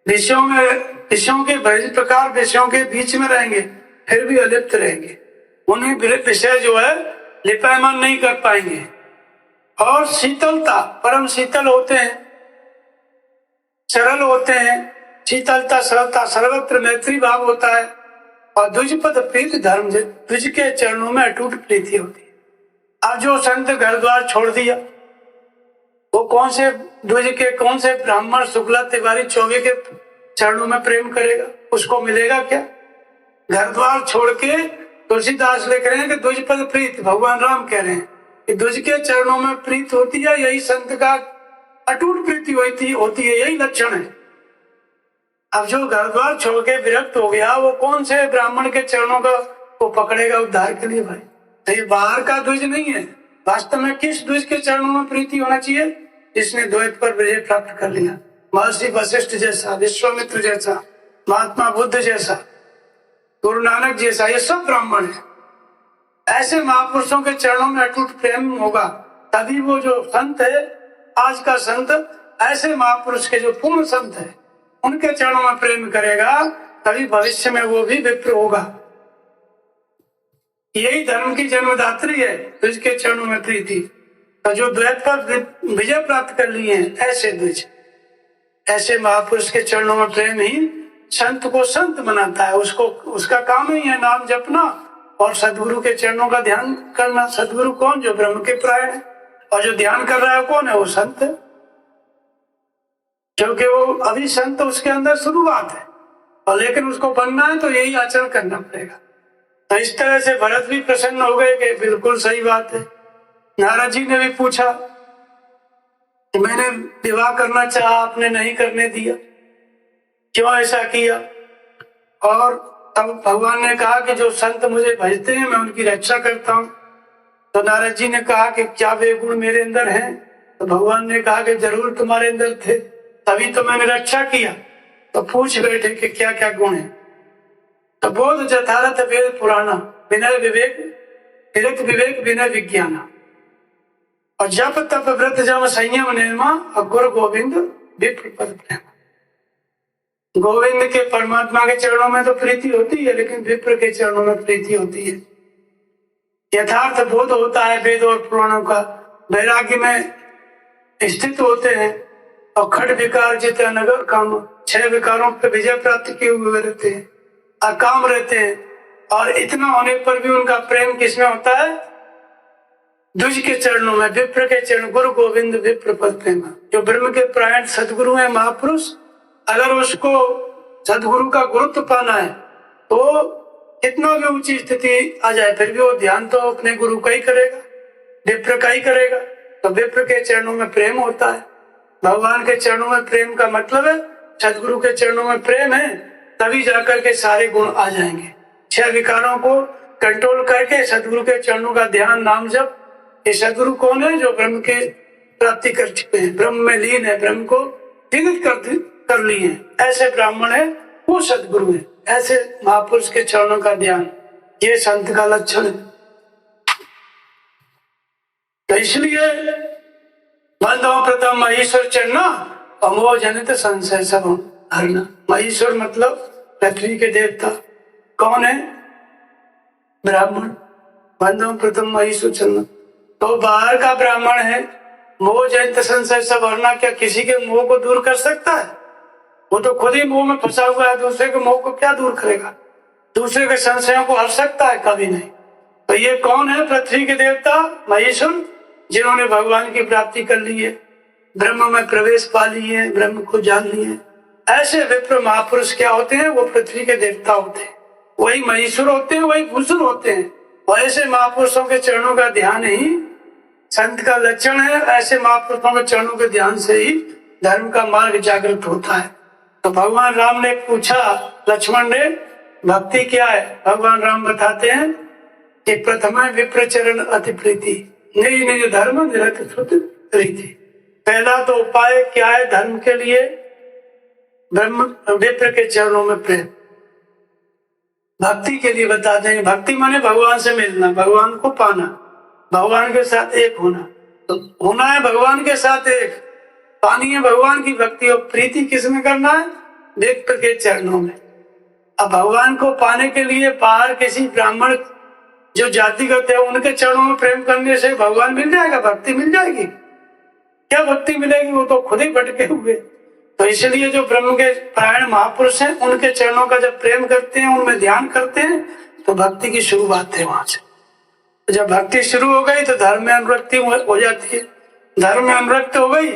Speaker 1: विषयों के प्रकार विषयों के बीच में रहेंगे फिर भी अलिप्त रहेंगे, उन्हें विषय जो है लिपायमान नहीं कर पाएंगे। और शीतलता, परम शीतल होते हैं, सरल होते हैं, शीतलता सरलता सर्वत्र मैत्री भाव होता है। और द्विजपद प्रीति धर्म, द्विज के चरणों में अटूट प्रीति होती है। अब जो संत घर द्वार छोड़ दिया, वो कौन से द्विज के, कौन से ब्राह्मण शुक्ला तिवारी चौबे के चरणों में प्रेम करेगा? उसको मिलेगा क्या? घर द्वार छोड़ के तुलसीदास लिख रहे हैं कि द्विजपद प्रीत, भगवान राम कह रहे हैं कि द्विज के चरणों में प्रीत होती है, यही संत का अटूट प्रीति होती है, यही लक्षण है। अब जो घर द्वार छोड़ के विरक्त हो गया, वो कौन से ब्राह्मण के चरणों का वो पकड़ेगा उद्धार के लिए? भाई तो ये बाहर का द्विज नहीं है, वास्तव में किस द्विज के चरणों में प्रीति होना चाहिए? जिसने द्वैत पर विजय प्राप्त कर लिया, महर्षि वशिष्ठ जैसा, विश्वामित्र जैसा, महात्मा बुद्ध जैसा, गुरु नानक जैसा, ये सब ब्राह्मण है। ऐसे महापुरुषों के चरणों में अटूट प्रेम होगा, तभी वो जो संत है, आज का संत, ऐसे महापुरुष के जो पूर्ण संत है उनके चरणों में प्रेम करेगा, तभी भविष्य में वो भी विप्र होगा। यही धर्म की जन्मदात्री है, द्विज के चरणों में प्रीति। तो जो द्वैत पर विजय प्राप्त कर लिए हैं, ऐसे द्विज, ऐसे महापुरुष के चरणों में प्रेम ही संत को संत बनाता है। उसका काम ही है नाम जपना और सदगुरु के चरणों का ध्यान करना। सदगुरु कौन? जो ब्रह्म के प्राण है, और जो ध्यान कर रहा है कौन है? वो संत है, क्योंकि वो अभी संत उसके अंदर शुरुआत है, और लेकिन उसको बनना है तो यही आचरण करना पड़ेगा। तो इस तरह से भरत भी प्रसन्न हो गए कि बिल्कुल सही बात है। नारद जी ने भी पूछा कि मैंने विवाह करना चाहा, आपने नहीं करने दिया, क्यों ऐसा किया? और तब भगवान ने कहा कि जो संत मुझे भजते हैं मैं उनकी रक्षा करता हूँ। तो नारद जी ने कहा कि क्या वे गुण मेरे अंदर हैं? तो भगवान ने कहा कि जरूर तुम्हारे अंदर थे, तभी तो मैंने रक्षा किया। तो पूछ बैठे कि क्या क्या गुण है? तो बोध यथार्थ वेद पुराना, विनय विवेक, तीर्थ विवेक विनय विज्ञान, और जप तप व्रत जम संयम निर्मा, और गुरु गोविंद विप्र पद प्रेम। गोविंद के परमात्मा के चरणों में तो प्रीति होती है, लेकिन विप्र के चरणों में प्रीति होती है। यथार्थ बोध होता है वेद और पुराणों का, वैराग्य में स्थित होते हैं, और खट विकार जित नगर काम, 6 विकारों पर विजय प्राप्त किए हुए रहते हैं, अकाम रहते हैं। और इतना होने पर भी उनका प्रेम किसमें होता है? द्विज के चरणों में, विप्र के चरण, गुरु गोविंद विप्र पद प्रेम। जो ब्रह्म के प्राण सदगुरु है, महापुरुष, अगर उसको सदगुरु का गुरुत्व पाना है तो कितना भी ऊंची स्थिति आ जाए फिर भी वो ध्यान तो अपने गुरु का ही करेगा, विप्र का ही करेगा। तो विप्र के चरणों में प्रेम होता है। भगवान के चरणों में प्रेम का मतलब है सदगुरु के चरणों में प्रेम है, तभी जाकर के सारे गुण आ जाएंगे। 6 विकारों को कंट्रोल करके सदगुरु के चरणों का ध्यान, नाम जप। ये सदगुरु कौन है? जो ब्रह्म के प्राप्ति कर चुके हैं, ब्रह्म में लीन है, ब्रह्म को विदित कर लिए हैं, ऐसे ब्राह्मण है, वो सदगुरु है। ऐसे महापुरुष के चरणों का ध्यान, ये संत का लक्षण है। तो इसलिए बंधो प्रथम महेश्वर चढ़ना, अमोह जनित संशय सब हरना। महेश्वर मतलब पृथ्वी के देवता। कौन है? ब्राह्मण। बंधो प्रथम महेश्वर चढ़ना, तो बाहर का ब्राह्मण है। मोह जनित संशय सब हरना, क्या किसी के मोह को दूर कर सकता है? वो तो खुद ही मोह में फंसा हुआ है, दूसरे के मोह को क्या दूर करेगा? दूसरे के संशयों को हर सकता है? कभी नहीं। तो ये कौन है? पृथ्वी के देवता महेश्वर, जिन्होंने भगवान की प्राप्ति कर ली है, ब्रह्म में प्रवेश पा लिए है, ब्रह्म को जान लिए। ऐसे विप्र महापुरुष क्या होते हैं? वो पृथ्वी के देवता होते हैं, वही महेश्वर होते हैं, वही भूषण होते हैं। और ऐसे महापुरुषों के चरणों का ध्यान ही संत का लक्षण है। ऐसे महापुरुषों के चरणों के ध्यान से ही धर्म का मार्ग जागृत होता है। तो भगवान राम ने पूछा लक्ष्मण ने, भक्ति क्या है? भगवान राम बताते हैं कि प्रथम विप्र चरण अति प्रीति, निज निज धर्म निरत श्रुत रीति। पहला तो उपाय क्या है धर्म के लिए? ब्रह्म विप्र के चरणों में प्रेम। भक्ति के लिए बता देंगे, भक्ति माने भगवान से मिलना, भगवान को पाना, भगवान के साथ एक होना। तो होना है भगवान के साथ एक, पानी है भगवान की भक्ति। और प्रीति किसमें करना है? विप्र के चरणों में। अब भगवान को पाने के लिए बाहर किसी ब्राह्मण जो जातिगत है उनके चरणों में प्रेम करने से भगवान मिल जाएगा? भक्ति मिल जाएगी? क्या भक्ति मिलेगी? वो तो खुद ही भटके हुए। तो इसलिए जो ब्रह्म के परायण महापुरुष हैं, उनके चरणों का जब प्रेम करते हैं, उनमें ध्यान करते हैं, तो भक्ति की शुरुआत है वहां से। जब भक्ति शुरू हो गई तो धर्म में अनुरक्ति हो जाती है। धर्म में अनुरक्त हो गई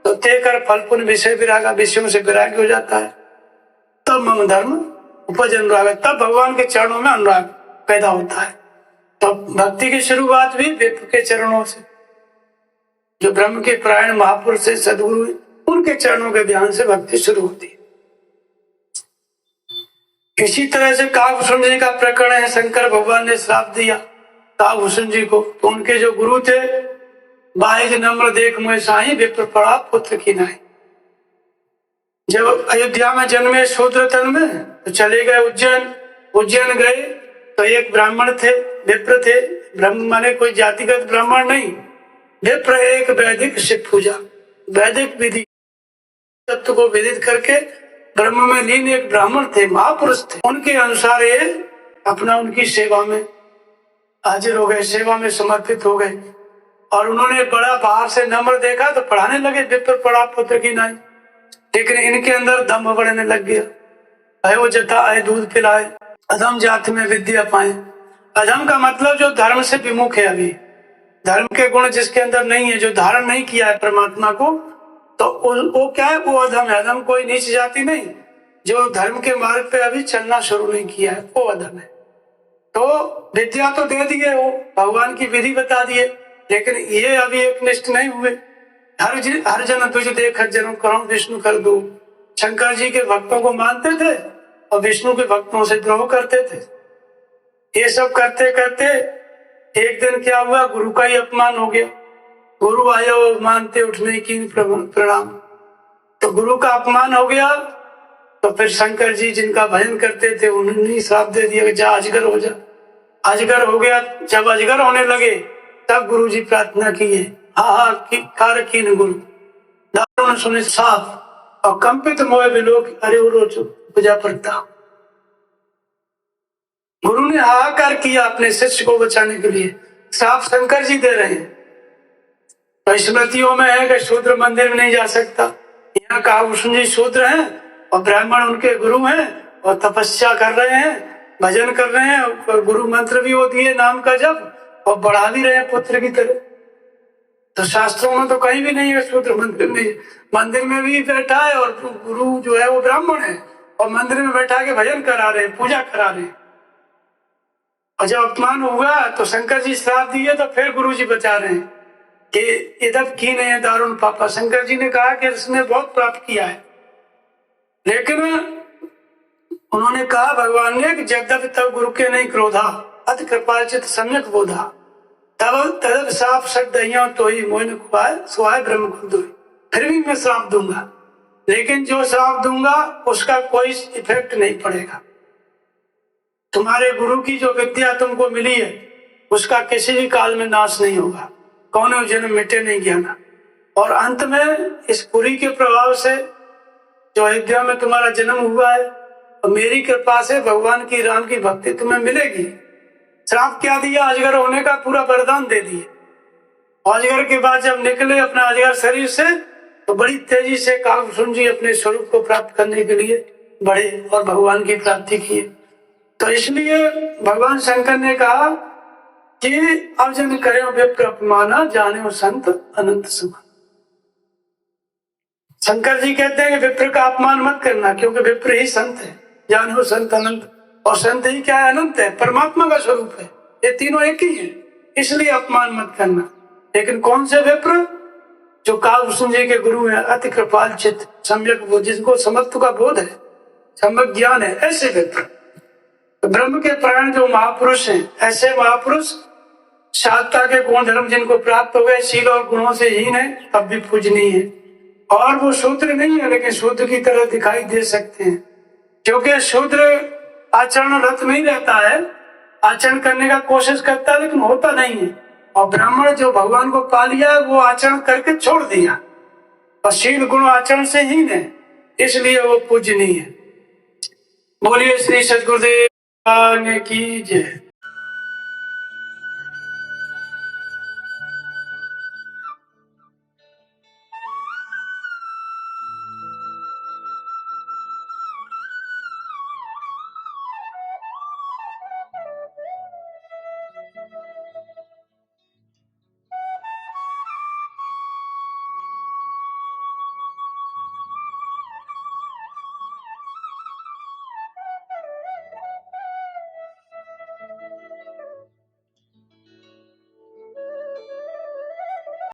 Speaker 1: तो ते कर फल पुण्य विषय विरागा, विषयों से विराग हो जाता है। तब मम धर्म उपज अनुराग, तब भगवान के चरणों में अनुराग पैदा होता है। तो भक्ति की शुरुआत भी विप्र के चरणों से। जो ब्रह्म के परायण महापुरुष से सदगुरु है, उनके चरणों के ध्यान से भक्ति शुरू होती है। इसी तरह से काकभूषण जी का प्रकरण है। शंकर भगवान ने श्राप दिया काकभूषण जी को, तो उनके जो गुरु थे, बाहिज नम्र देख मोहि साई, विप्र पड़ा पुत्र की नाई। जब अयोध्या में जन्मे शूद्र तन में, तो चले गए उज्जैन। उज्जैन गए तो एक ब्राह्मण थे, विप्र थे। ब्रह्म माने कोई जातिगत ब्राह्मण नहीं, विप्र एक वैदिक शिव पूजा, वैदिक विधि तत्व को विदित करके ब्रह्म में लीन एक ब्राह्मण थे, महापुरुष थे। उनके अनुसार ये अपना उनकी सेवा में हाजिर हो गए, सेवा में समर्पित हो गए। और उन्होंने बड़ा बाहर से नम्र देखा तो पढ़ाने लगे, विप्र पड़ा पुत्र की नाई। लेकिन इनके अंदर दम बढ़ने लग गया। अय वो जता आए दूध पिलाए, अधम जाति में विद्या पाए। अधम का मतलब जो धर्म से विमुख है, अभी धर्म के गुण जिसके अंदर नहीं है, जो धारण नहीं किया है परमात्मा को, तो वो क्या है? वो अधम है। अधम कोई नीच जाति नहीं, जो धर्म के मार्ग पे अभी चलना शुरू नहीं किया है, वो अधम है। तो विद्या तो दे दिए, वो भगवान की विधि बता दिए, लेकिन ये अभी एक निष्ठ नहीं हुए। हर जन तुझ देख जन्म करो विष्णु कर दो। शंकर जी के भक्तों को मानते थे और विष्णु के भक्तों से द्रोह करते थे। ये सब करते करते एक दिन क्या हुआ? गुरु का ही अपमान हो गया। गुरु आयो मानते उठने की प्रणाम। तो गुरु का अपमान हो गया। तो फिर शंकर जी जिनका भजन करते थे उन्होंने श्राप दे दिया कि जा अजगर हो जा। अजगर हो गया। जब अजगर होने लगे तब गुरु जी प्रार्थना किए, कार कीन गुरु दारुण सुने साफ और कंपित मोह विलोक अरे रोज पूजा पड़ता। गुरु ने हाहाकार किया अपने शिष्य को बचाने के लिए। श्राप शंकर जी दे रहे हैं। तो स्मृतियों में है कि शूद्र मंदिर में नहीं जा सकता। यहाँ काकभूषण जी शूद्र हैं और ब्राह्मण उनके गुरु हैं और तपस्या कर रहे हैं, भजन कर रहे हैं और गुरु मंत्र भी वो दिए नाम का जब, और बढ़ा भी रहे हैं पुत्र की तरह। तो शास्त्रों में तो कहीं भी नहीं है शूद्र मंदिर में। मंदिर में भी बैठा है और गुरु जो है वो ब्राह्मण है और मंदिर में बैठा के भजन करा रहे हैं, पूजा करा रहे हैं। और जब अपमान हुआ तो शंकर जी श्राप दिए तो फिर गुरु जी बचा रहे हैं कि इधर की नहीं है दारुण पापा। शंकर जी ने कहा कि इसने बहुत प्राप्त किया है, लेकिन उन्होंने कहा भगवान ने कि जगदप तब गुरु के नहीं क्रोधा अति कृपाचित सम्यक बोधा तब तदब साफ सक दहिया तो ही मोहन खुआए सुहाय ब्रह्म खुद। फिर भी मैं श्राप दूंगा, लेकिन जो श्राप दूंगा उसका कोई इफेक्ट नहीं पड़ेगा। तुम्हारे गुरु की जो विद्या तुमको मिली है उसका किसी भी काल में नाश नहीं होगा, कौनो जन्म मिटे नहीं ज्ञाना। और अंत में इस पुरी के प्रभाव से जो अयोध्या में तुम्हारा जन्म हुआ है और मेरी कृपा से भगवान की राम की भक्ति तुम्हें मिलेगी। श्राप क्या दिया? अजगर होने का पूरा वरदान दे दिए। अजगर के बाद जब निकले अपना अजगर शरीर से तो बड़ी तेजी से काकभूषण जी अपने स्वरूप को प्राप्त करने के लिए बढ़े और भगवान की प्राप्ति किए। तो इसलिए भगवान शंकर ने कहा कि अब जन करे विप्र अपमाना जाने संत अनंत समान। शंकर जी कहते हैं कि विप्र का अपमान मत करना, क्योंकि विप्र ही संत है, जानो संत अनंत। और संत ही क्या है? अनंत है, परमात्मा का स्वरूप है, ये तीनों एक ही है, इसलिए अपमान मत करना। लेकिन कौन से विप्र? जो काकभूषण जी के गुरु हैं, अति कृपाल चित्त सम्यक बोध, जिनको समत्व का बोध है, सम्यक ज्ञान है, ऐसे विप्र। तो ब्रह्म के प्राण जो महापुरुष हैं, ऐसे महापुरुष साधता के गुण धर्म जिनको प्राप्त हो गए, शील और गुणों से हीन है, तब भी पूजनीय है। और वो शूद्र नहीं है, लेकिन शूद्र की तरह दिखाई दे सकते हैं, क्योंकि शूद्र आचरण रत नहीं रहता है, आचरण करने का कोशिश करता है लेकिन होता नहीं है। और ब्राह्मण जो भगवान को पा लिया वो आचरण करके छोड़ दिया, और शील गुण आचरण से हीन है, इसलिए वो पूजनीय है। बोलिए श्री सद्गुरुदेव की जय।